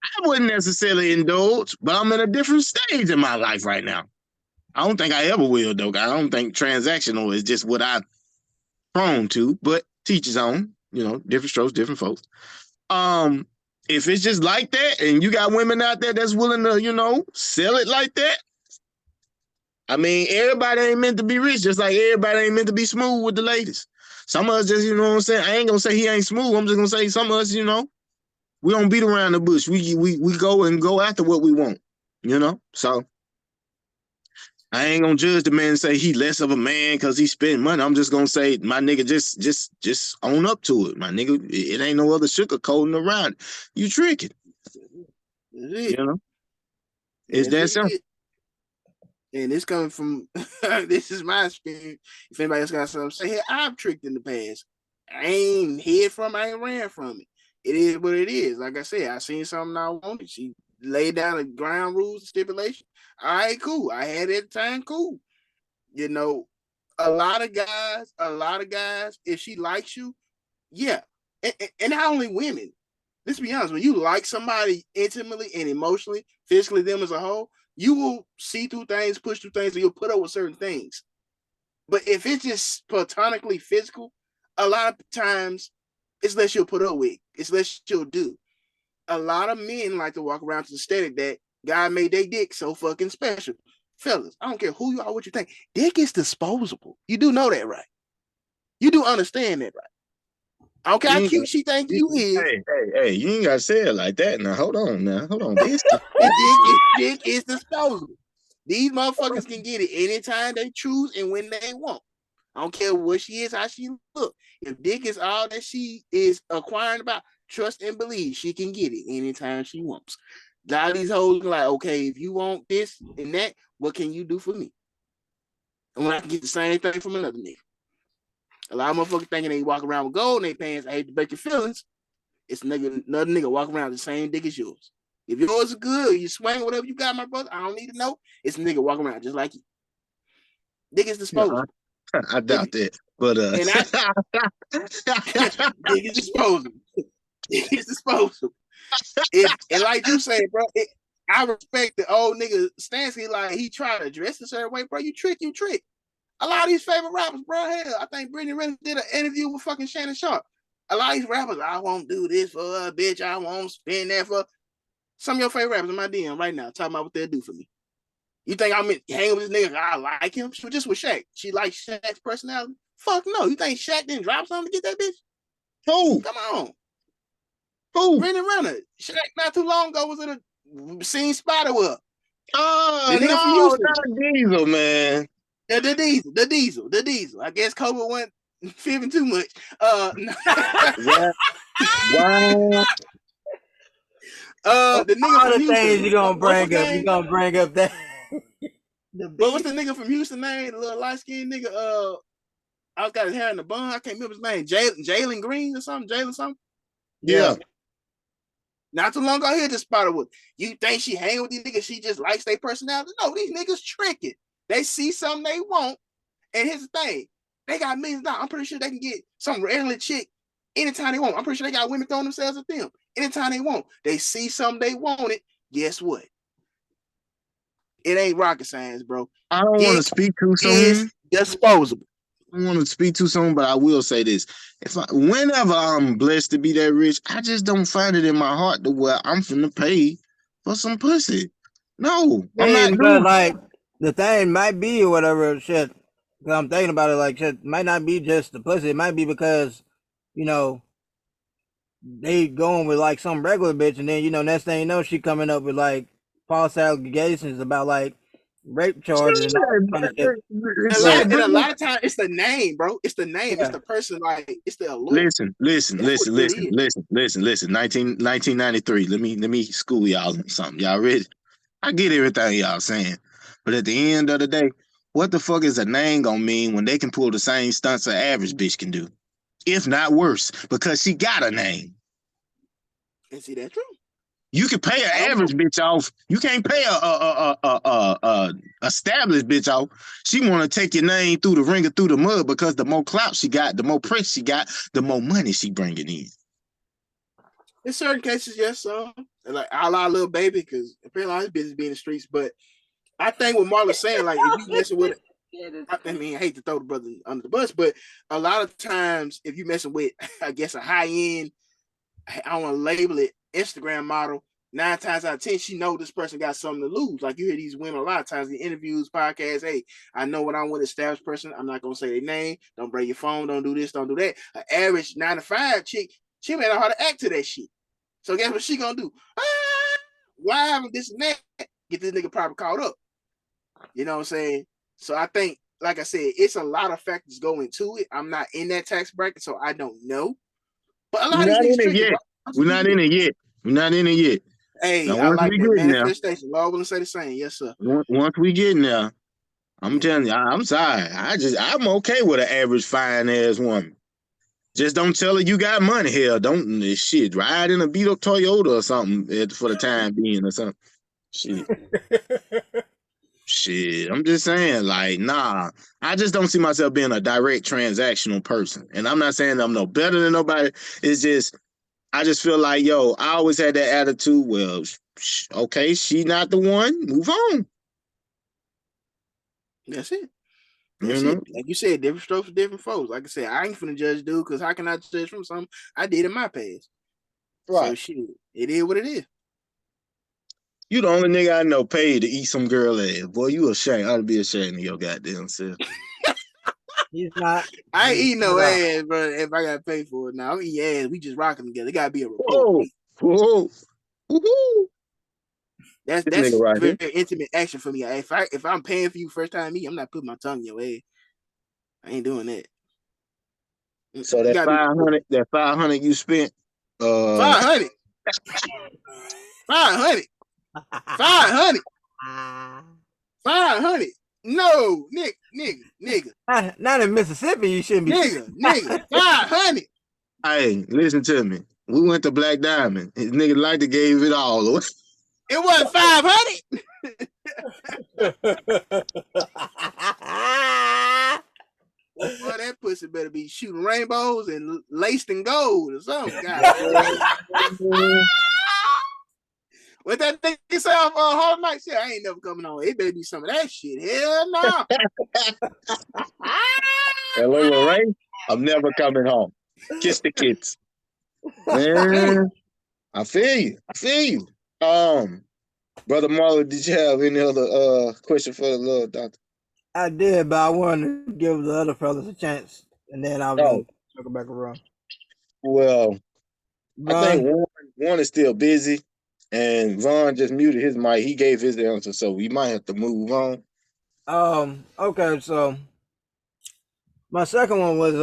I wouldn't necessarily indulge, but I'm in a different stage in my life right now. I don't think I ever will, though. I don't think transactional is just what I'm prone to, but teach his own, different strokes, different folks. If it's just like that and you got women out there that's willing to, sell it like that, I mean, everybody ain't meant to be rich, just like everybody ain't meant to be smooth with the ladies. Some of us just, you know what I'm saying? I ain't gonna say he ain't smooth. I'm just gonna say some of us, we don't beat around the bush. We go after what we want, So I ain't gonna judge the man and say he less of a man because he spend money. I'm just gonna say, my nigga, just own up to it, my nigga. It ain't no other sugar coating around. You tricking, It's that simple. And it's coming from this is my experience. If anybody else got something to say, hey, I've tricked in the past. I ain't hid from it, I ain't ran from it. It is what it is. Like I said, I seen something I wanted. She laid down the ground rules and stipulation. All right, cool. I had it at the time, cool. A lot of guys, if she likes you, yeah. And not only women. Let's be honest, when you like somebody intimately and emotionally, physically, them as a whole, you will see through things, push through things, and you'll put up with certain things. But if it's just platonically physical, a lot of times it's less you'll put up with. It's less you'll do. A lot of men like to walk around to the aesthetic that God made their dick so fucking special. Fellas, I don't care who you are, what you think. Dick is disposable. You do know that, right? You do understand that, right? I don't care how cute she think you is. Hey, you ain't gotta say it like that. Now, hold on. This dick is disposable. These motherfuckers can get it anytime they choose and when they want. I don't care what she is, how she look. If dick is all that she is acquiring about, trust and believe she can get it anytime she wants. A lot of these hoes like, okay, if you want this and that, what can you do for me? And when I can get the same thing from another nigga. A lot of motherfuckers thinking they walk around with gold in their pants. I hate to bet your feelings. It's another nigga walking around with the same dick as yours. If yours is good, you swing whatever you got, my brother. I don't need to know. It's a nigga walking around just like you. Dick is disposable. I doubt that, but and dick is disposable. Dick is disposable. And like you say, bro, I respect the old nigga stance. Like he tried to dress a certain way, bro. You trick. A lot of these favorite rappers, bro. Hell, I think Brittany Renner did an interview with fucking Shannon Sharp. A lot of these rappers, I won't do this for a bitch. I won't spend that for. Some of your favorite rappers in my DM right now talking about what they'll do for me. You think I'm hanging with this nigga? I like him. She was just with Shaq. She likes Shaq's personality. Fuck no. You think Shaq didn't drop something to get that bitch? Who? Come on. Who? Brittany Renner. Shaq not too long ago was in a scene spider with. Oh, no, not Diesel, man. The diesel. I guess Kobe went fibbing too much. Wow. The nigga all from the Houston. Things you're gonna bring up that. But what's the nigga from Houston name? The little light skinned nigga. I got his hair in the bun. I can't remember his name. Jalen Green or something. Jalen something. Yeah. Not too long ago, I hear this spider with. You think she hanging with these niggas? She just likes their personality? No, these niggas tricking. They see something they want, and here's the thing: they got millions of dollars. I'm pretty sure they can get some regular chick anytime they want. I'm pretty sure they got women throwing themselves at them anytime they want. They see something they want it. Guess what? It ain't rocket science, bro. I don't want to speak too soon. It's disposable. I don't want to speak too soon, but I will say this: whenever I'm blessed to be that rich, I just don't find it in my heart to where I'm finna pay for some pussy. No, I'm not doing. But like the thing might be or whatever shit. I'm thinking about it like shit. Might not be just the pussy. It might be because they going with like some regular bitch, and then next thing you know, she coming up with like false allegations about like rape charges and all that kind of shit. And a lot of times it's the name, bro. It's the name. Yeah. It's the person. Like it's the allure. Listen. 1993. Let me school y'all on something. Y'all ready? I get everything y'all saying, but at the end of the day, what the fuck is a name gonna mean when they can pull the same stunts an average bitch can do, if not worse, because she got a name. And see that true. You can pay an average bitch off. You can't pay a established bitch off. She want to take your name through the ringer, through the mud, because the more clout she got, the more press she got, the more money she bringing in. In certain cases, yes, like a la Lil Baby, because apparently all his business be in the streets. But I think what Marlon's saying, like if you messing with it, I mean, I hate to throw the brother under the bus, but a lot of times if you messing with, I guess, a high end, I don't want to label it, Instagram model, 9 times out of 10, she know this person got something to lose. Like you hear these women a lot of times in interviews, podcasts. Hey, I know when I'm with an established person, I'm not gonna say their name. Don't break your phone. Don't do this. Don't do that. An average 9 to 5 chick, she may know how to act to that shit. So guess what she gonna do? Why haven't this and that? Get this nigga probably caught up. You know what I'm saying? So I think, like I said, it's a lot of factors go into it. I'm not in that tax bracket, so I don't know. But a lot of these niggas tricky. We're not in it yet. Hey, now, I like that manifestation. Lord willing, say the same. Yes, sir. Once we get in there, I'm telling you, I'm sorry. I'm okay with an average fine ass woman. Just don't tell her you got money here. Don't shit ride in a beat up Toyota or something for the time being or something. Shit. I'm just saying, like, nah. I just don't see myself being a direct transactional person. And I'm not saying I'm no better than nobody. It's just I just feel like, yo, I always had that attitude. Well, okay, she not the one. Move on. That's it. That's it. Like you said, different strokes for different folks. Like I said, I ain't finna judge dude because how can I judge from something I did in my past? Right. So shit, it is what it is. You the only nigga I know paid to eat some girl ass. Boy, you ashamed. I'd be ashamed of your goddamn self. He's not. I ain't eating no ass, bro. If I gotta pay for it now, I'm eating ass. We just rocking together. It gotta be a report. Whoa. That's right very intimate action for me. If I'm paying for you first time me, I'm not putting my tongue in your ass. I ain't doing that. So that 500 you spent. 500. 500. No, nigga. Not in Mississippi. You shouldn't be. Nigga. 500. Hey, listen to me. We went to Black Diamond. His nigga like to gave it all. It wasn't 500. Boy, that pussy better be shooting rainbows and laced in gold or something. God. What that thing say off Hard Night? Shit, I ain't never coming on. It better be some of that shit. Hell no. Hello, Lorraine. I'm never coming home. Kiss the kids. Man, I feel you. Brother Marlon, did you have any other question for the little doctor? I did, but I wanted to give the other fellas a chance, and then I was going to circle back around. Well, Ron? I think Warren is still busy, and Ron just muted his mic. He gave his answer, so we might have to move on. Okay, so my second one was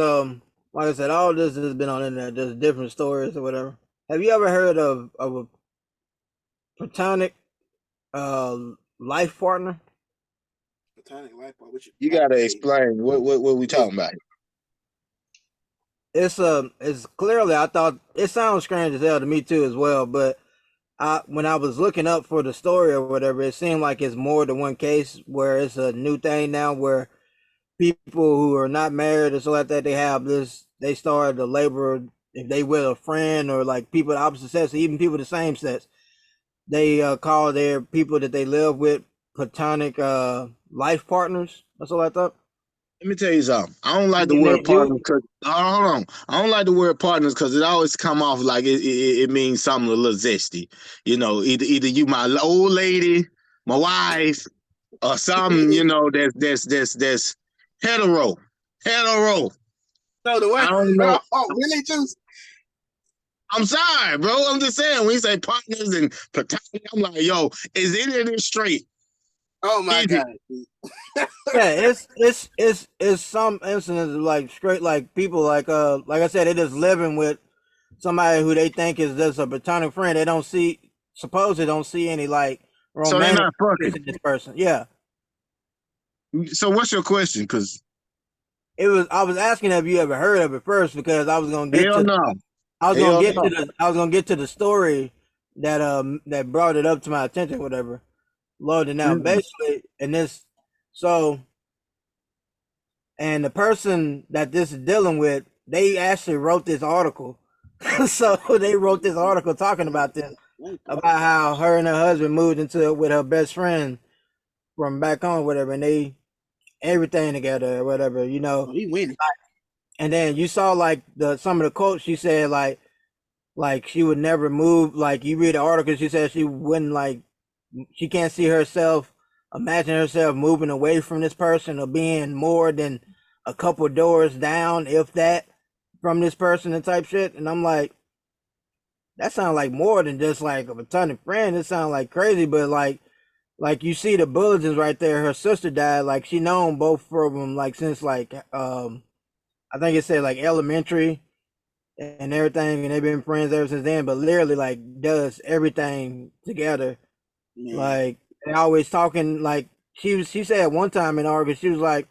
like I said, all this has been on the internet, just different stories or whatever. Have you ever heard of a platonic life partner? Platonic life partner. You gotta explain what we talking about. It's clearly, I thought it sounds strange as hell to me too as well, but when I was looking up for the story or whatever, it seemed like it's more than one case where it's a new thing now where people who are not married or so like that, they start to labor, if they with a friend or like people of the opposite sex, or even people of the same sex, they call their people that they live with platonic life partners or so like that. Let me tell you something. I don't like the word partner because hold on. I don't like the word partners because it always come off like it means something a little zesty. You know, either you my old lady, my wife, or something. You know, that's hetero. So the word, I don't know. Really, Juice? I'm sorry, bro. I'm just saying when you say partners and platonic, I'm like, yo, is any of this straight? Oh my Is God. Yeah, it's some instances of like straight like people like I said, they just living with somebody who they think is just a platonic friend. They don't see supposedly don't see any like So they're romantic not interest fucking. in this person. Yeah. So what's your question? Because I was asking have you ever heard of it first because I was gonna get hell to no, I was gonna hell get no. to the story that brought it up to my attention, whatever. Loaded now. Mm-mm. Basically in this so and the person that this is dealing with, they actually wrote this article. So they wrote this article talking about this, about how her and her husband moved into it with her best friend from back home, whatever, and they everything together, or whatever, you know. Oh, he winning. And then you saw like some of the quotes she said, like she would never move. Like you read the article, she said she wouldn't like she can't see herself, imagine herself moving away from this person or being more than a couple doors down, if that, from this person and type shit. And I'm like, that sounds like more than just like a platonic friend. It sounds like crazy, but like you see the bulletins right there. Her sister died. Like she known both of them like since like I think it said like elementary and everything, and they've been friends ever since then. But literally like does everything together. Man. Like they always talking. Like she said one time in August, she was like,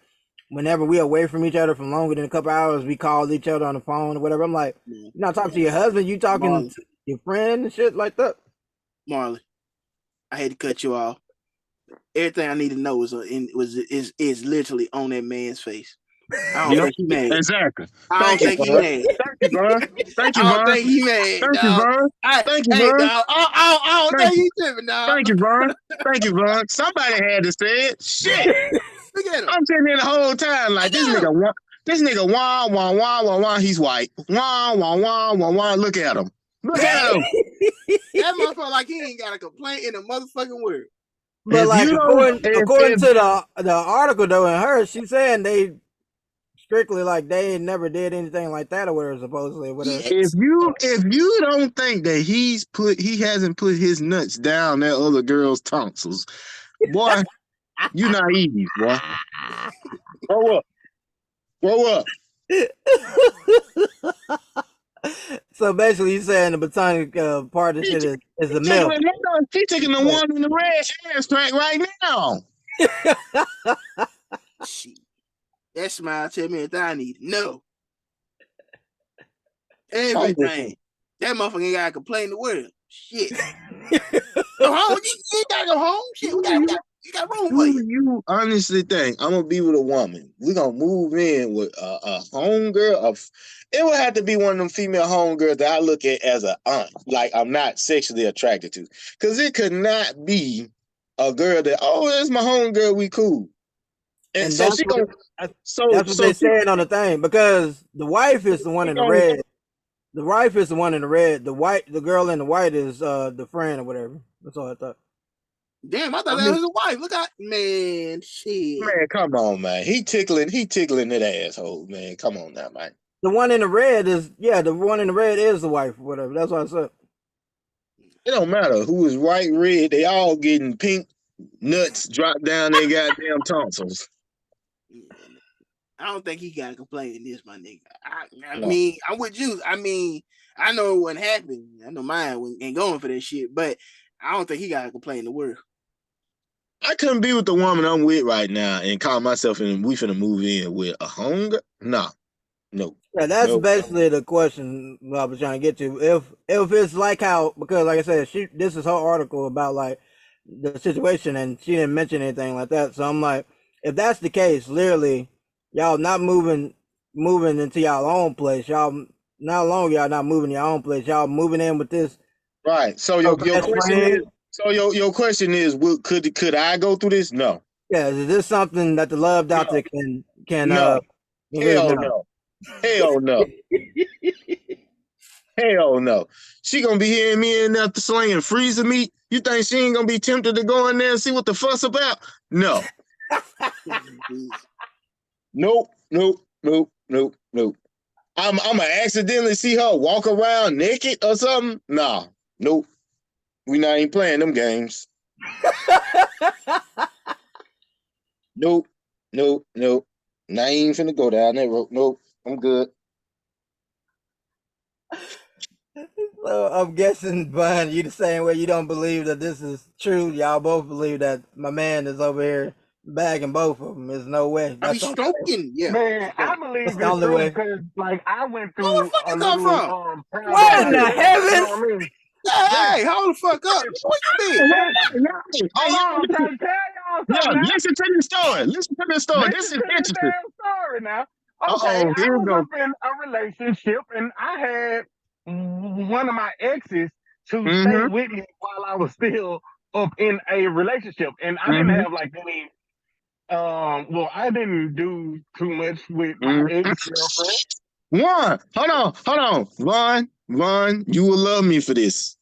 whenever we away from each other for longer than a couple hours, we call each other on the phone or whatever. I'm like, Man. you're not talking to your husband, you talking to your friend and shit like that. Marley, I hate to cut you off. Everything I need to know is literally on that man's face. I don't Yep, think he mad. exactly. I don't Thank you, think he Vern. mad. Thank you, Vern. Thank you, I don't Vern. think he mad, Thank you, dog. Vern. Thank you, Hey, Vern. dog. I don't Thank think you. he tripping, dog. Thank you, Vern. Thank you, Vern. Somebody had to say it. Shit. Look at him. I'm sitting here the whole time like Look at him. this nigga wah wah wah wah wah. He's white. Wah wah wah wah wah. Look at him. Look at him. That motherfucker like he ain't got a complaint in a motherfucking word. But If like you don't, according to the article though, and her, she's saying they strictly like they never did anything like that or whatever, supposedly or whatever. Yes. if you don't think that he hasn't put his nuts down that other girl's tonsils, boy, you naive, boy. Grow up. Grow up. So basically, you saying the platonic part of shit is the milk. She taking the one in the red ass track right now. Shit. That smile tell me that I need to know. Everything. That motherfucker ain't got to complain the word. Shit. Go home. You ain't gotta go home. Shit. We got room for you. Do you honestly think I'm gonna be with a woman? We're gonna move in with a homegirl. It would have to be one of them female homegirls that I look at as an aunt, like I'm not sexually attracted to. Cause it could not be a girl that, oh, that's my homegirl, we cool. And so that's she what, gonna that's what they saying on the thing, because the wife is the one in the red. The wife is the one in the red. The girl in the white is the friend or whatever. That's all I thought. Damn, I thought that was his wife. Look out, man. Shit. Man, come on, man. He tickling that asshole, man. Come on now, man. The one in the red is the one in the red is the wife or whatever. That's what I said. It don't matter who is white, red, they all getting pink nuts dropped down their goddamn tonsils. I don't think he got to complain in this, my nigga. I mean, I'm with you. I mean, I know what happened. I know mine ain't going for that shit, but I don't think he got to complain the word. I couldn't be with the woman I'm with right now and call myself and we finna move in with a hunger. No. Yeah, that's basically the question I was trying to get to. If it's like how, because like I said, this is her article about like the situation, and she didn't mention anything like that. So I'm like, if that's the case, literally, y'all not moving into y'all own place. Y'all not long. Y'all not moving your own place. Y'all moving in with this. Right. So your question is, could I go through this? No. Yeah, is this something that the love doctor can no. Hell no. Hell no. Hell no. She gonna be hearing me in there slinging freezer meat. You think she ain't gonna be tempted to go in there and see what the fuss about? No. Nope. I'm gonna accidentally see her walk around naked or something. Nah, nope. We not even playing them games. Nope, nope. Not even finna go down that road. Nope, I'm good. So I'm guessing, Bun, you the same way. You don't believe that this is true. Y'all both believe that my man is over here bagging both of them. There's no way. I be That's the only way. stroking. Yeah. Man, I That's believe the it's only true way. because, like, I went Where the through fuck a you come little from? What paradigm in the shift. You know heavens? what I mean? Yeah. Hey, hold the fuck up. Where you been? Listen, Hey, hold on, I'm trying to tell y'all yeah, something now. listen to the story. Listen to the story. This Listen is to the interesting. damn story now. Okay, Uh-oh, I here we was go. up in a relationship and I had one of my exes to stay Mm-hmm. with me while I was still up in a relationship. And I didn't Mm-hmm. have like any well, I didn't do too much with my Mm-hmm. ex-girlfriend. Hold on. Ron, you will love me for this.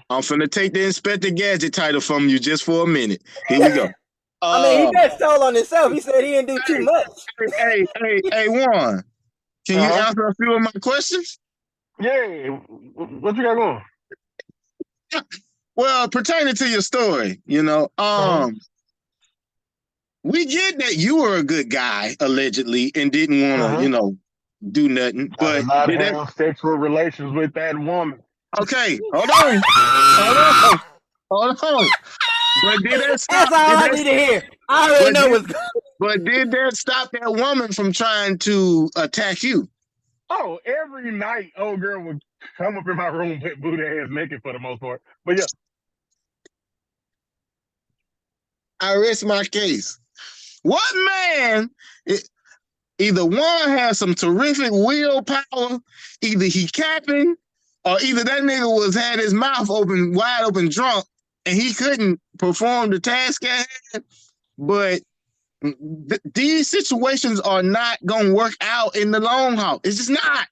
I'm finna take the Inspector Gadget title from you just for a minute. Here we go. I mean, he Uh, just told on himself. He said he didn't do too hey, much. hey, Juan, can you Uh-huh. answer a few of my questions? Yeah. What you got going? Well, pertaining to your story, you know, Uh-huh. we get that you were a good guy, allegedly, and didn't want to, Uh-huh. do nothing. I did But not did that? have sexual relations with that woman. Okay, hold on. But did that That's stop? all Did I that? need to hear. I already But know did what's going. but did that stop that woman from trying to attack you? Oh, every night, old girl would come up in my room with booty ass naked for the most part. But yeah, I rest my case. What man? Either one has some terrific willpower, either he capping, or either that nigga was had his mouth open, wide open, drunk, and he couldn't perform the task at hand. But these situations are not gonna work out in the long haul. It's just not.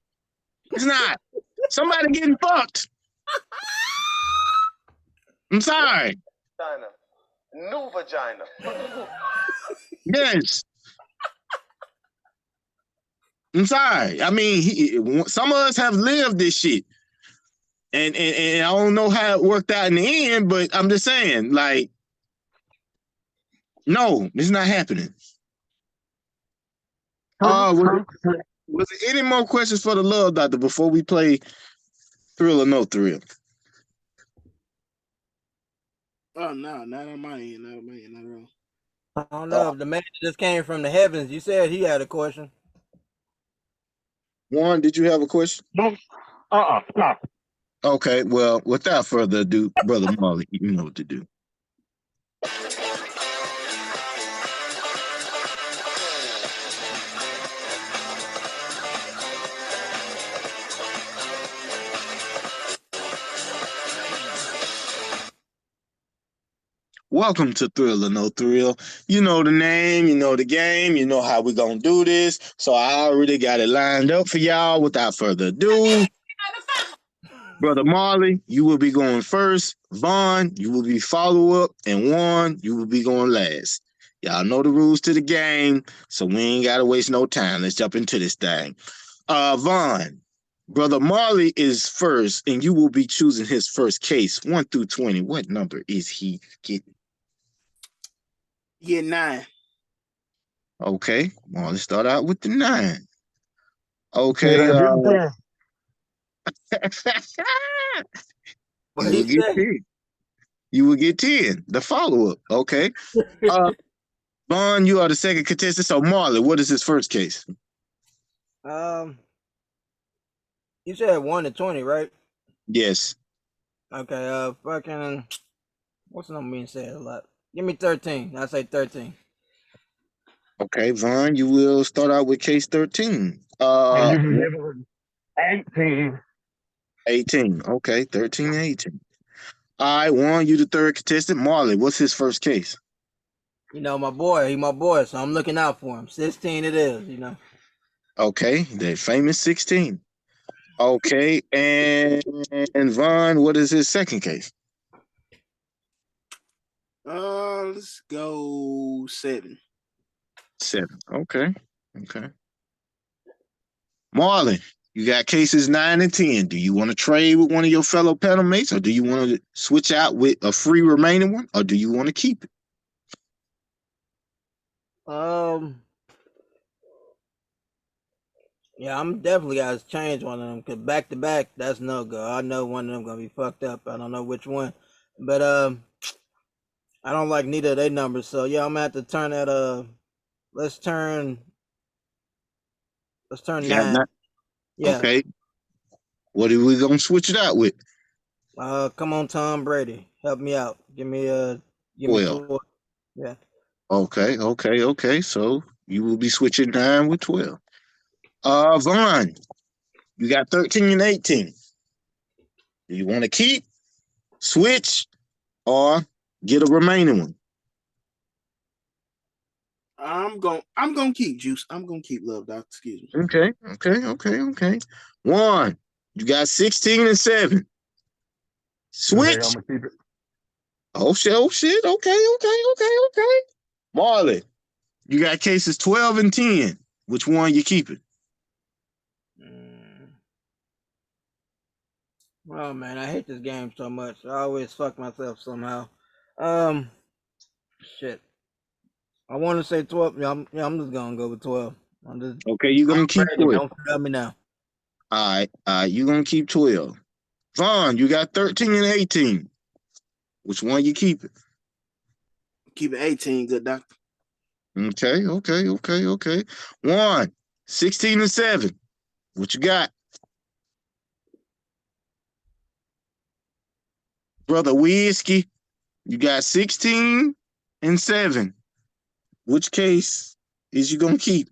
It's not. Somebody getting fucked. I'm sorry. Vagina. New vagina. Yes. I'm sorry. I mean, some of us have lived this shit. And I don't know how it worked out in the end, but I'm just saying, like, no, it's not happening. true. Was there any more questions for the love doctor before we play Thrill or No Thrill? Oh no, not on my end. Not on my end. Not at all. I don't Uh, know if the man just came from the heavens. You said he had a question. Warren, did you have a question? No. No. Okay, well, without further ado, Brother Marley, you know what to do. Welcome to Thrill or No Thrill. You know the name, you know the game, you know how we're going to do this. So I already got it lined up for y'all. Without further ado, Brother Marley, you will be going first. Vaughn, you will be follow up. And Warren, you will be going last. Y'all know the rules to the game, so we ain't got to waste no time. Let's jump into this thing. Vaughn, Brother Marley is first, and you will be choosing his first case, 1 through 20. What number is he getting? Yeah, 9. Okay, well, let's start out with the 9. Say Okay, that again. What you he will get say? 10. You will get 10. The follow-up. Okay. Uh Vaughn, you are the second contestant. So Marley, what is his first case? Um, you said 1 to 20, right? Yes. Okay. Fucking. What's the number being said a lot? Give me 13. I say 13. Okay, Vaughn, you will start out with case 13. And you can give it 18. 18. Okay, 13 and 18. All right, Warren, you the third contestant. Marley, what's his first case? You know, my boy. He my boy, so I'm looking out for him. 16 it is. You know. Okay, the famous 16. Okay, and Vaughn, what is his second case? Let's go 7. 7. Okay. Okay. Marlon, you got cases 9 and 10. Do you want to trade with one of your fellow panel mates, or do you want to switch out with a free remaining one, or do you want to keep it? Yeah, I'm definitely got to change one of them because back to back, that's no go. I know one of them gonna be fucked up. I don't know which one, but I don't like neither of their numbers. So yeah, I'm gonna have to turn that. Let's turn. Let's turn You got 9. that? Yeah. Okay. What are we gonna switch it out with? Come on, Tom Brady, help me out. Give me 12. 12. Yeah. Okay. So you will be switching 9 with 12. Vaughn, you got 13 and 18. Do you want to keep, switch, or get a remaining one? I'm gonna keep Juice. I'm gonna keep Love Doctor. Excuse me. Okay. One, you got 16 and 7. Switch. I'm gonna keep it. Oh shit. Okay. Marley, you got cases 12 and 10. Which one you keeping? Oh man, I hate this game so much. I always fuck myself somehow. Shit. I want to say 12. I'm just gonna go with 12. I'm just Okay, you're gonna keep Brady. 12. Don't tell me now. All right, you're gonna keep 12. Vaughn, you got 13 and 18. Which one you keeping? Keep it 18, good doctor. Okay. One, 16 and 7. What you got? Brother Whiskey, you got 16 and 7. Which case is you gonna keep?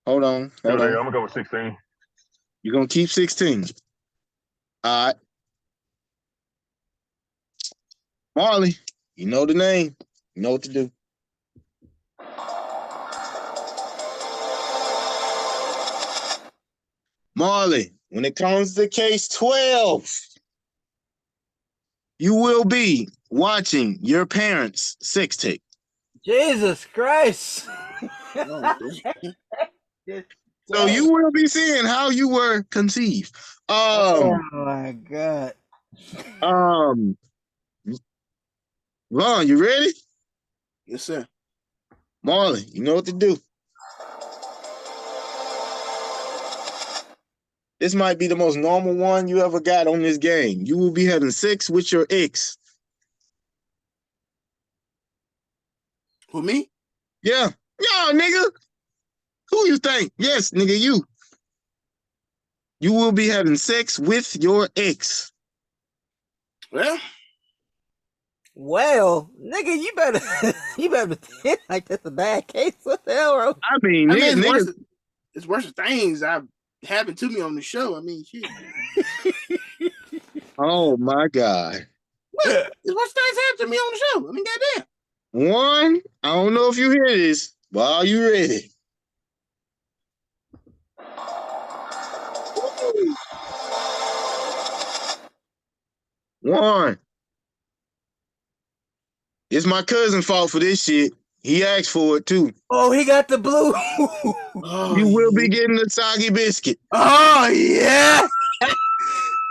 Hold on. I'm gonna go with 16. You're gonna keep 16. All right. Marley, you know the name. You know what to do. Marley, when it comes to case 12, you will be watching your parents' sex tape. Jesus Christ. Oh, So you will be seeing how you were conceived. Oh my God. Ron, you ready? yes, sir. Marley, you know what to do. This might be the most normal one you ever got on this game. You will be having sex with your ex. Who, me? Yeah, nigga. Who you think? Yes, nigga, you. You will be having sex with your ex. Well, nigga, you better pretend like that's a bad case. What the hell, bro? I mean, nigga. It's worse things I've happened to me on the show. I mean, shit. Oh my God. What? It's worse things happened to me on the show. I mean, goddamn. One, I don't know if you hear this, but are you ready? One. It's my cousin's fault for this shit. He asked for it too. Oh, he got the blue. You will be getting the soggy biscuit. Oh yeah.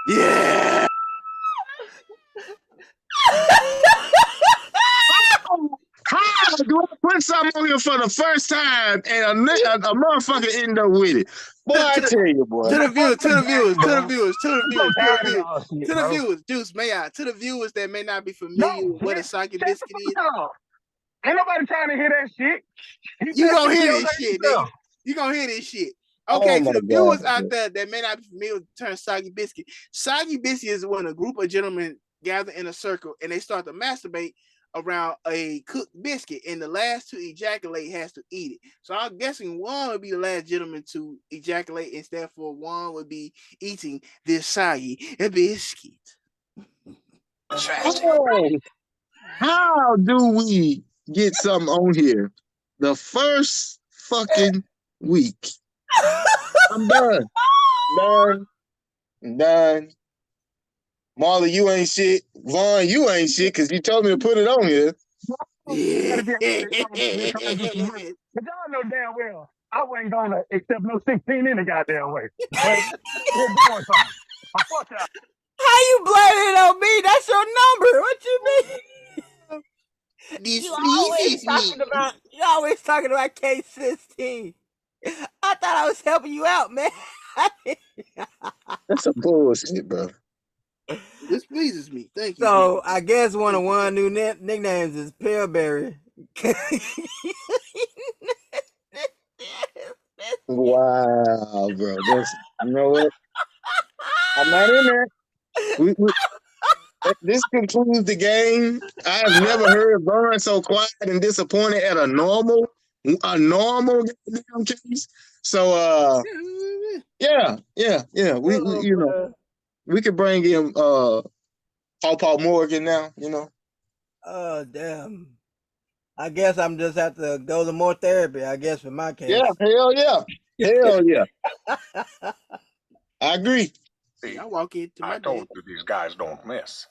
Yeah. How do I put something on here for the first time and a motherfucker end up with it? Boy, I tell you, boy. To the viewers, Juice, to the viewers that may not be familiar with what a soggy biscuit is. Ain't nobody trying to hear that shit. You gonna hear this shit, nigga. You gonna hear this shit. Okay, to the viewers out there that may not be familiar with the term soggy biscuit. Soggy biscuit is when a group of gentlemen gather in a circle and they start to masturbate around a cooked biscuit, and the last to ejaculate has to eat it. So I'm guessing one would be the last gentleman to ejaculate, and therefore one would be eating this soggy biscuit. Oh, how do we get something on here the first fucking week? I'm done. Marley, you ain't shit. Vaughn, you ain't shit because you told me to put it on here. But y'all know damn well I wasn't gonna accept no 16 in the goddamn way. But they're doing something. I fuck y'all. How you blaming it on me? That's your number. What you mean? This You always pleases me. talking about K16. I thought I was helping you out, man. That's some bullshit, bro. This pleases me. Thank you. So I guess one of new nicknames is Pillberry. Wow, bro. That's you know what? I'm not in there. We this concludes the game. I have never heard Vaughn so quiet and disappointed at a normal goddamn case. So yeah. We Oh, you know man. we could bring in Paul Morgan now, you know. Oh, damn. I guess I'm just have to go to more therapy, I guess, for my Yeah, case. hell yeah. Hell yeah. I agree. See, See, I walk into my I told dad. you these guys don't miss.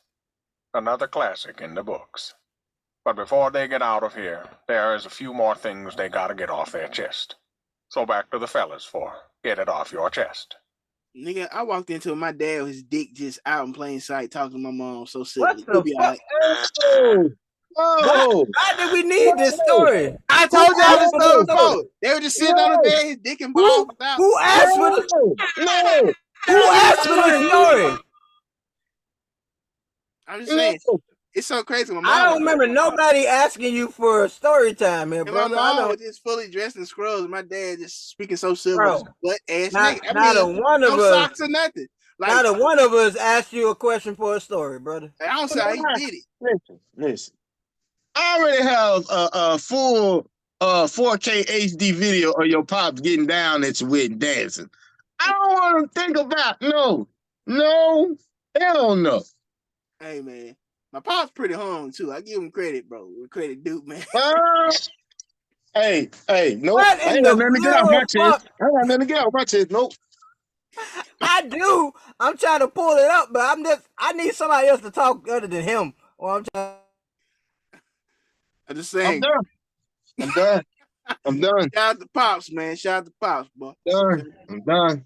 Another classic in the books. But before they get out of here, there is a few more things they gotta get off their chest. So back to the fellas for get it off your chest. Nigga, I walked into my dad with his dick just out in plain sight talking to my mom so What silly. the He'll be all fuck? right. Oh, Why, whoa, why did we need this whoa, story? I Who told y'all this asked for story this whoa, story? before. They were just sitting on the no, bed, his dick and balls Who was out. who asked for the no, who asked for this story? I'm just no. saying, it's so crazy. My I mom don't remember nobody asking you for a story time here, and my brother. I mom know, was just fully dressed in scrubs. And my dad just speaking so civil, bro. just butt ass Not nigga. I not a mean, one no of us, socks or nothing. Like not a one of us asked you a question for a story, brother. I don't say how he did it. Listen. I already have a full 4K HD video of your pops getting down at your wedding dancing. I don't want to think about no, hell no. Hey man, my pop's pretty hung too. I give him credit, bro. With credit due, man. Uh, hey, nope. What I in ain't the got nothing to get off my literal fuck? chest. I ain't got nothing to get off my chest. Nope. I do. I'm trying to pull it up, but I need somebody else to talk other than him. Or I'm trying. I'm just I'm saying. done. I'm done. I'm done. Shout out to pops, man. Shout out to pops, boy. Done. I'm done.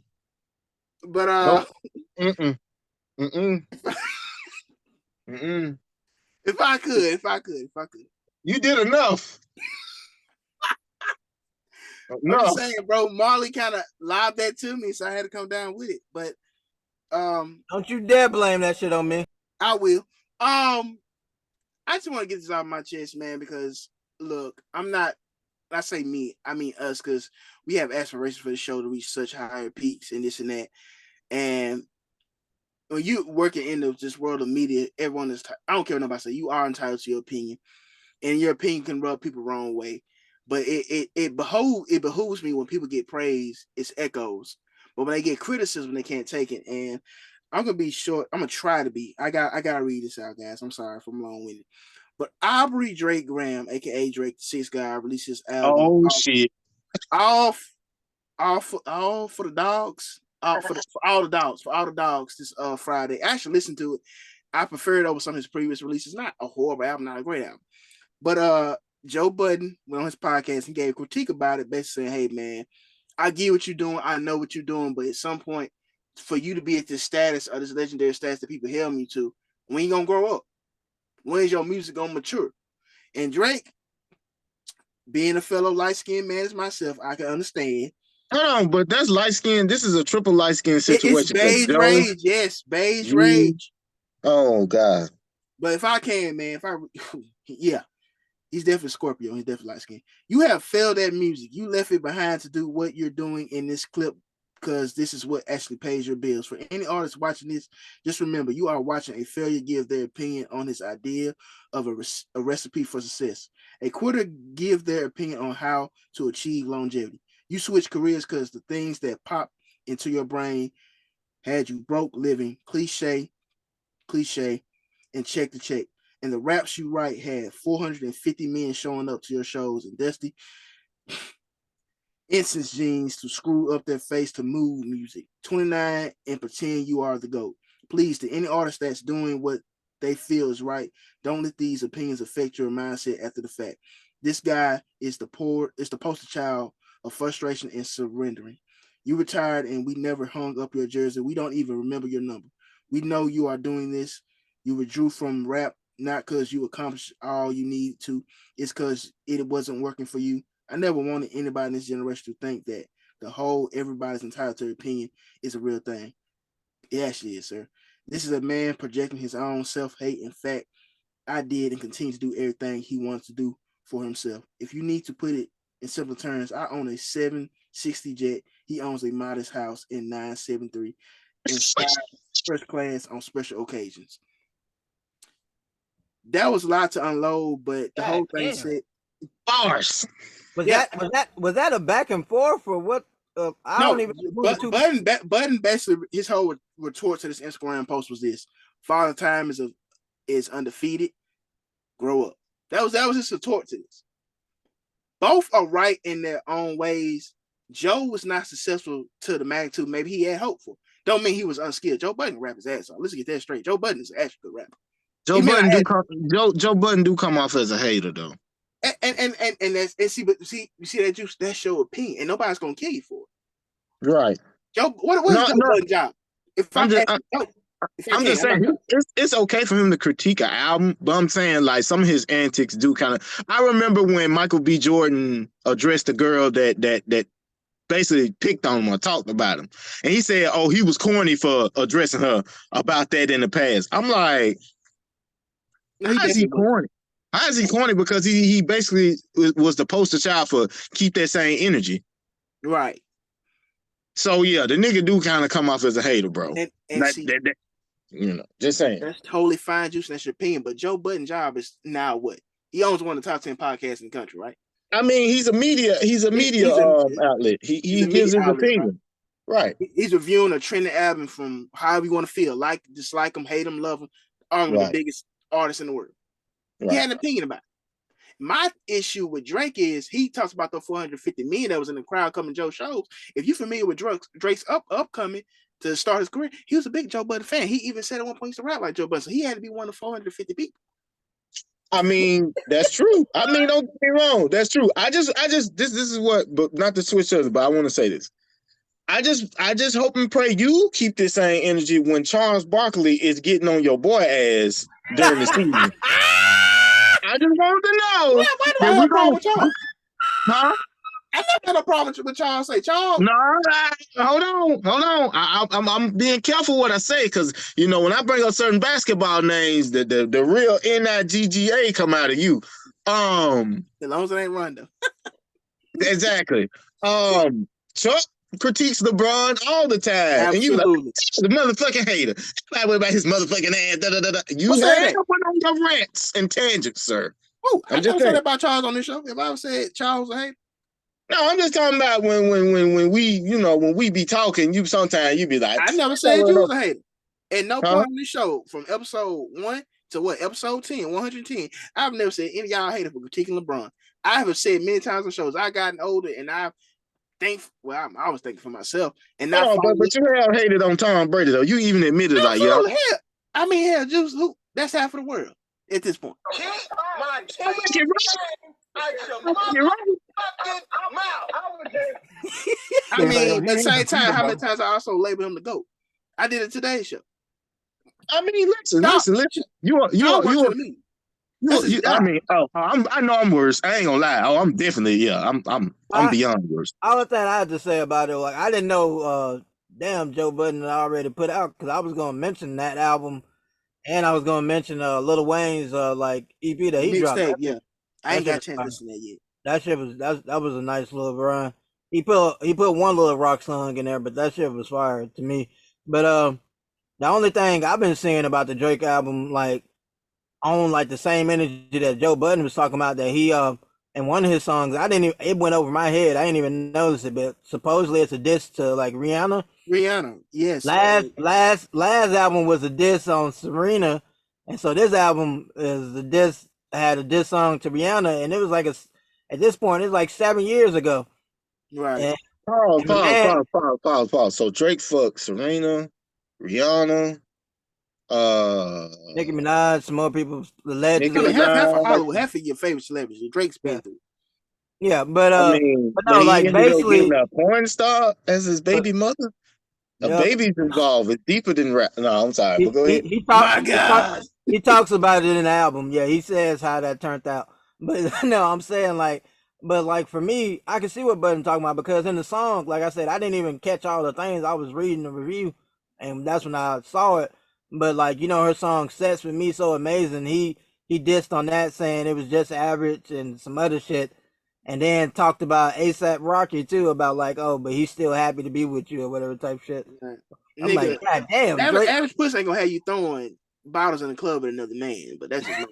But Nope. Mm-mm. Mm-mm. Mm-mm. if I could. You did enough. I'm just Enough. saying, bro. Marley kind of lobbed that to me, so I had to come down with it. But Don't you dare blame that shit on me. I will. I just want to get this off my chest, man, because look, I'm not. I say me, I mean us, because we have aspirations for the show to reach such higher peaks and this and that. And when you working in this world of media, everyone is. I don't care what nobody say. You are entitled to your opinion, and your opinion can rub people the wrong way. But it behooves me when people get praise, it's echoes. But when they get criticism, they can't take it. And I'm gonna be short. I'm gonna try to be. I gotta read this out, guys. I'm sorry if I'm long winded. But Aubrey Drake Graham, aka Drake the Sixth Guy, released his album Oh shit. all, all for the dogs. For all the dogs this Friday. I actually listened to it. I prefer it over some of his previous releases. Not a horrible album, not a great album. But Joe Budden went on his podcast and gave a critique about it, basically saying, "Hey man, I get what you're doing, I know what you're doing, but at some point, for you to be at this status or this legendary status that people held me to, when you gonna grow up? When's your music gonna mature?" And Drake, being a fellow light skinned man as myself, I can understand. Hold on, but that's light skin. This is a triple light skin It's situation. beige Joe, rage, yes, beige you, rage. oh God. But if I can, man, yeah, he's definitely Scorpio. He's definitely light skinned. You have failed at music. You left it behind to do what you're doing in this clip because this is what actually pays your bills. For any artist watching this, just remember you are watching a failure give their opinion on his idea of a recipe for success. A quitter give their opinion on how to achieve longevity. You switch careers because the things that pop into your brain had you broke living, cliche, and check to check. And the raps you write had 450 men showing up to your shows and Dusty instance jeans to screw up their face to move music. 29 and pretend you are the GOAT. Please, to any artist that's doing what they feel is right, don't let these opinions affect your mindset after the fact. This guy is the poster child of frustration and surrendering. You retired and we never hung up your jersey. We don't even remember your number. We know you are doing this. You withdrew from rap not because you accomplished all you need to. It's because it wasn't working for you. I never wanted anybody in this generation to think that the whole everybody's entitled to their opinion is a real thing. It actually is, sir. This is a man projecting his own self-hate. In fact, I did and continue to do everything he wants to do for himself. If you need to put it in simple terms, I own a 760 jet. He owns a modest house in 973 and first class on special occasions. That was a lot to unload, but the whole thing said bars. Was that a back and forth or what? I don't even. Button basically his whole retort to this Instagram post was this: Father Time is undefeated. Grow up. That was his retort to this. Both are right in their own ways. Joe was not successful to the magnitude maybe he had hoped for. Don't mean he was unskilled. Joe Budden rap his ass off. Let's get that straight. Joe Budden is an actually good rapper. Joe Budden do come off as a hater though. And that's you see that juice that show opinion and nobody's gonna kill you for it. Right. Joe, what is Joe Budden's job? I'm just saying it's okay for him to critique an album, but I'm saying like some of his antics do kind of. I remember when Michael B. Jordan addressed the girl that basically picked on him or talked about him, and he said, "Oh, he was corny for addressing her about that in the past." I'm like, how is he corny? How is he corny? Because he basically was the poster child for keep that same energy. Right. So yeah, the nigga do kind of come off as a hater, bro. And just saying. That's totally fine, Juice, and that's your opinion. But Joe Budden's job is now what? He owns one of the top 10 podcasts in the country, right? I mean, he's a media outlet. He gives his opinion. Right. He's reviewing a trending album from however you want to feel. Like, dislike him, hate him, love him. Arguably the biggest artist in the world. Right. He had an opinion about it. My issue with Drake is he talks about the 450 million that was in the crowd coming Joe shows. If you're familiar with Drake's upcoming to start his career, he was a big Joe Budden fan. He even said at one point he used to rap like Joe Budden. So he had to be one of 450 people. I mean, that's true. I mean, don't get me wrong. That's true. This is what, but not to switch others, but I want to say this. I just hope and pray you keep this same energy when Charles Barkley is getting on your boy ass during the season. I just want to know. Why do I have a problem with Charles? Huh? I never had a problem with Charles. Say Charles. No, hold on. I'm being careful what I say because when I bring up certain basketball names, the real NIGGA come out of you. As long as it ain't Rondo. Exactly. Chuck critiques LeBron all the time, absolutely. And you like the motherfucking hater. What about his motherfucking ass? Da, da, da, da. You had to put on your rants and tangents, sir. Oh, I never said that about Charles on this show. If I ever said Charles a hater. No, I'm just talking about when we be talking, you sometimes you be like, I never said you was a hater. At no point on this show, from episode 1 to episode 10, 110, I've never said any of y'all hated for critiquing LeBron. I have said many times on shows I've gotten older and I was thinking for myself. And now, but you have hated on Tom Brady though. You even admitted hell, Juice, that's half of the world at this point. I mean, at the same time, how many times I also label him the GOAT? I did it today's show. I mean, listen. You I mean, I know I'm worse. I ain't gonna lie. Oh, I'm definitely, I'm beyond worse. All that I had to say about it, like I didn't know, damn, Joe Budden already put out because I was gonna mention that album, and I was gonna mention Lil Wayne's like EP that he dropped. Yeah, I ain't got a chance to listen to that yet. That shit was that was a nice little run. He put one little rock song in there, but that shit was fire to me. But the only thing I've been seeing about the Drake album, like on like the same energy that Joe Budden was talking about, that he in one of his songs, it went over my head. I didn't even notice it, but supposedly it's a diss to like Rihanna. Yes. Last album was a diss on Serena, and so this album is the diss had a diss song to Rihanna, and it was like at this point it's like 7 years ago. Right. Pause. So Drake fucked Serena, Rihanna, Nicki Minaj, some more people, the legends. Half of Hollywood, half of your favorite celebrities. Drake's been through. Yeah, I mean, but but no, he like ended up getting basically, a porn star as his but, baby mother. A yep. baby's involved. It's deeper than rap. No, I'm sorry, but He go he ahead. he talk My he talk God. he talks about it in the album. Yeah, he says how that turned out. But no, I'm saying like, but like for me, I can see what Budden talking about because in the song, like I said, I didn't even catch all the things. I was reading the review, and that's when I saw it. But like her song "Sets with Me So Amazing." He dissed on that, saying it was just average and some other shit, and then talked about ASAP Rocky too, about like, oh, but he's still happy to be with you or whatever type shit. Right. I'm like, Nigga, God damn, average, Drake. average pussy ain't gonna have you throwing bottles in the club with another man, but that's just my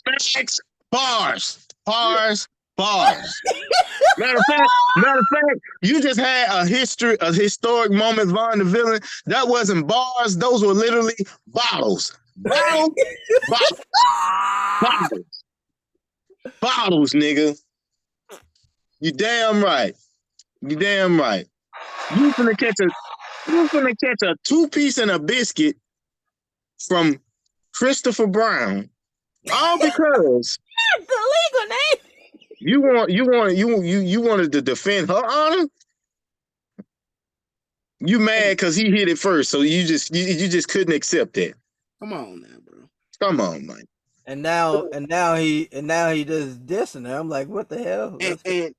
Facts. Bars. Bars. Bars. Matter of fact, you just had a historic moment, Vaughn the villain. That wasn't bars, those were literally bottles. Bottles, bottles, bottles, bottles, nigga. You damn right. You damn right. You finna catch a two-piece and a biscuit from Christopher Brown. All because That's the legal name. you wanted to defend her honor. You mad because he hit it first, so you just couldn't accept that. come on now, bro. Come on, man. And now he just dissing her. I'm like, what the hell? And That's and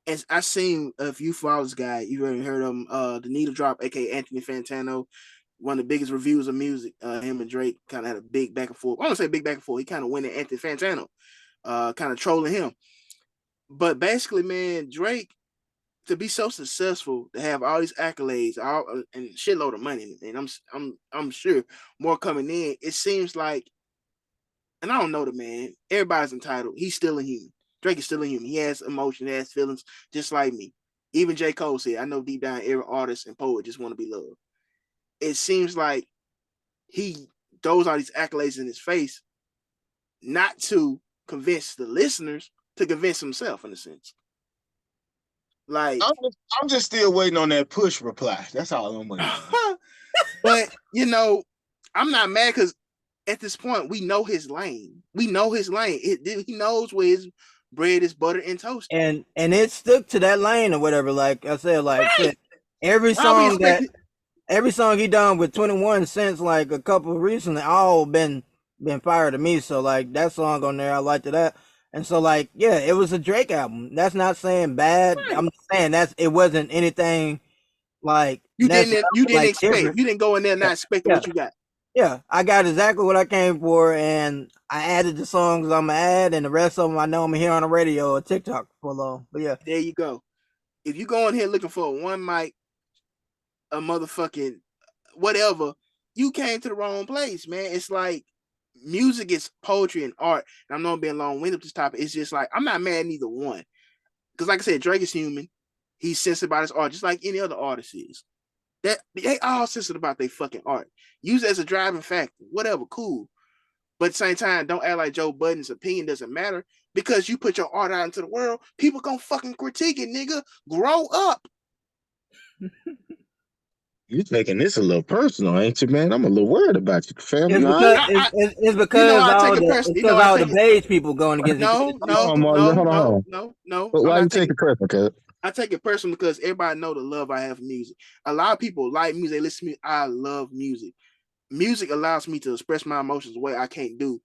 as I seen a few followers guy, you already heard of him, the Needle Drop, aka Anthony Fantano, one of the biggest reviews of music. Him and Drake kind of had a big back and forth. I don't say big back and forth. He kind of went at Anthony Fantano, kind of trolling him. But basically, man, Drake to be so successful, to have all these accolades, all and shitload of money, and I'm sure more coming in. It seems like, and I don't know the man. Everybody's entitled. He's still a human. Drake is still a human. He has emotion, he has feelings, just like me. Even J. Cole said, I know deep down every artist and poet just want to be loved. It seems like he throws all these accolades in his face, not to convince the listeners, to convince himself in a sense. Like, I'm just still waiting on that push reply. That's all I'm waiting on. but I'm not mad because at this point we know his lane. We know his lane. He knows where his bread is buttered and toasted. and it stuck to that lane or whatever. Like I said, like Right. shit. Every Why we song expect that every song he done with 21 since like a couple recently, all been fire to me. So like that song on there, I liked that. And so like yeah, it was a Drake album. That's not saying bad. right. I'm just saying it wasn't anything like necessarily You didn't like expect. different. You didn't go in there Yeah, not expecting yeah, what you got. yeah. I got exactly what I came for, and I added the songs I'm gonna add, and the rest of them I know I'm gonna hear on the radio or TikTok for long. But yeah, There you go. If you go in here looking for one mic, a motherfucking whatever, you came to the wrong place, man. It's like music is poetry and art. And I know I'm being long-winded with this topic. It's just like I'm not mad at either one. Because like I said, Drake is human. He's sensitive about his art, just like any other artist is. That they all sensitive about their fucking art. Use it as a driving factor. Whatever, cool. But at the same time, don't act like Joe Budden's opinion doesn't matter. Because you put your art out into the world, people gonna fucking critique it, nigga. Grow up. You're taking this a little personal, ain't you, man? I'm a little worried about you, fam. it's You all because right? it's You know because I take all it the personally. it's You know because I all the take it. beige people going against each No, other. no, Hold no, on. no, no, no. But I'm why you not take taking. it personal, cuz? I take it personal because everybody know the love I have for music. A lot of people like music. They listen to me. I love music. Music allows me to express my emotions the way I can't do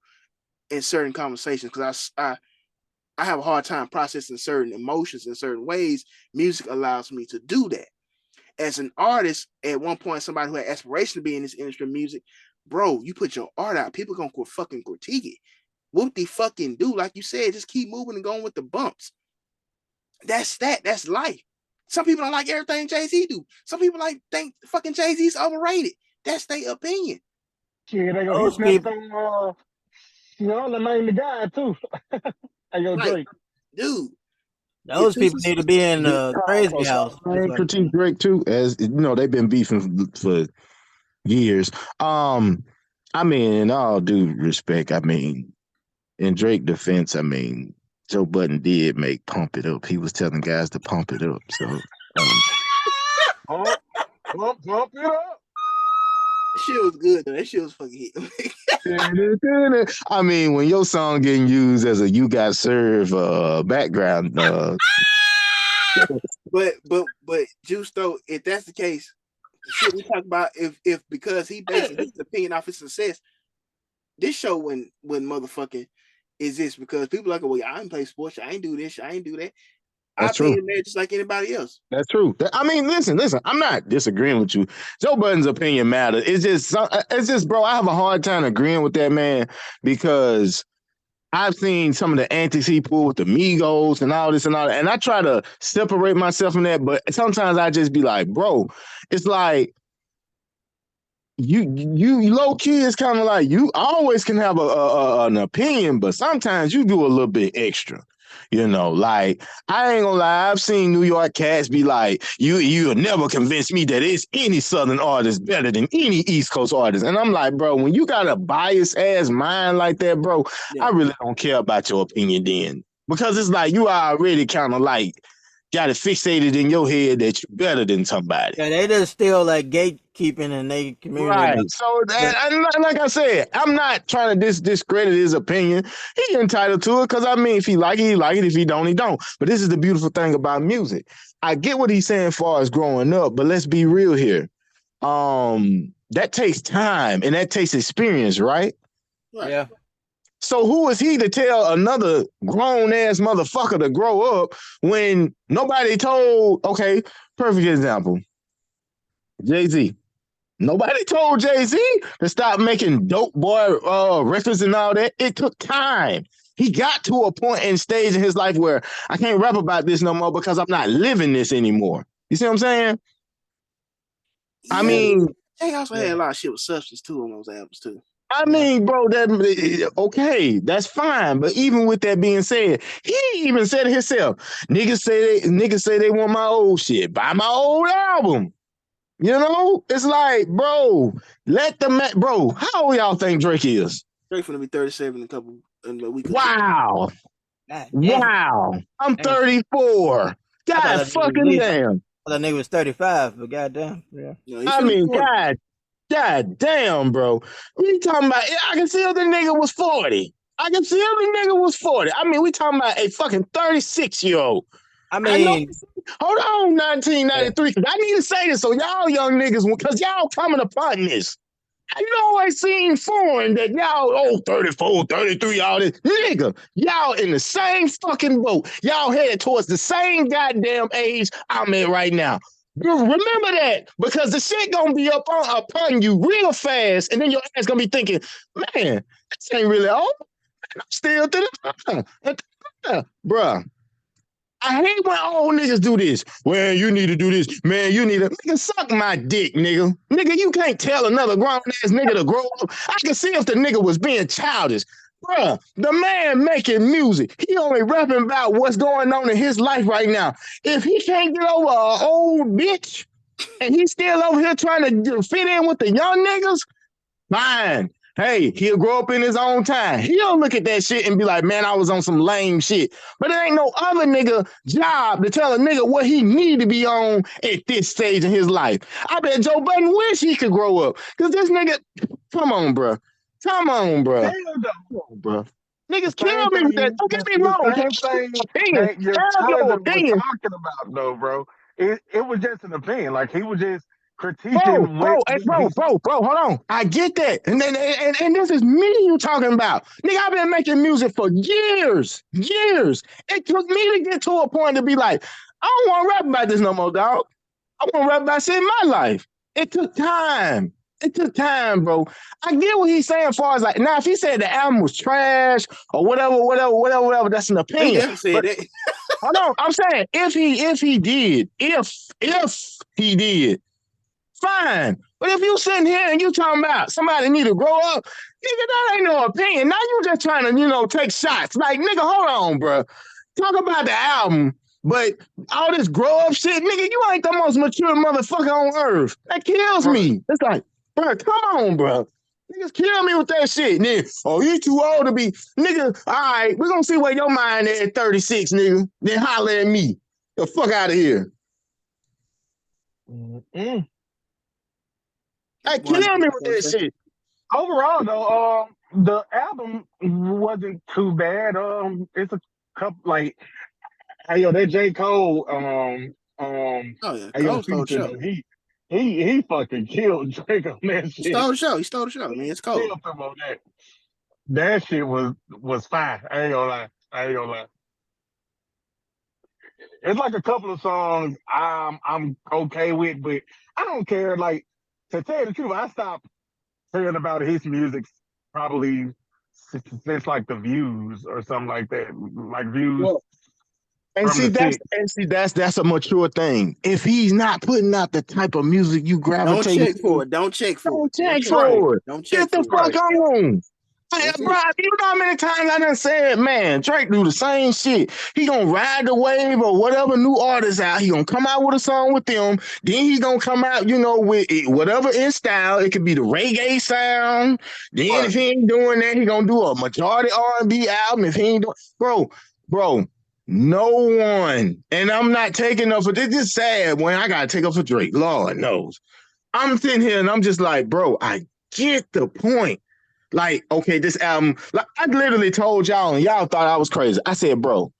in certain conversations because I have a hard time processing certain emotions in certain ways. Music allows me to do that. As an artist, at one point, somebody who had aspiration to be in this industry of music, bro, you put your art out, people gonna fucking critique it. What they fucking do, like you said, just keep moving and going with the bumps. That's that. That's life. Some people don't like everything Jay-Z do. Some people think fucking Jay-Z's overrated. That's their opinion. Shit, he Those snapped people, on the name the guy too. Hey, yo, Like, Drake. dude, if those this people is need to be in Just the call crazy house. That's Charlamagne what critique Drake too, as you know, they've been beefing for years. I mean, in all due respect, I mean, in Drake defense, I mean, Joe Budden did make Pump It Up. He was telling guys to pump it up. So Pump it up. That shit was good though. That shit was fucking hit. I mean, when your song getting used as a "you got served" background, but Juice though, if that's the case, the shit we talk about, if because he basing his opinion off his success, this show wouldn't motherfucking exist because people are like, well, I ain't play sports, I ain't do this, I ain't do that. I that's true. opinion man just like anybody else. That's true. I mean, listen. I'm not disagreeing with you. Joe Budden's opinion matters. It's just, bro. I have a hard time agreeing with that man because I've seen some of the antics he pulled with the Migos and all this and all that, and I try to separate myself from that. But sometimes I just be like, bro, it's like you low key is kind of like you always can have an opinion, but sometimes you do a little bit extra. Like I ain't gonna lie, I've seen New York cats be like, you'll never convince me that it's any Southern artist better than any East Coast artist. And I'm like, bro, when you got a biased ass mind like that, bro, I really don't care about your opinion then. Because it's like you already kind of like got it fixated in your head that you're better than somebody. Yeah, they just still like gatekeeping in their community. Right. So, like I said, I'm not trying to discredit his opinion. He entitled to it because, I mean, if he like it, he like it. If he don't, he don't. But this is the beautiful thing about music. I get what he's saying as far as growing up, but let's be real here. That takes time and that takes experience, right? Yeah. So who is he to tell another grown-ass motherfucker to grow up when nobody told, okay, perfect example, Jay-Z. Nobody told Jay-Z to stop making dope boy records and all that. It took time. He got to a point and stage in his life where I can't rap about this no more because I'm not living this anymore. You see what I'm saying? Yeah, I mean, Jay also had a lot of shit with substance too on those albums too. I mean, bro, okay, that's fine. But even with that being said, he even said it himself. Niggas say they want my old shit. Buy my old album. It's like, bro, bro, how old y'all think Drake is? Drake gonna be 37 in a week. Wow. Wow. I'm 34. God fucking damn. That nigga was 35, but goddamn. Yeah. I mean, God damn, bro. What you talking about? I can see if the nigga was 40. I can see if the nigga was 40. I mean, we talking about a fucking 36-year-old. I mean, hold on, 1993, because I need to say this so y'all young niggas, because y'all coming upon this. I know it seems foreign that y'all, 34, 33, y'all this. Nigga, y'all in the same fucking boat. Y'all headed towards the same goddamn age I'm at right now. Remember that, because the shit gonna be upon you real fast, and then your ass gonna be thinking, man, this ain't really old. I'm still to the bruh. I hate when old niggas do this. Well, you need to do this. Man, you need to nigga suck my dick, nigga. Nigga, you can't tell another grown-ass nigga to grow up. I can see if the nigga was being childish. Bruh, the man making music. He only rapping about what's going on in his life right now. If he can't get over an old bitch and he's still over here trying to fit in with the young niggas, fine. Hey, he'll grow up in his own time. He'll look at that shit and be like, man, I was on some lame shit. But it ain't no other nigga job to tell a nigga what he need to be on at this stage in his life. I bet Joe Budden wish he could grow up. Because this nigga, come on, bro. Come on, bro. Hell no. Come on, bro. Niggas kill me with that. Don't get me wrong. The same thing that your cousin was talking about, though, bro. It was just an opinion. Like, he was just critiquing bro, hold on. I get that. And this is me you talking about. Nigga, I've been making music for years. It took me to get to a point to be like, I don't want to rap about this no more, dog. I want to rap about shit in my life. It took time. Bro. I get what he's saying as far as like, now if he said the album was trash or whatever, that's an opinion. He definitely said that. Hold on, I'm saying if he did, fine. But if you sitting here and you talking about somebody need to grow up, nigga, that ain't no opinion. Now you just trying to, take shots. Like, nigga, hold on, bro. Talk about the album, but all this grow up shit, nigga, you ain't the most mature motherfucker on earth. That kills me. It's like, bro, come on, bro. Niggas kill me with that shit. And then, you too old to be, nigga, all right, we're gonna see where your mind is at 36, nigga. Then holler at me. The fuck out of here. Mm-mm. Hey, kill me with that shit. Overall, though, the album wasn't too bad. It's a couple like, hey yo, that J. Cole, Oh yeah, hey yo, Cole stole the feature show. though, he fucking killed Drake on that He shit. stole the show. He stole the show. I mean, it's Cole. Killed him on that. That shit was fine. I ain't gonna lie. I ain't gonna lie. It's like a couple of songs I'm okay with, but I don't care. Like, to tell you the truth, I stopped hearing about his music probably since like the Views or something like that. Like Views Well, and from see the that's six. that's a mature thing. If he's not putting out the type of music you Don't gravitate check to, for it. Don't check for don't it. Don't check check Right, for it. for it. Don't check Get the for it. fuck right. on. Hey, That's bro, it. you know how many times I done said, man, Drake do the same shit. He gonna ride the wave or whatever new artist out. He gonna come out with a song with them. Then he gonna come out, with whatever in style. It could be the reggae sound. Then Right. if he ain't doing that, he gonna do a majority R&B album. If he ain't doing, bro, no one. And I'm not taking up for this. Is sad when I gotta take up for Drake. Lord knows. I'm sitting here and I'm just like, bro, I get the point. Like, okay, this album, like I literally told y'all, and y'all thought I was crazy. I said, bro,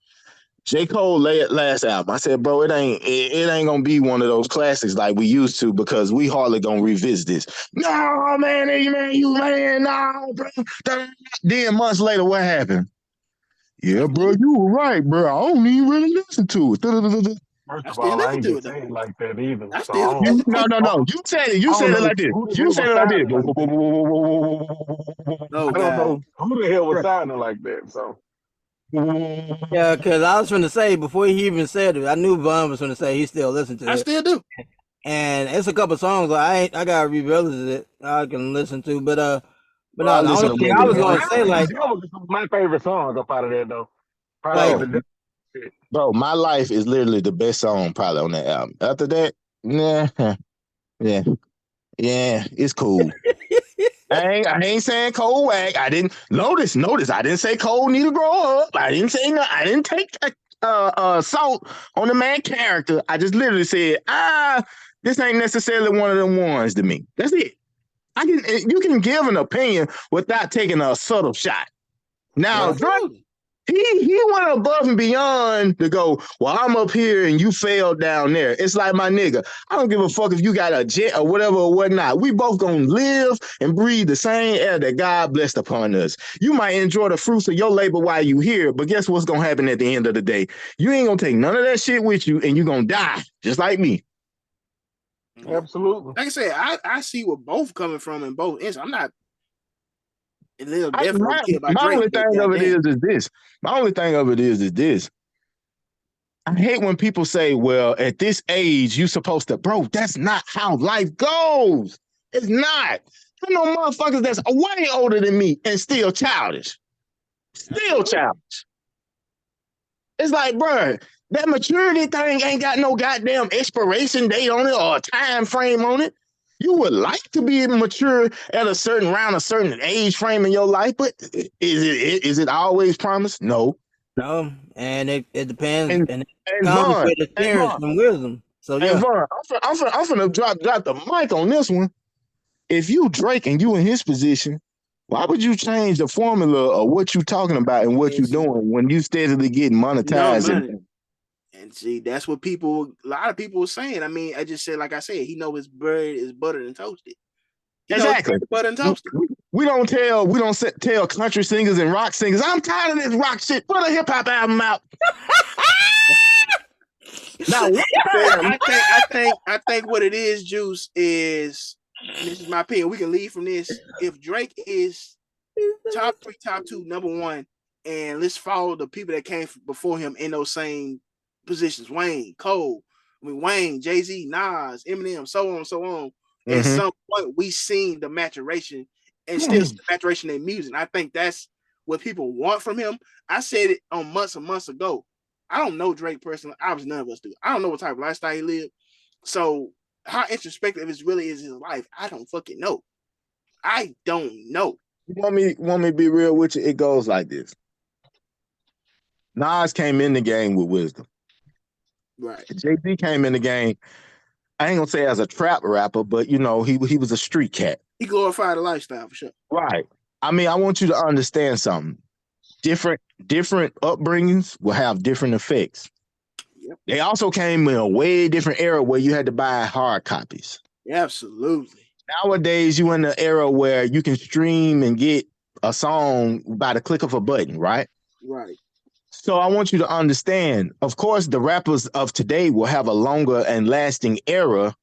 J. Cole last album. I said, bro, it ain't gonna be one of those classics like we used to because we hardly gonna revisit this. No, man, no, bro. Then months later, what happened? Yeah, bro, you were right, bro. I don't even really listen to it. First I of still all, I listen ain't to been it though. saying like that either. I So still You, listen to no, it. no, no. You said it. You I don't said it know like this. who the You hell said was it like this. sounding like that. Oh I don't God. know who the hell was Right. sounding like that. So Yeah, because I was going to say before he even said it, I knew Von was going to say he still listened to I it, still do. and it's a couple songs I gotta revisit it. I can listen to, but Bro, I no, the listen only to thing way I too was much. going to say Reality like Devil is my favorite song up out of there though. Probably like Bro, the devil shit. bro, My Life is literally the best song probably on that album. After that, nah, yeah, yeah, it's cool. I ain't saying Cole whack. I didn't notice. I didn't say Cole need to grow up. I didn't say no. I didn't take salt on the man character. I just literally said, this ain't necessarily one of them ones to me. That's it. You can give an opinion without taking a subtle shot. Now, Right. Drake, Absolutely. he went above and beyond to go, well, I'm up here and you fell down there. It's like my nigga. I don't give a fuck if you got a jet or whatever or whatnot. We both gonna live and breathe the same air that God blessed upon us. You might enjoy the fruits of your labor while you here, but guess what's gonna happen at the end of the day? You ain't gonna take none of that shit with you and you gonna die, just like me. Yeah. Absolutely. Like I said, I see where both coming from in both ends. I'm not a little I, definitely my, don't care about my Drake, only but thing of it goddamn. is this. My only thing of it is this. I hate when people say, well, at this age, you supposed to, bro, that's not how life goes. It's not. I know motherfuckers that's way older than me and still childish. Still Absolutely. childish. It's like, bro, that maturity thing ain't got no goddamn expiration date on it or a time frame on it. You would like to be mature at a certain age frame in your life, but is it always promised? No. no, and it depends, And and it and comes Vaughn, with experience and wisdom. So And yeah, Vaughn, I'm finna drop the mic on this one. If you Drake and you in his position, why would you change the formula of what you talking about and what you It's doing when you steadily getting no monetized? money. And see, that's what a lot of people were saying. I mean, I just said, like I said, he know his bread is buttered and toasted. He knows Exactly. it's buttered and toasted. We don't tell country singers and rock singers, I'm tired of this rock shit. Put a hip hop album out. Now one time, I think what it is, Juice, is, and this is my opinion. We can leave from this. If Drake is top three, top two, number one, and let's follow the people that came before him in those same positions: Wayne, Cole, Wayne, Jay-Z, Nas, Eminem, so on, so on. At mm-hmm. some point, we seen the maturation and still see the maturation in music. And I think that's what people want from him. I said it on months and months ago. I don't know Drake personally. Obviously, none of us do. I don't know what type of lifestyle he lived. So how introspective it really is his life, I don't fucking know. I don't know. You want me to be real with you? It goes like this. Nas came in the game with wisdom. Right. Jay-Z came in the game I ain't gonna say as a trap rapper, but you know, he was a street cat. He glorified the lifestyle for sure. Right. I mean, I want you to understand something. Different upbringings will have different effects. Yep. They also came in a way different era where you had to buy hard copies. Absolutely. Nowadays, you in the era where you can stream and get a song by the click of a button, right? Right. So I want you to understand, of course, the rappers of today will have a longer and lasting era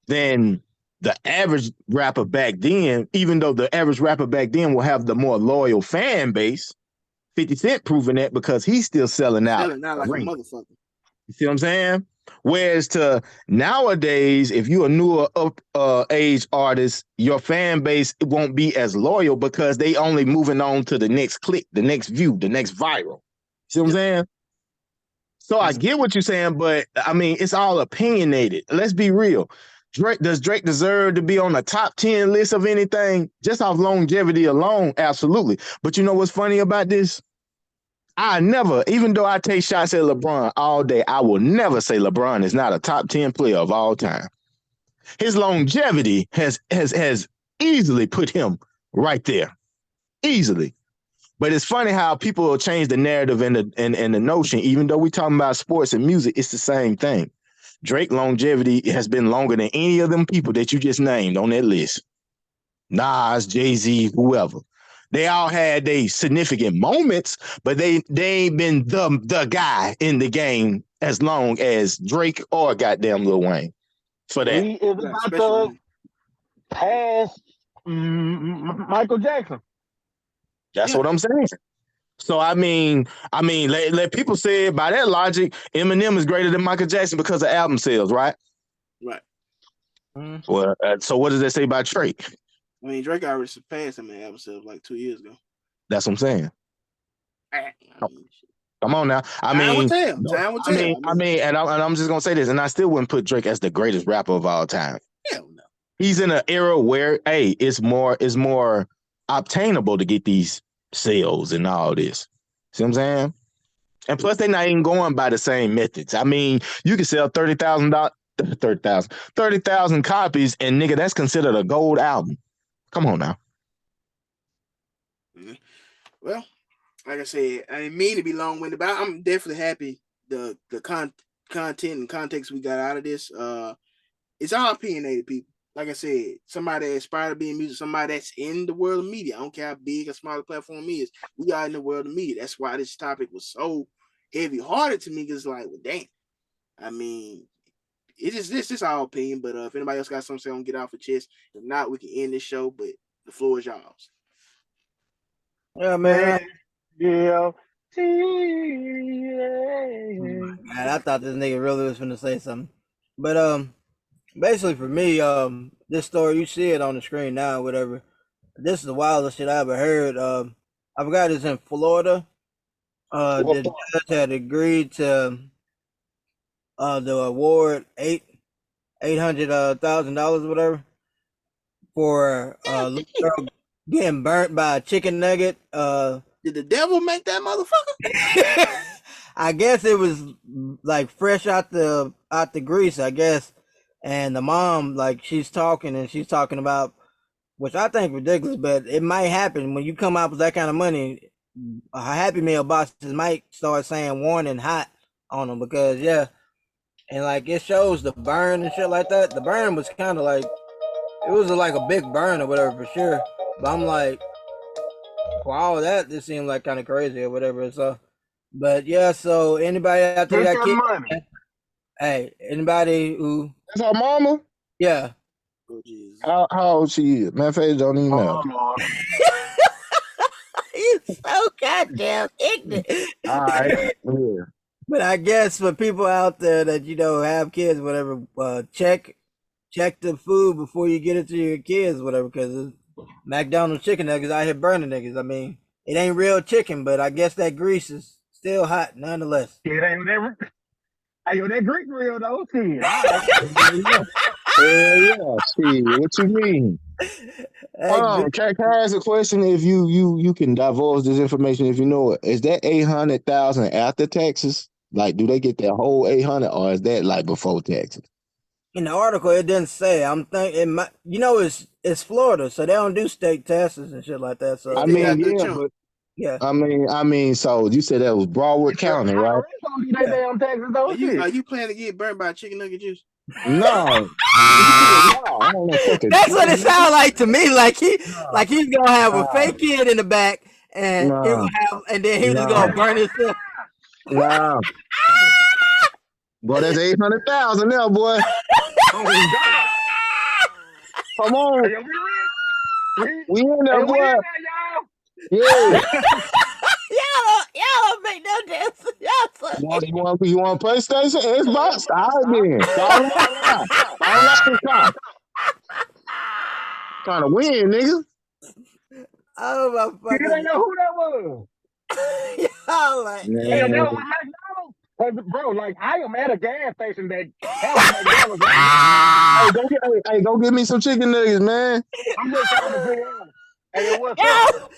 than the average rapper back then, even though the average rapper back then will have the more loyal fan base. 50 Cent proving that because he's still selling out. Selling out like a motherfucker. You see what I'm saying? Whereas to nowadays, if you're a newer age artist, your fan base won't be as loyal because they only moving on to the next click, the next view, the next viral. See what I'm saying? So I get what you're saying, but I mean, it's all opinionated. Let's be real. Does Drake deserve to be on the top 10 list of anything? Just off longevity alone, absolutely. But you know what's funny about this? I never, even though I take shots at LeBron all day, I will never say LeBron is not a top 10 player of all time. His longevity has easily put him right there. Easily. But it's funny how people will change the narrative and the notion, even though we're talking about sports and music, it's the same thing. Drake longevity has been longer than any of them people that you just named on that list. Nas, Jay-Z, whoever. They all had their significant moments, but they ain't been the guy in the game as long as Drake or goddamn Lil Wayne. For that. He is about to pass Michael Jackson. That's what I'm saying. So I mean, let people say it by that logic, Eminem is greater than Michael Jackson because of album sales, right? Right. Well, so what does that say about Drake? I mean, Drake already surpassed him in album sales like 2 years ago. That's what I'm saying. Come on now. Time will tell. And I'm just gonna say this, and I still wouldn't put Drake as the greatest rapper of all time. Hell no. He's in an era where, hey, it's more obtainable to get these sales and all this. See what I'm saying? And plus, they're not even going by the same methods. I mean, you can sell 30,000 copies, and nigga, that's considered a gold album. Come on now. Well, like I said, I didn't mean to be long-winded, but I'm definitely happy the content and context we got out of this. It's all opinionated, people. Like I said, somebody that aspire to be in music, somebody that's in the world of media. I don't care how big or small the platform is. We are in the world of media. That's why this topic was so heavy-hearted to me. Because like, well, damn. I mean, it's just our opinion. But if anybody else got something to say, I'm gonna get off the chest. If not, we can end this show. But the floor is yours. Yeah, man. Yeah. Man, I thought this nigga really was finna say something. But basically for me, this story, you see it on the screen now, whatever. This is the wildest shit I ever heard. I forgot it's in Florida. The judge had agreed to the award $800,000 or whatever for little girl getting burnt by a chicken nugget. Did the devil make that motherfucker? I guess it was like fresh out the grease, I guess. And the mom, like, she's talking about, which I think ridiculous, but it might happen when you come out with that kind of money. Happy Meal boxes might start saying warning hot on them because and like it shows the burn and shit like that. The burn was kind of like, it was like a big burn or whatever for sure. But I'm like, for all of that, this seemed like kind of crazy or whatever. So, but yeah, so anybody out there that kid, hey, anybody who that's our mama? Yeah. Oh, how old she is? Matter of fact, don't even know. You so goddamn ignorant. All right. Yeah. But I guess for people out there that have kids, whatever, check the food before you get it to your kids, whatever, because McDonald's chicken nuggets out here burning niggas. I mean, it ain't real chicken, but I guess that grease is still hot nonetheless. It ain't never. Hey, yo, that Greek real though, shit. Yeah, shit. What you mean? Can I ask a question? If you can divulge this information, if you know it, is that 800,000 after taxes? Like, do they get that whole 800, or is that like before taxes? In the article, it didn't say. I'm thinking it might. You know, it's Florida, so they don't do state taxes and shit like that. They So I still got mean, a good yeah, chunk. but yeah, so you said that was Broward The County, right? IRS don't do that yeah. damn taxes Are though. you Shit. are you planning to get burnt by chicken nugget juice? No. No, I don't know fucking That's what it chicken nugget. sounded like to me. No, like he's gonna have a no, fake kid in the back, and he no, gonna have, and then he was just no, gonna burn himself. no. Boy, that's 800,000 now, boy. Oh God. Come on. Hey, we We in hey, there, we in boy. there, Yeah. Y'all don't make no difference. Y'all suck. You want PlayStation, Xbox? All right then. Call out. Call out the car. Trying to win, nigga. Oh my You didn't fucking. know who that was. Y'all like, Hey, that yeah. was Man. McDonald's. Bro, like I am at a gas station that has a McDonald's right now. Go get me some chicken nuggets, man. I'm just trying to figure out. Hey, what's up? Y'all,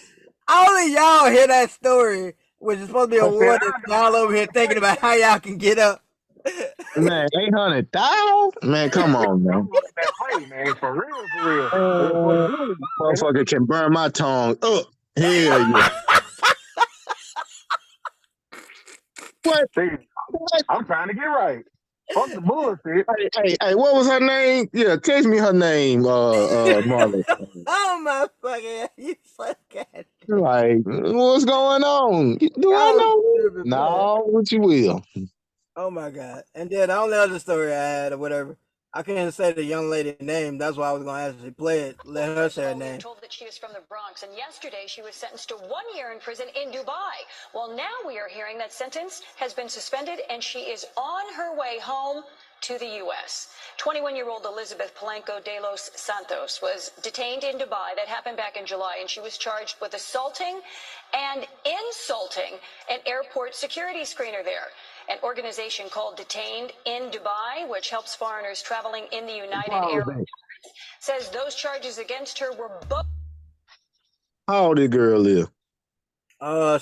only y'all hear that story, which is supposed to be a I said warning. I got Y'all over here thinking about how y'all can get up. Man, 800,000? Man, come on, man. that play, man. For real, for real. Man, motherfucker can burn my tongue up. Hell yeah. What? See, What? I'm trying to get right. Fuck the bullshit. Hey, what was her name? Yeah, text me her name, Marlon. Oh my fucking, you so goddamn. Like, what's going on? Do I Y'all know? stupid, man. No, what you will. Oh my god. And then the only other story I had or whatever, I couldn't say the young lady's name. That's why I was gonna actually play it. Let her say her We were name. told that she was from the Bronx, and yesterday she was sentenced to 1 year in prison in Dubai. Well, now we are hearing that sentence has been suspended, and she is on her way home to the U.S. 21-year-old Elizabeth Palenco de los Santos was detained in Dubai. That happened back in July, and she was charged with assaulting and insulting an airport security screener there. An organization called Detained in Dubai, which helps foreigners traveling in the United Arab Emirates, says those charges against her were both. How old this girl is?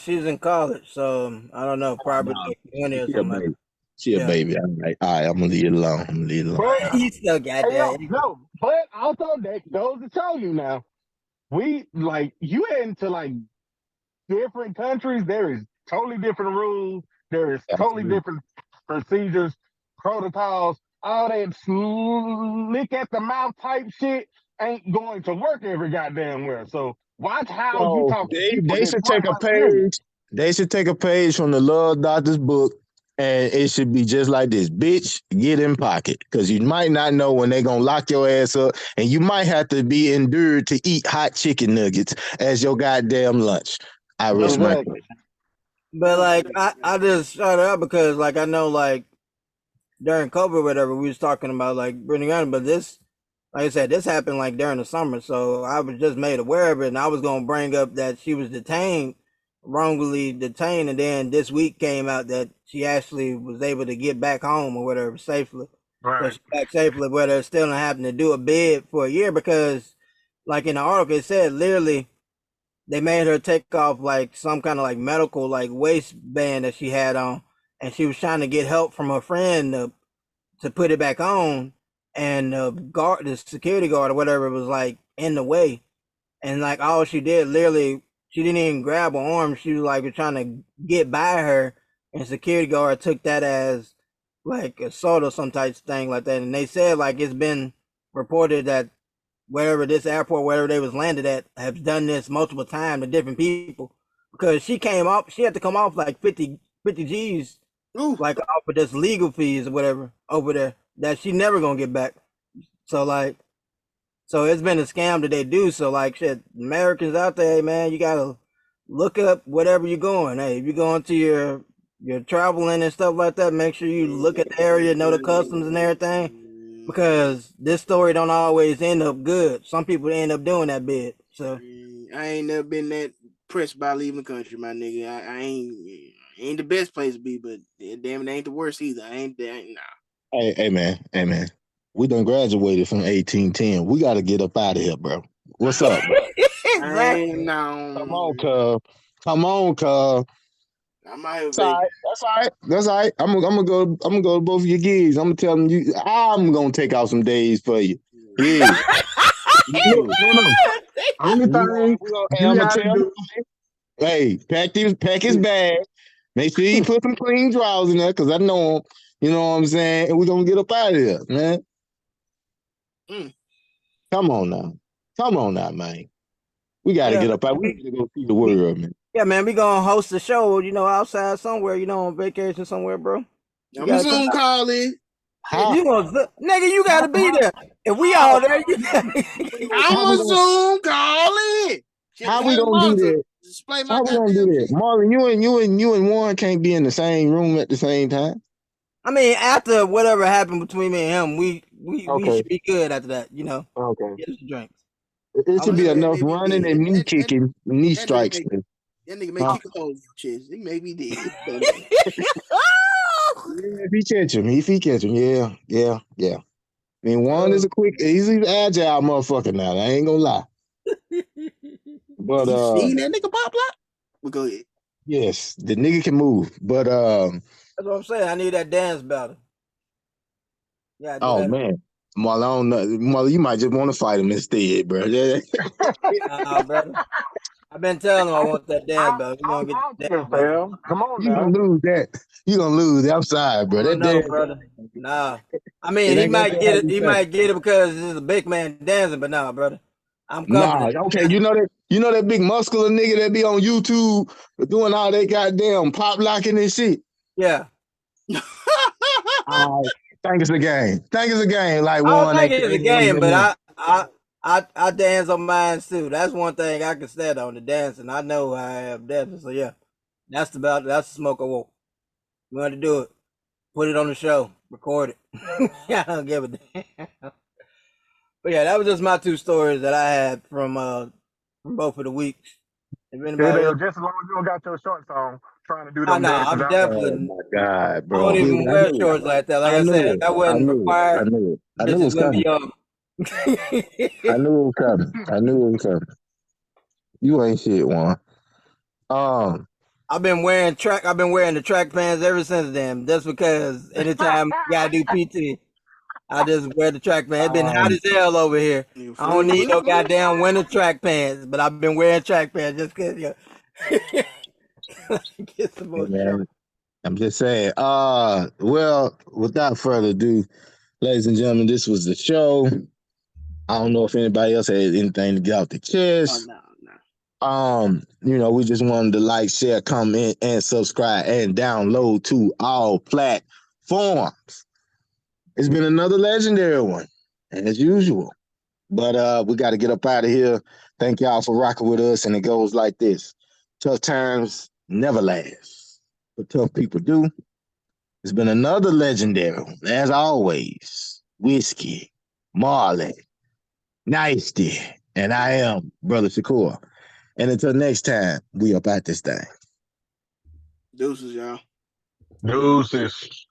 She's in college, so I don't know, Oh, probably no. like 20 or She a something like baby. that. She a Yeah. baby. I'm like, all right, I'm going to leave it alone. I'm going to leave it alone. But You still got hey, that. no, but also that goes to show you now. We like you head into like different countries. There is totally different rules. There is totally Absolutely. different procedures, protocols. All that slick at the mouth type shit ain't going to work every goddamn where. So watch how you So talk to they, people they that's should take a 21 and younger. page. They should take a page from the Love Doctor's book, and it should be just like this: bitch, get in pocket, because you might not know when they're gonna lock your ass up, and you might have to be endured to eat hot chicken nuggets as your goddamn lunch. I rest my Exactly. case. But like I just shut it up because like I know like during COVID or whatever we was talking about like Brittany Griner, but this like I said, this happened like during the summer, so I was just made aware of it and I was gonna bring up that she was detained, wrongly detained, and then this week came out that she actually was able to get back home or whatever safely. So Right. she's back safely, but they're still not having to do a bid for a year because like in the article it said literally they made her take off like some kind of like medical like waistband that she had on, and she was trying to get help from her friend to put it back on, and the security guard or whatever was like in the way, and like all she did literally she didn't even grab her arm. She was like trying to get by her, and security guard took that as like assault or some type of thing like that. And they said like it's been reported that wherever this airport, wherever they was landed at, have done this multiple times to different people. Because she had to come off like 50 G's, Ooh, like off of this legal fees or whatever over there that she never gonna get back. So like, so it's been a scam that they do. So like, shit, Americans out there, hey man, you gotta look up whatever you're going. Hey, if you're going to your traveling and stuff like that, make sure you look at the area, know the customs and everything because this story don't always end up good. Some people end up doing that bit. So I ain't never been that pressed by leaving the country, my nigga. I ain't the best place to be, but damn it ain't the worst either. I ain't nah. Hey, man. We done graduated from 1810. We got to get up out of here, bro. What's up, bro? I ain't exactly. no. Come on, cuz. Come on, cuz. I'm out here, That's all baby. right. That's all right. That's all right. I'm gonna go. I'm gonna go to both of your gigs. I'm gonna tell them you. I'm gonna take out some days for you. Yeah. No, Yeah. no, no. Only thing Hey, I'm you gonna gotta tell him, do. hey, pack his bag. Make sure he put some clean drawers in there, cause I know him. You know what I'm saying? And we're gonna get up out of here, man. Mm. Come on now, man. We gotta Yeah, get up out. We need to go see the world, man. yeah, man. We gonna host a show, outside somewhere, on vacation somewhere, bro. You I'm gotta come soon out. call it. How You gonna, nigga, you gotta be how there. If we all there, you gotta. how we I'm gonna soon call it. Shit, how we hey, gonna do Martha, that? display my How we gonna do goddamn that? shit. Marlon, you and Warren can't be in the same room at the same time. I mean, after whatever happened between me and him, we Okay. should be good after that, Okay. Get us some drinks. It I should was be just, Man, enough maybe running and dead. knee kicking, knee That nigga strikes. make that nigga may Huh? kick a hole in your chest. He may be dead. Yeah, if he catch him, yeah. I mean, Warren is he's an agile motherfucker now. I ain't gonna lie. But You seen that nigga pop block? Well, go ahead. yes, the nigga can move. But that's what I'm saying. I need that dance battle. Yeah, do oh that. man, Marlon, I don't know. Marlon, you might just want to fight him instead, bro. Nah, brother. I've been telling him I want that dance battle. We I'm gonna get that dance confident, battle. fam. Come on You gonna now. lose that. You gonna lose that. I'm sorry, I bro. don't That know, damn, brother. Nah. I it mean, he ain't gonna might go how get it. you He think. might get it because it's a big man dancing, but nah, brother. I'm Nah, confident. okay. You know that big muscular nigga that be on YouTube doing all that goddamn pop locking and shit. Yeah. I think it's a game. Think it's a game. Like I don't one think ain't it's a one of game, them. but I dance on mine too. That's one thing I can stand on, the dancing. I know I have dancing, so yeah, that's the smoke I want. We want to do it. Put it on the show. Record it. I don't give a damn. But yeah, that was just my two stories that I had from both of the weeks. If Yeah, anybody they else, just as long as you don't got your shorts on, trying to do oh them no, dances I'm out there. Oh definitely. my god, I bro! don't Here, even wear shorts like that. Like I I said, knew if that it. I wasn't knew it. I required, knew it. I knew it bitches was wouldn't coming. be on. I knew it was coming. I knew it was coming. You ain't shit, one. Um, I've been wearing the track pants ever since then. Just because anytime I gotta do PT, I just wear the track pants. It's been hot um, as hell over here. You I don't feel need me? no goddamn winter track pants, but I've been wearing track pants just cause get some more show. man, I'm just saying. Well, without further ado, ladies and gentlemen, this was the show. I don't know if anybody else had anything to get off the Oh chest. no, no. We just wanted to like, share, comment, and subscribe and download to all platforms. It's been another legendary one, as usual. But we got to get up out of here. Thank y'all for rocking with us. And it goes like this: tough times never last, but tough people do. It's been another legendary one, as always. Whiskey, Marley, Nicety, and I am Brother Shakur. And until next time, we up at this thing. Deuces, y'all. Deuces.